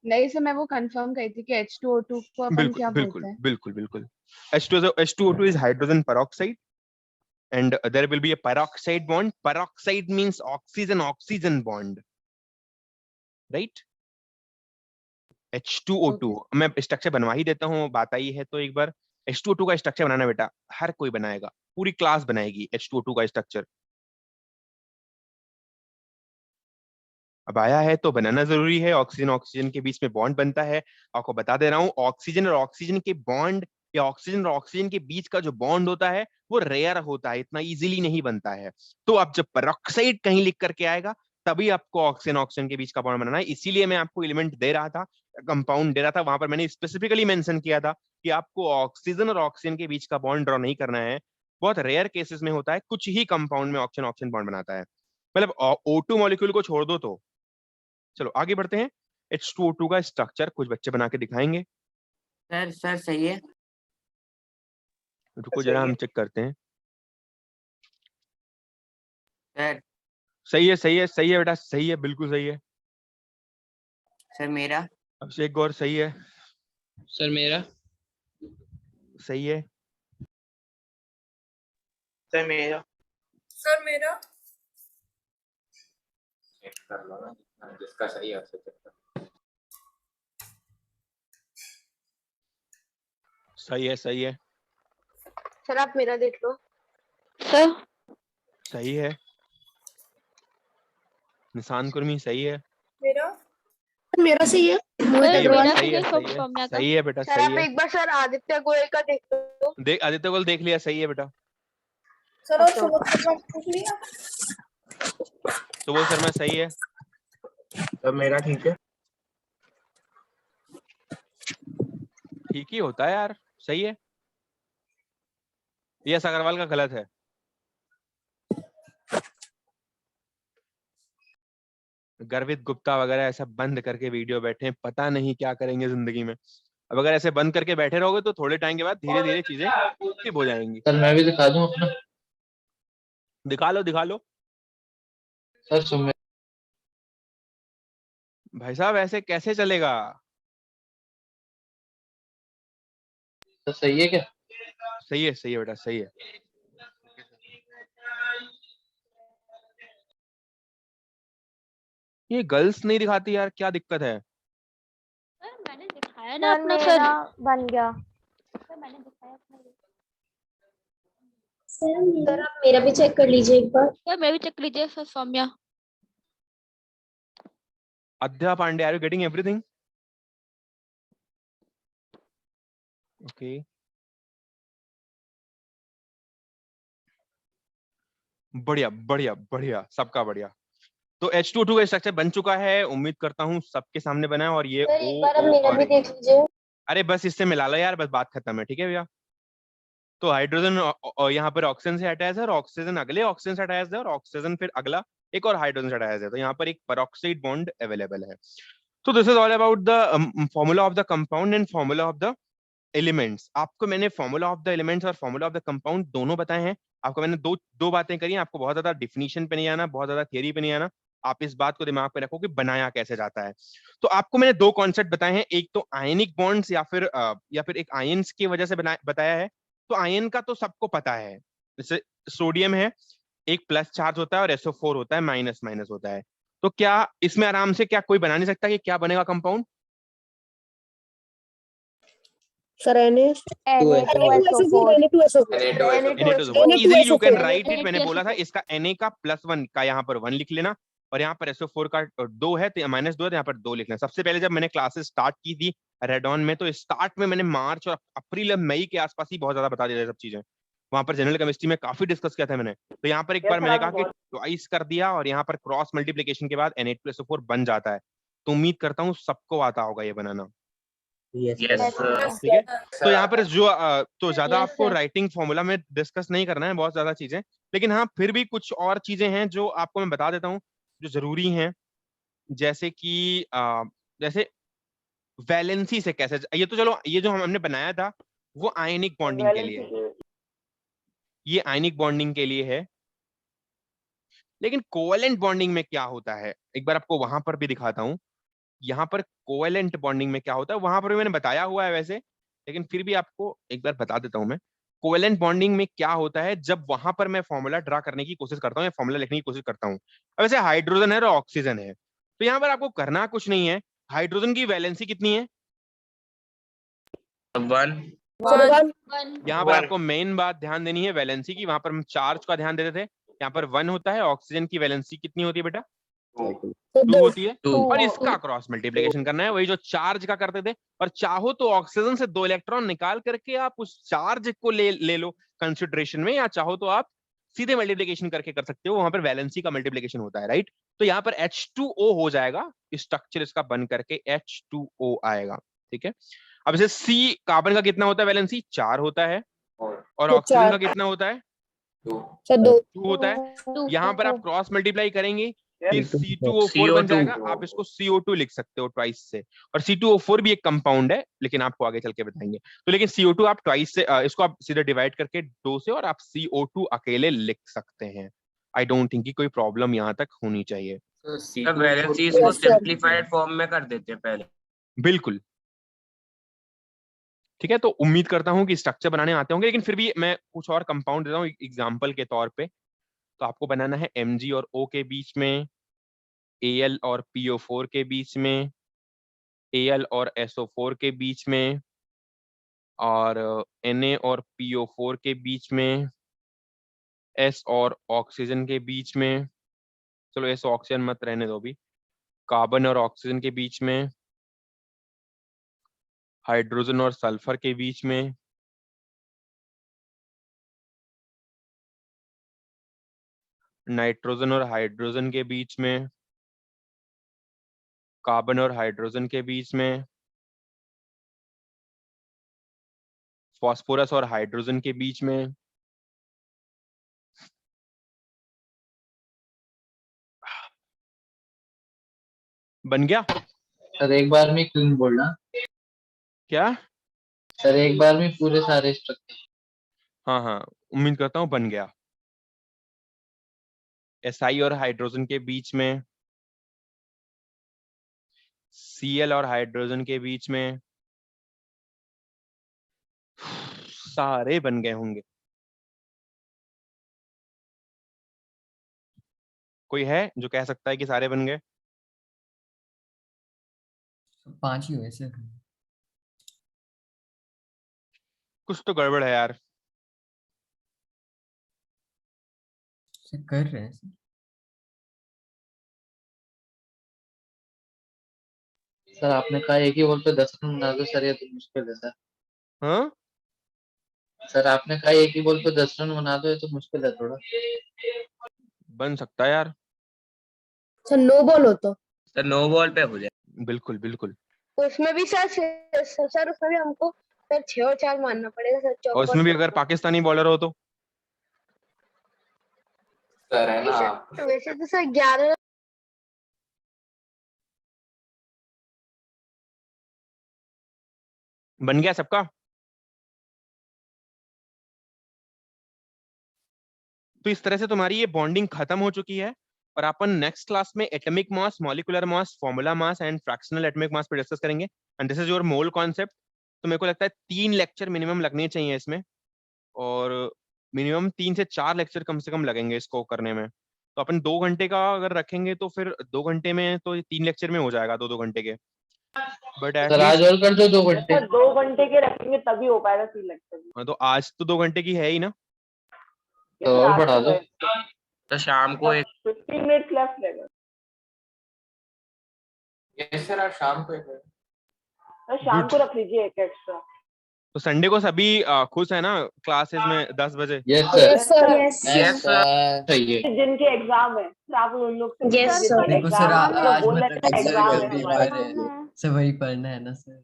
नहीं सर, मैं वो कंफर्म करी थी कि H2O2 को अपन बिल्कुल क्या बिल्कुल बोलते हैं। बिल्कुल बिल्कुल H2O2 is hydrogen peroxide and there will be a peroxide bond. Peroxide means oxygen bond, right? H2O2 मैं स्ट्रक्चर बनवा ही देता हूँ, बात आई है तो एक बार H2O2 का स्ट्रक्चर बनाना बेटा हर कोई बनाएगा, पूरी क्लास बनाएगी H2O2 का स्ट्रक्चर। अब आया है तो बनाना जरूरी है। ऑक्सीजन ऑक्सीजन के बीच में बॉन्ड बनता है, आपको बता दे रहा हूँ। ऑक्सीजन और ऑक्सीजन के बॉन्ड या ऑक्सीजन और ऑक्सीजन के बीच का जो बॉन्ड होता है वो रेयर होता है, इतना इजीली नहीं बनता है। तो अब जब पेरोक्साइड कहीं लिख करके आएगा तभी आपको ऑक्सीजन ऑक्सीजन के बीच का बॉन्ड बनाना है। इसीलिए मैं आपको एलिमेंट दे रहा था, कंपाउंड दे रहा था, वहां पर मैंने स्पेसिफिकली मेंशन किया था कि आपको ऑक्सीजन और ऑक्सीजन के बीच का बॉन्ड ड्रॉ नहीं करना है। बहुत रेयर केसेस में होता है, कुछ ही कंपाउंड में ऑक्सीजन ऑक्सीजन बॉन्ड बनाता है। मतलब O2 मॉलिक्यूल को छोड़ दो तो चलो आगे बढ़ते हैं। H2O2 का स्ट्रक्चर कुछ बच्चे बना के दिखाएंगे। सर सही है रुको जरा हम चेक करते हैं। सर। सही है सही है सही है बेटा, सही है, बिल्कुल सही है। सर मेरा। अभिषेक गौर सही है। सर मेरा। सही है। सर मेरा। सर मेरा। चेक कर लो ना, जिसका सही है उसे चेक कर। सही है सही है सर आप मेरा देख लो। सर सही है। निशान कुर्मी सही है। मेरा। मेरा सही है। मोहित सही है अग्रवाल बेटा, सही है सही है सही है बेटा, सर सही आप है। एक बार सर आदित्य गोयल का देख लो। देख आदित्य गोयल देख लिया, सही है बेटा। सर और सुबोध शर्मा पूछ लिया। सुबोध शर्मा सही है। तो मेरा ठीक है। ठीक ही होता है यार, सही है। यस अग्रवाल का गलत है। गर्वित गुप्ता वगैरह ऐसा बंद करके वीडियो बैठे हैं, पता नहीं क्या करेंगे जिंदगी में। अब अगर ऐसे बंद करके बैठे रहोगे तो थोड़े टाइम के बाद धीरे धीरे चीजें स्किप हो जाएंगी। सर मैं भी दिखा दूं अपना। दिखा लो दिखा लो। सर सुमित। भाई साहब ऐसे कैसे चलेगा? सर सही है क्या? सही है बेटा, सही है। ये गर्ल्स नहीं दिखाती यार, क्या दिक्कत है? मैंने दिखाया ना सर अपना मेरा बन गया। सर मैंने दिखाया अपना। सर आप मेरा भी चेक कर लीजिए एक बार। सर मैं भी चेक लीजिए sir. Saumya. Adhya Pandey, are you getting everything? Okay बढ़िया बढ़िया बढ़िया, सबका बढ़िया। तो H2O2 का स्ट्रक्चर बन चुका है, उम्मीद करता हूँ सबके सामने बना है। और ये सर एक बार O अब मेरा और भी देख लीजिए। अरे बस इससे मिला लो यार, बस बात खत्म है, ठीक है भैया। तो हाइड्रोजन यहाँ पर ऑक्सीजन से अटैच है और ऑक्सीजन अगले ऑक्सीजन से अटैच है और ऑक्सीजन फिर अगला एक और हाइड्रोजन से अटैच है। तो यहाँ पर एक पेरोक्साइड बॉन्ड अवेलेबल है। तो this is all about the formula of the compound and formula of the elements. आपको मैंने फॉर्मूला ऑफ द एलिमेंट्स और फॉर्मूला ऑफ द कंपाउंड दोनों बताए हैं। आपको मैंने दो बातें करी हैं। आपको बहुत ज्यादा डिफिनीशन पे नहीं आना, बहुत ज्यादा थियरी पे नहीं आना। आप इस बात को दिमाग में रखो कि बनाया कैसे जाता है। तो आपको मैंने दो कॉन्सेप्ट बताए हैं, एक तो आयनिक बॉन्ड्स या फिर एक आयंस की वजह से बताया है। तो आयन का तो सबको पता है, जैसे सोडियम है, एक प्लस चार्ज होता है और SO4 होता है, माइनस माइनस होता है। तो क्या इसमें आराम से क्या कोई बना नहीं सकता कि क्या बनेगा compound? Sir Na2SO4 easily you can write it. मैंने बोला था इसका Na का +1 का यहाँ पर 1 लिख लेना और यहाँ पर SO4 का 2 है तो -2 है तो यहाँ पर 2 लिखना। सबसे पहले जब मैंने क्लासेस स्टार्ट की थी रेडॉन में, तो स्टार्ट में मैंने मार्च और अप्रैल मई के आसपास ही बहुत ज्यादा बता दिया सब चीजें। वहां पर जनरल केमिस्ट्री में काफी डिस्कस किया था मैंने। तो यहाँ पर एक बार मैंने कहा कि ट्वाइस कर दिया और यहाँ पर क्रॉस मल्टीप्लीकेशन के बाद Na2SO4 बन जाता है। तो उम्मीद करता हूँ सबको आता होगा ये बनाना। ठीक है। तो यहाँ पर जो तो ज्यादा Yes, आपको sir. राइटिंग फॉर्मूला में डिस्कस नहीं करना है, बहुत ज्यादा चीजें, लेकिन हाँ फिर भी कुछ और चीजें हैं जो आपको मैं बता देता हूँ जो जरूरी हैं। जैसे कि जैसे वैलेंसी से कैसे, ये तो चलो ये जो हमने बनाया था वो आयनिक बॉन्डिंग के लिए है, ये आयनिक बॉन्डिंग के लिए है। लेकिन कोवेलेंट बॉन्डिंग में क्या होता है एक बार आपको वहां पर भी दिखाता हूँ। यहाँ पर कोवेलेंट बॉन्डिंग में क्या होता है वहां पर भी मैंने बताया हुआ है वैसे, लेकिन फिर भी आपको एक बार बता देता हूं मैं। कोवेलेंट बॉन्डिंग में क्या होता है, जब वहां पर मैं फॉर्मूला ड्रा करने की कोशिश करता हूँ या फॉर्मूला लिखने की कोशिश करता हूँ, अब वैसे हाइड्रोजन है और ऑक्सीजन है, तो यहाँ पर आपको करना कुछ नहीं है। हाइड्रोजन की वैलेंसी कितनी है? 1 यहाँ पर आपको मेन बात ध्यान देनी है वैलेंसी की। वहां पर हम चार्ज का ध्यान देते थे, यहाँ पर 1 होता है। ऑक्सीजन की वैलेंसी कितनी होती है बेटा? 2 होती है। और इसका क्रॉस मल्टीप्लिकेशन करना है, वही जो चार्ज का करते थे। और चाहो तो ऑक्सीजन से 2 इलेक्ट्रॉन निकाल करके आप उस चार्ज को ले लो कंसिडरेशन में, या चाहो तो आप सीधे मल्टीप्लिकेशन करके कर सकते हो, वहां पर वैलेंसी का मल्टीप्लिकेशन होता है, राइट। तो यहाँ पर H2O हो जाएगा, स्ट्रक्चर इसका बन करके H2O आएगा, ठीक है। अब जैसे C कार्बन का कितना होता है वैलेंसी? 4 होता है। और ऑक्सीजन का कितना होता है? 2 होता है। यहाँ पर आप क्रॉस मल्टीप्लाई करेंगे, फिर C2O4 बन जाएगा। आप इसको CO2 लिख सकते हो ट्वाइस से, और C2O4 भी एक कंपाउंड है, लेकिन आपको आगे चल के बताएंगे। तो लेकिन CO2 आप ट्वाइस से, इसको आप सीधे डिवाइड करके 2 से, और आप CO2 अकेले लिख सकते हैं। आई डोंट थिंक कि कोई प्रॉब्लम यहाँ तक होनी चाहिए। वैलेंसीज को सिंपलीफाइड फॉर्म में कर देते हैं पहले। बिल्कुल, ठीक है। तो उम्मीद करता हूं कि स्ट्रक्चर बनाने आते होंगे, लेकिन फिर भी मैं कुछ और कंपाउंड देता हूं एग्जांपल के तौर पे। तो आपको बनाना है Mg और O के बीच में, Al और PO4 के बीच में, Al और SO4 के बीच में, और Na और PO4 के बीच में, S और ऑक्सीजन के बीच में, चलो S ऑक्सीजन मत रहने दो अभी, कार्बन और ऑक्सीजन के बीच में, हाइड्रोजन और सल्फर के बीच में, नाइट्रोजन और हाइड्रोजन के बीच में, कार्बन और हाइड्रोजन के बीच में, फास्फोरस और हाइड्रोजन के बीच में। बन गया? सर एक बार में क्यों बोलना? क्या? सर एक बार में पूरे सारे स्ट्रक्चर? हाँ हाँ, उम्मीद करता हूँ बन गया। Si और हाइड्रोजन के बीच में, Cl और हाइड्रोजन के बीच में, सारे बन गए होंगे। कोई है जो कह सकता है कि सारे बन गए? 5 ही हुए सर। कुछ तो गड़बड़ है यार। सर कर रहे हैं सर। सर आपने कहा एक ही बॉल पे 10 रन बना दो सर, ये तो मुश्किल है सर। हाँ सर आपने कहा एक ही बॉल पे 10 रन बना दो, ये तो मुश्किल है थोड़ा। बन सकता है यार। सर नो बॉल हो तो? सर नो बॉल पे हो जाए। बिल्कुल बिल्कुल। तो उसमें भी सर उसमें भी हमको सर 6 और 4 मारना पड़ेगा सर। और इसमें भी अगर पाकिस्तानी बॉलर हो तो? सर है ना, तो वैसे तो सर 11। बन गया सबका? तो इस तरह से तुम्हारी ये बॉन्डिंग खत्म हो चुकी है, और अपन नेक्स्ट क्लास में atomic mass, molecular mass, formula mass and fractional atomic mass पे डिस्कस करेंगे। And this is your mole concept. तो मेरे को लगता है 3 लेक्चर मिनिमम लगने चाहिए इसमें, और मिनिमम 3 से 4 लेक्चर कम से कम लगेंगे इसको करने में। तो अपन 2 घंटे का अगर रखेंगे तो फिर 2 घंटे में तो 3 लेक्चर में हो जाएगा, 2-2 घंटे के। बट सर आज और कर दो 2 घंटे। 2 घंटे के रखेंगे तभी हो पाएगा 3 लेक्चर। तो आज तो 2 घंटे की है ही ना, तो और बढ़ा दो। तो शाम को एक 15 मिनट लेफ्ट रहेगा। यस सर आज शाम को शाम को रख लीजिए एक एक्स्ट्रा। तो संडे को सभी खुश है ना क्लासेस में 10 बजे? Yes sir. Yes sir. चाहिए जिनके एग्जाम है आप उन लोग से Yes, sir. देखो सर आज मतलब एग्जाम जल्दी है पढ़ रहे हैं सर, वही पढ़ना है ना सर।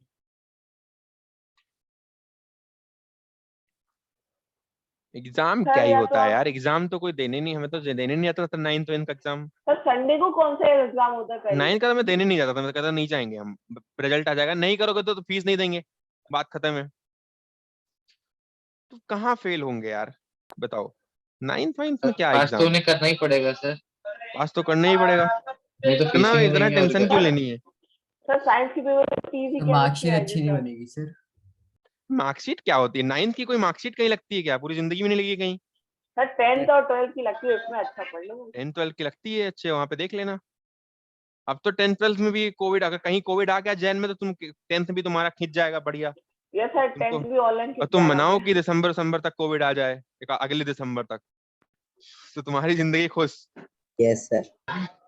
एग्जाम क्या ही होता है यार, एग्जाम तो कोई देने नहीं, हमें तो देने नहीं आता था 9th का एग्जाम। सर संडे को कौन सा एग्जाम होता है पहले? 9th का तो मैं देने नहीं जाता था, मैं कहता नहीं जाएंगे हम, रिजल्ट आ जाएगा, नहीं करोगे तो फीस नहीं देंगे, बात खत्म है। तो कहाँ फेल होंगे यार बताओ, 9th में क्या पास तो एग्जाम? उन्हें करना ही पड़ेगा सर। पास तो करना ही पड़ेगा, नहीं तो फीस ही नहीं इतना देंगे और टेंशन क्या। क्यों लेनी है? सर साइंस की पेपर इजी मार्कशीट अच्छी नहीं बनेगी सर। मार्कशीट क्या होती है? 9th की कोई मार्कशीट कहीं लगती है क्या? पूरी जिंदगी में नहीं लगी कहीं? सर 10th और 12th की लगती है, उसमें अच्छा पढ़ लो। 10th 12th की लगती है, अच्छे वहां पे देख लेना। अब तो 10th 12th में भी कोविड, अगर कहीं कोविड आ गया जैन में तो तुम 10th भी तुम्हारा खिंच जाएगा बढ़िया। यस सर, तुमको 10th भी ऑनलाइन और तुम मनाओ कि दिसंबर तक कोविड आ जाए, अगले दिसंबर तक, तो तुम्हारी जिंदगी खुश। Yes sir.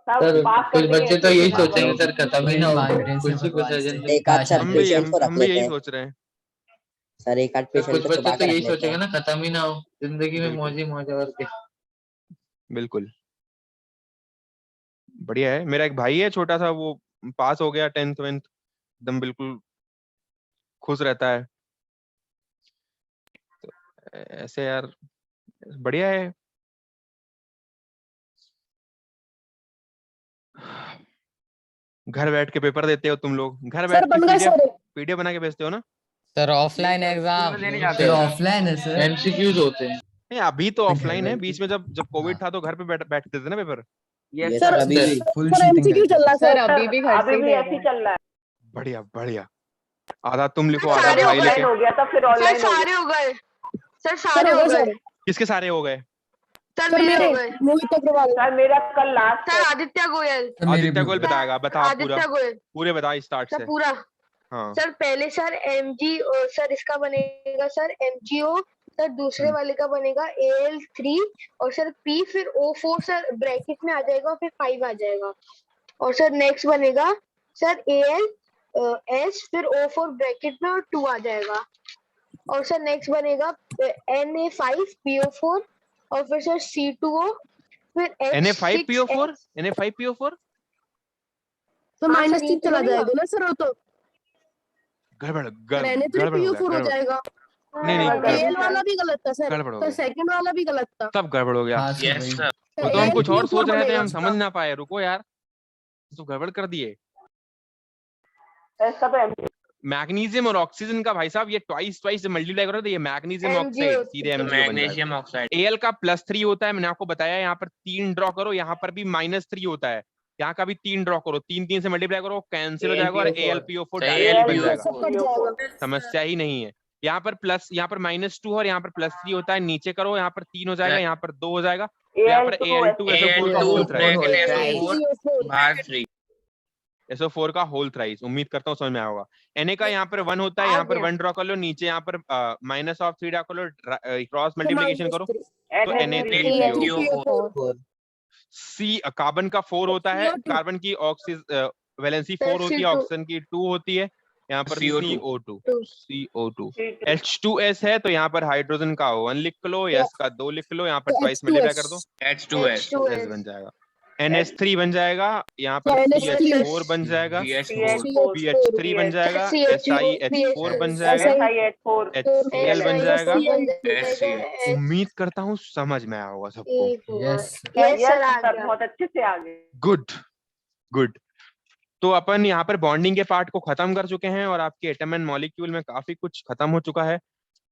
सर कुछ बच्चे तो यही सोचेंगे सर खत्म ही ना हो, Migraine से कुछ ही भगवान से कुछ एक आध सर हम भी पेशेंट को रख हम भी लेते यही हैं सोच रहे हैं। सर, एक आध कुछ पेशेंट को बच्चे छुपा तो के यही रख लेते सोचेंगे हैं। ना खत्म ही ना हो, जिंदगी में बिल्कुल। मौज ही मौज है और क्या। बिल्कुल बढ़िया है। मेरा एक भाई है छोटा सा, वो पास हो गया 10th 12th, एकदम बिल्कुल खुश रहता है। तो ऐसे यार बढ़िया है। घर बैठ के पेपर देते हो तुम लोग, घर बैठ के पीडीएफ बना के भेजते हो ना? Sir offline exam sir offline है सर। एमसीक्यूज होते हैं। नहीं अभी तो घर ऑफलाइन है, बैठ बीच के- में जब कोविड था तो घर पे बैठते थे ना पेपर। ये सर अभी भी फुल शीटिंग करते थे। सर अभी भी घर से अभी ही भी दे ऐसे रहे ही हैं। चल रहा है। बढ़िया बढ़िया। आधा तुम लिखो, आधा पहले भाई ऑफलाइन लिखे। हो गया था, फिर ऑनलाइन हो गया। हो गए सर, सारे हो गए किसके सारे हो गए? सर, मेरे हो गए सर मेरा कल लास्ट सर। है। आदित्य गोयल, सर मेरे आदित्य भी हो गोयल गए। बताएगा, बता पूरा, आदित्य गोयल पूरे बता स्टार्ट सर से। पूरा। हाँ सर पहले सर एमजी सर इसका बनेगा सर एमजीओ, सर दूसरे वाले का बनेगा AL3 और सर पी, फिर O4 सर ब्रैकेट में आ जाएगा, फिर 5 आ जाएगा। और सर नेक्स्ट बनेगा सर ALS, फिर O4 ब्रैकेट में और 2 आ जाएगा। और सर नेक्स्ट बनेगा Na5 PO4 और फिर सर C2O, फिर Na5 H6 PO4 Na5 PO4 तो माइनस 3 चला जाएगा ना सर, वो तो गड़बड़ गड़बड़ हो गया, गड़बड़। नहीं नहीं AL वाला भी गलत था सर, गड़बड़ हो तो गया, सेकंड वाला भी गलत था। सब गड़बड़ हो गया। हाँ सर वही। वो तो हम कुछ और AL3 सोच रहे थे, बनेगा हम उसका। समझ ना पाए। रुको यार, तो गड़बड़ कर दिए। सब मैग्नीशियम और ऑक्सीजन का भाई साहब ये ट्वाइस मल्टीप्लाई करो तो ये मैग्नीशियम ऑक्साइड सीधे MgO बन जाएगा। ऑक्साइड। Al का +3 होता है, मैंने आपको बताया। यहाँ पर 3 ड्रॉ करो, यहाँ पर भी -3 होता है, यहाँ का भी 3 ड्रॉ करो, 3 से मल्टीप्लाई करो, कैंसिल हो जाएगा और AlPO4 डायरेक्टली बन जाएगा, समस्या ही नहीं है। यहाँ पर -2 और यहाँ पर +3 होता है, नीचे करो, यहाँ पर 3 हो जाएगा, यहाँ पर 2 हो जाएगा, तो यहाँ पर Al2SO4 का होल थ्राइस, SO4 का होल थ्राइस। उम्मीद करता हूँ समझ में आया होगा। Na का यहाँ पर 1 होता है, यहाँ पर 1 ड्रॉ कर लो, नीचे यहाँ पर -3 ड्रॉ कर लो, क्रॉस मल्टीप्लिकेशन करो तो Na3PO4। C कार्बन का 4 होता है, कार्बन की ऑक्सीजन वैलेंसी 4 होती है, ऑक्सीजन की 2 होती है, यहाँ पर CO2 H2S है, तो यहाँ पर हाइड्रोजन का 1 लिख लो, S का 2 लिख लो, यहाँ पर ट्वाइस मल्टीप्लाई कर दो, H2S बन जाएगा। NH3 बन जाएगा, यहाँ पर CH4 बन जाएगा, BH3 बन जाएगा, SiH4 बन जाएगा, HCl बन जाएगा। उम्मीद करता हूँ समझ में आया होगा सबको। यस सर बहुत अच्छे से आ गए। गुड। तो अपन यहाँ पर बॉन्डिंग के पार्ट को खत्म कर चुके हैं और आपके एटम एंड मॉलिक्यूल में काफी कुछ खत्म हो चुका है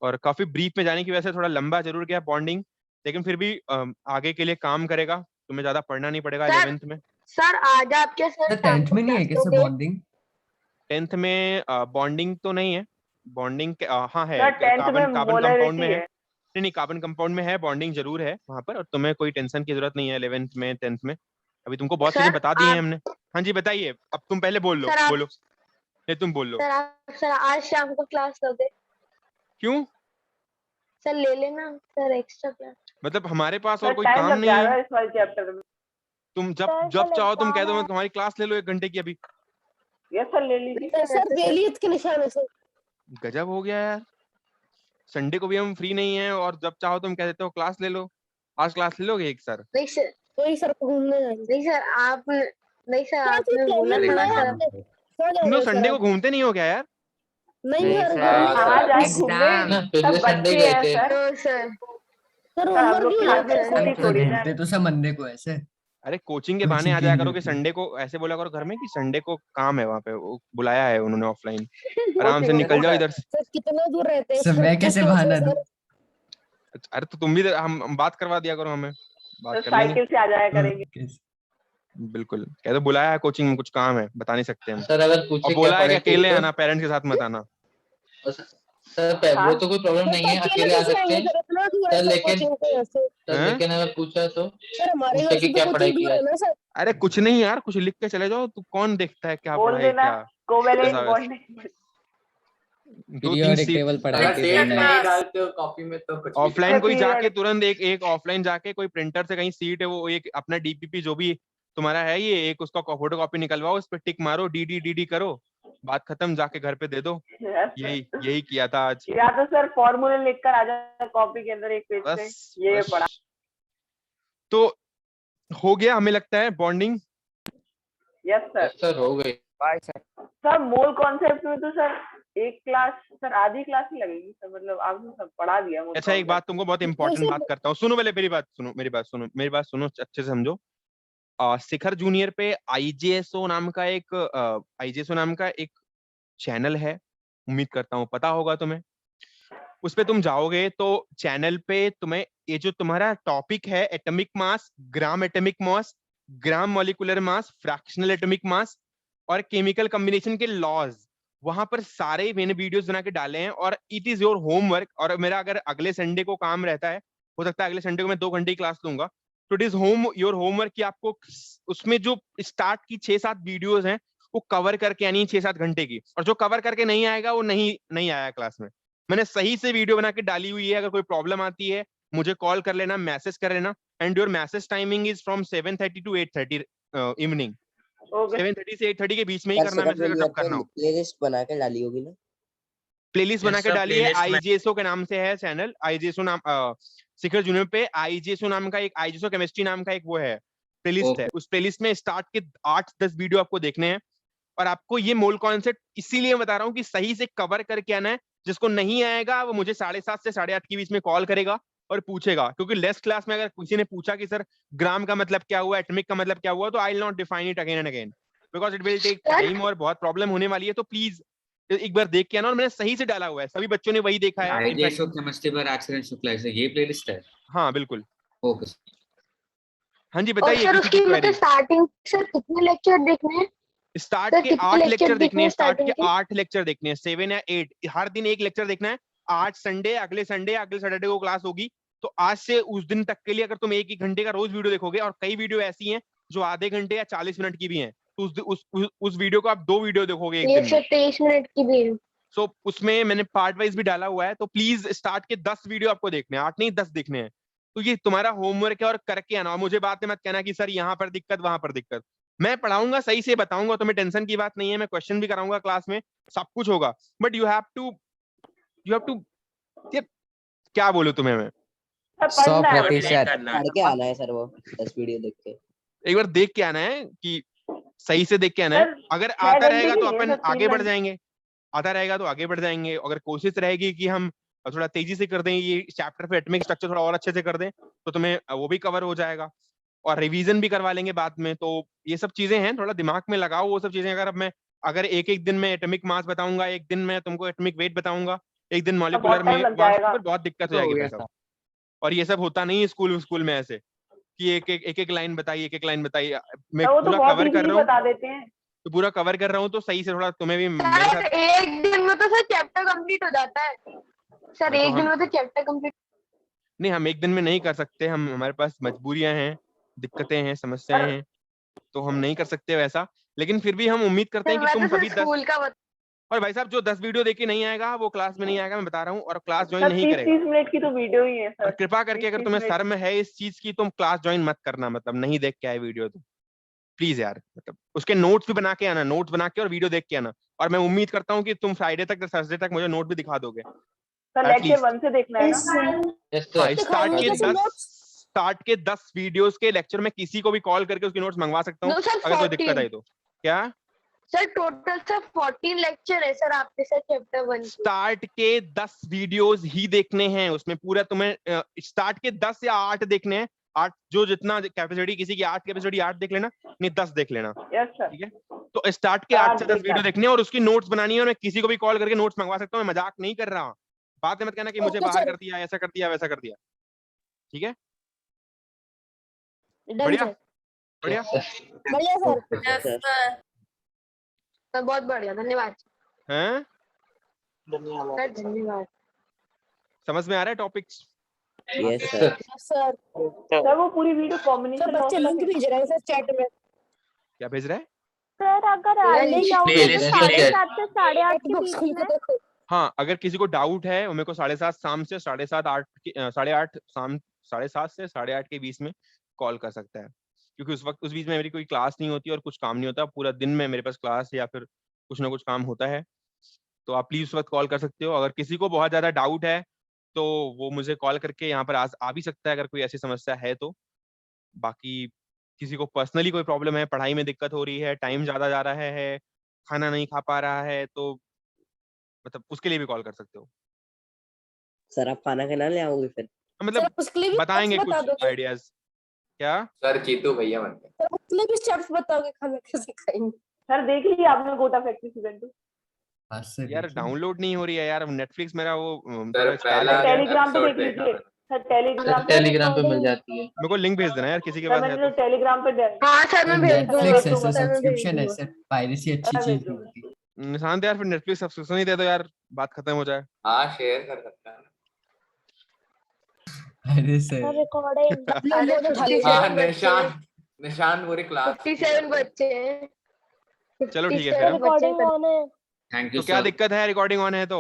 और काफी ब्रीफ में जाने की वजह से थोड़ा लंबा जरूर गया बॉन्डिंग, लेकिन फिर भी आगे के लिए काम करेगा। तुम्हें ज्यादा पढ़ना नहीं पड़ेगा 11th में। सर आज आपके सर 10th में नहीं है कैसे बॉन्डिंग? 10th में बॉन्डिंग तो नहीं है, बॉन्डिंग हाँ है, सर 10th कार्बन में कंपाउंड में molarity है। नहीं कार्बन कंपाउंड में है, बॉन्डिंग जरूर है वहां पर, और तुम्हें कोई टेंशन की जरूरत नहीं है 11th में 10th में। अभी तुमको बहुत चीजें बता दी हैं हमने। हाँ जी बताइए, अब तुम पहले बोल लो। बोलो नहीं तुम बोल लो। सर आज शाम को क्लास कर दे। क्यों सर ले लेना सर एक्स्ट्रा क्लास। मतलब हमारे पास और सर कोई टाइम काम लग नहीं जाएगा है? इस वाले चैप्टर में। तुम जब चाहो तुम कह दो मैं तुम्हारी क्लास ले लो 1 घंटे की अभी। यस सर ले लीजिए। सर वेलियत के निशान है सर। गजब हो गया यार, संडे को भी हम फ्री नहीं है और जब चाहो तुम कह देते हो क्लास ले लो। आज क्लास ले लोगे एक सर? नहीं सर, वही सर घूमने जाएंगे। नहीं सर आप नहीं सर आपने बोला था ना सर। तुम लोग संडे को घूमते नहीं हो क्या यार? नहीं सर कहाँ जाए घूमने, सब बच्चे हैं सर। सर हम लोग क्लास में छुट्टी थोड़ी ना। घूमते तो सब मंडे को ऐसे। अरे कोचिंग के बहाने आ जाया करो कि संडे को ऐसे बोला करो घर में कि संडे को काम है वहाँ पे, वो बुलाया है उन्होंने ऑफलाइन, आराम से निकल जाओ इधर से। सर कितना दूर रहते हैं सर मैं कैसे बहाना दूं? अरे तो तुम भी हम बात करवा दिया करो, हमें बात कर लेंगे। साइकिल से आ जाया करेंगे। बिल्कुल, कह दो बुलाया है कोचिंग में, कुछ काम है, बता नहीं सकते हम। सर अगर और पूछे क्या बोला है कि पढ़े थे अकेले तो आना, पेरेंट्स के साथ मत आना। सर वो तो कोई प्रॉब्लम नहीं है, अकेले आ सकते हैं सर, लेकिन अगर पूछा तो पूछे कि क्या पढ़ाई की है। अरे कुछ नहीं यार, कुछ लिख के चले जाओ, तू कौन देखता है क्या बोल पढ़ाई देना क्या। कोवेलेंट ऐसा वैसा। बॉन्डिंग। 2-3 पीरियोडिक सीट टेबल पढ़ाई अगर थी डेट सर ने। नहीं डालते हो कॉपी में तो कुछ भी ऑफलाइन कोई पीरियड। जाके तुरंत एक ऑफलाइन जाके कोई प्रिंटर से कहीं सीट है वो एक अपना डीपीपी जो भी तुम्हारा है ये एक उसका फोटो कॉपी निकलवाओ, उस पर टिक मारो, डी करो, बात खत्म, जाके घर पे दे दो। यही किया था आज। या तो सर फॉर्मूले लिखकर आ जाए कॉपी के अंदर एक पेज पे, बस ये बस। पढ़ा। तो हो गया हमें लगता है बॉन्डिंग। Yes sir. सर हो गई। Bye sir. Sir mole concept में तो सर एक क्लास, सर आधी क्लास ही लगेगी सर, मतलब आपने सब पढ़ा दिया मोल अच्छा एक बात कॉन्सेप्ट। तुमको बहुत इंपॉर्टेंट बात करता हूँ, सुनो पहले मेरी बात सुनो, मेरी बात सुनो अच्छे से समझो। शिखर जूनियर पे आईजेएसओ नाम का एक चैनल है, उम्मीद करता हूँ पता होगा तुम्हें। उस पे तुम जाओगे तो चैनल पे तुम्हें ये जो तुम्हारा टॉपिक है atomic mass, gram atomic mass, gram molecular mass, fractional atomic mass और केमिकल कॉम्बिनेशन के लॉज, वहां पर सारे मैंने वीडियोस बना के डाले हैं और इट इज योर होमवर्क। और मेरा अगर अगले संडे को काम रहता है, हो सकता है अगले संडे को मैं 2 घंटे की क्लास लूंगा, तो इट इज योर होमवर्क कि आपको उसमें जो स्टार्ट की 6-7 वीडियोस हैं वो कवर करके आनी है 6-7 घंटे की, और जो कवर करके नहीं आएगा वो नहीं आया क्लास में। मैंने सही से वीडियो बना के डाली हुई है, अगर कोई प्रॉब्लम आती है मुझे कॉल कर लेना, मैसेज कर लेना। And your message timing is from 7:30 to 8:30 evening. 7:30 से 8:30 के बीच में ही सर करना, मैसेज अगर जब करना हो। प्लेलिस्ट बना के डाली होगी ना? प्लेलिस्ट बना के सर, डाली है, playlist में- आईजेएसओ के नाम से है चैनल, आईजेएसओ नाम शिखर जूनियर पे आईजेएसओ नाम का एक आईजेएसओ केमिस्ट्री नाम का एक वो है प्लेलिस्ट है। उस प्लेलिस्ट में स्टार्ट के 8-10 वीडियो आपको देखने हैं, और आपको ये मोल कॉन्सेप्ट इसीलिए बता रहा हूँ कि सही से कवर करके आना है। जिसको नहीं आएगा वो मुझे 7:30 से 8:30 के बीच में कॉल करेगा और पूछेगा, क्योंकि लेस्ट क्लास में अगर किसी ने पूछा कि सर ग्राम का मतलब क्या हुआ, एटॉमिक का मतलब क्या हुआ, तो I will not define it again and again because it will take time और बहुत प्रॉब्लम होने वाली है। तो प्लीज एक बार देख के आना, और मैंने सही से डाला हुआ है, सभी बच्चों ने वही देखा है। आईजेएसओ केमिस्ट्री पर एक्सीडेंट शुक्ला से ये प्लेलिस्ट है। हाँ बिल्कुल। ओके हाँ जी और बताइए सर किसी की उसकी क्वेरी। मतलब स्टार्टिंग सर कितने लेक्चर देखने हैं? स्टार्ट सर के कितने 8 लेक्चर लेक्चर देखने हैं, स्टार्ट स्टार्टिंग के 8 लेक्चर देखने हैं, 7 या 8 हर दिन एक लेक्चर देखना है। 8 संडे, अगले सैटरडे को क्लास होगी, तो आज से उस दिन तक के लिए अगर तुम 1-1 घंटे का रोज वीडियो देखोगे, और कई वीडियो ऐसी हैं जो आधे घंटे या 40 मिनट की भी हैं, तो उस वीडियो को आप 2 वीडियो देखोगे एक दिन में। 123 मिनट की भी है। सो उसमें मैंने पार्ट वाइज भी डाला हुआ है, तो प्लीज स्टार्ट के 10 वीडियो आपको देखने हैं, 8 नहीं 10 देखने हैं। तो ये तुम्हारा होमवर्क है और करके आना, और मुझे बात में मत कहना कि सर यहाँ पर दिक्कत वहां पर दिक्कत। मैं पढ़ाऊंगा, सही से बताऊंगा, तुम्हें टेंशन की बात नहीं है, मैं क्वेश्चन भी कराऊंगा क्लास में, सब कुछ होगा, बट यू हैव टू क्या बोलूं तुम्हें मैं। 100% पढ़ के आना है सर, वो 10 वीडियो देख के एक बार देख के आना है कि सही से देख के आना है। अगर आता रहेगा तो अपन आगे बढ़ जाएंगे, आता रहेगा तो आगे बढ़ जाएंगे। अगर कोशिश रहेगी कि हम थोड़ा तेजी से कर दें, ये चैप्टर पे एटॉमिक स्ट्रक्चर थोड़ा और अच्छे से कर दें, तो तुम्हें वो भी कवर हो जाएगा, और रिवीजन भी करवा लेंगे बाद में। तो ये सब चीजें हैं, थोड़ा दिमाग में लगाओ वो सब चीजें। अगर एक दिन में एटॉमिक मास बताऊंगा, एक दिन में तुमको एटॉमिक वेट बताऊंगा, एक दिन मॉलिक्यूलर में मास, तो फिर बहुत दिक्कत हो जाएगी भाई साहब। और ये सब होता नहीं है स्कूल में ऐसे कि एक लाइन बताइए, एक लाइन बताइए। मैं पूरा कवर कर रहा हूँ, बता देते हैं तो पूरा कवर कर रहा हूँ, तो सही से थोड़ा तुम्हें भी मेरे सर साथ। एक दिन में तो सर चैप्टर कंप्लीट हो जाता है सर, एक दिन में तो चैप्टर कंप्लीट। नहीं, हम एक दिन में नहीं कर सकते, हमारे पास मजबूरियां हैं, दिक्कतें हैं, समस्याएं हैं, तो हम नहीं कर सकते वैसा। लेकिन फिर भी हम उम्मीद करते हैं कि तुम सभी 10 और भाई साहब जो 10 वीडियो देख के नहीं आएगा वो क्लास में नहीं आएगा, मैं बता रहा हूँ, और क्लास ज्वाइन नहीं करेगा। 30 मिनट की तो वीडियो ही है सर। और कृपा करके अगर तुम्हें शर्म है इस चीज की, तुम क्लास ज्वाइन मत करना, मतलब नहीं देख के आए वीडियो तो प्लीज यार, मतलब उसके नोट्स भी बना के आना, नोट्स बना के और वीडियो देख के आना। और मैं उम्मीद करता हूँ कि तुम फ्राइडे तक या थर्सडे तक मुझे नोट भी दिखा दोगे। लेक्चर 1 से देखना है ना। स्टार्ट के 10 वीडियोस के लेक्चर में किसी को भी कॉल करके उसकी नोट्स मंगवा सकता हूँ अगर कोई दिक्कत आई तो। क्या सर टोटल सर 14 लेक्चर है सर आपके साथ चैप्टर 1 स्टार्ट के 10 वीडियोस ही देखने हैं, उसमें पूरा तुम्हें स्टार्ट के 10 या 8 देखने हैं। 8 जो जितना कैपेसिटी, किसी की 8 कैपेसिटी 8 देख लेना, नहीं 10 देख लेना, ठीक है। तो स्टार्ट के 8 से 10 वीडियो देखने हैं और उसकी नोट्स बनानी है, और मैं किसी को भी कॉल करके नोट्स मंगवा सकता हूँ, मैं मजाक नहीं कर रहा। बात मत कहना कि मुझे बाहर कर दिया, ऐसा कर दिया, वैसा कर दिया, ठीक है। बढ़िया। बढ़िया। बढ़िया सर। सर सर बहुत बढ़िया, धन्यवाद हैं? सर, धन्यवाद समझ में आ रहा है topics? Yes sir. Sir. Sir वो पूरी वीडियो कॉम्बिनेशन सर बच्चे लिंक भेज रहे हैं सर चैट में। क्या भेज रहा है? सर अगर अर्ली डाउट है तो 7:30 से 8:30 के बीच में। हाँ, अगर किसी को डाउट है, मेरे को 7:30 शाम से 7:30 8 शाम 7:30 से 8:30 के बीच में कॉल कर सकता है, क्योंकि उस बीच में मेरी कोई क्लास नहीं होती और कुछ काम नहीं होता। पूरा दिन में मेरे पास क्लास या फिर कुछ ना कुछ काम होता है, तो आप प्लीज उस वक्त कॉल कर सकते हो। अगर किसी को बहुत ज्यादा डाउट है तो वो मुझे कॉल करके यहाँ पर आ भी सकता है, अगर कोई ऐसी समस्या है तो। बाकी किसी को पर्सनली कोई प्रॉब्लम है, पढ़ाई में दिक्कत हो रही है, टाइम ज्यादा जा रहा है, खाना नहीं खा पा रहा है, तो मतलब उसके लिए भी कॉल कर सकते हो। सर आप खाना खिला ले आओगे फिर? मतलब उसके लिए भी बताएंगे बता कुछ दोगे? आइडियाज। क्या सर जीतू भैया बनते सर उसके लिए भी स्टेप्स बताओगे खाना कैसे खाएंगे? सर देख लिया आपने गोटा फैक्ट्री सीजन 2? यार डाउनलोड नहीं हो रही है यार, नेटफ्लिक्स मेरा वो सर इंस्टॉल पहला हो गया। टेलीग्राम पे एपिसोड देख देखा लीजिए मैंने। सर, टेलीग्राम टेलीग्राम पे मिल जाती है। मेरे को लिंक भेज देना यार, किसी के सर पास है मैंने तो। टेलीग्राम पे हाँ सर मैं भेज दूंगा। नेटफ्लिक्स दूंगा, ऐसा सर, मैं भेज सब्सक्रिप्शन है दूंगा। सर, पायरेसी अच्छी मैं भेज चीज नहीं दूंगा। होती। निशांत यार फिर नेटफ्लिक्स सब्सक्रिप्शन ही दे दो यार, बात खत्म हो जाए। हाँ शेयर कर सकता है। अरे सर रिकॉर्डिंग हाँ निशांत पूरी क्लास 57 बच्चे हैं। चलो ठीक है फिर। रिकॉर्डिंग ऑन है। थैंक यू तो क्या सर। दिक्कत है रिकॉर्डिंग ऑन है तो?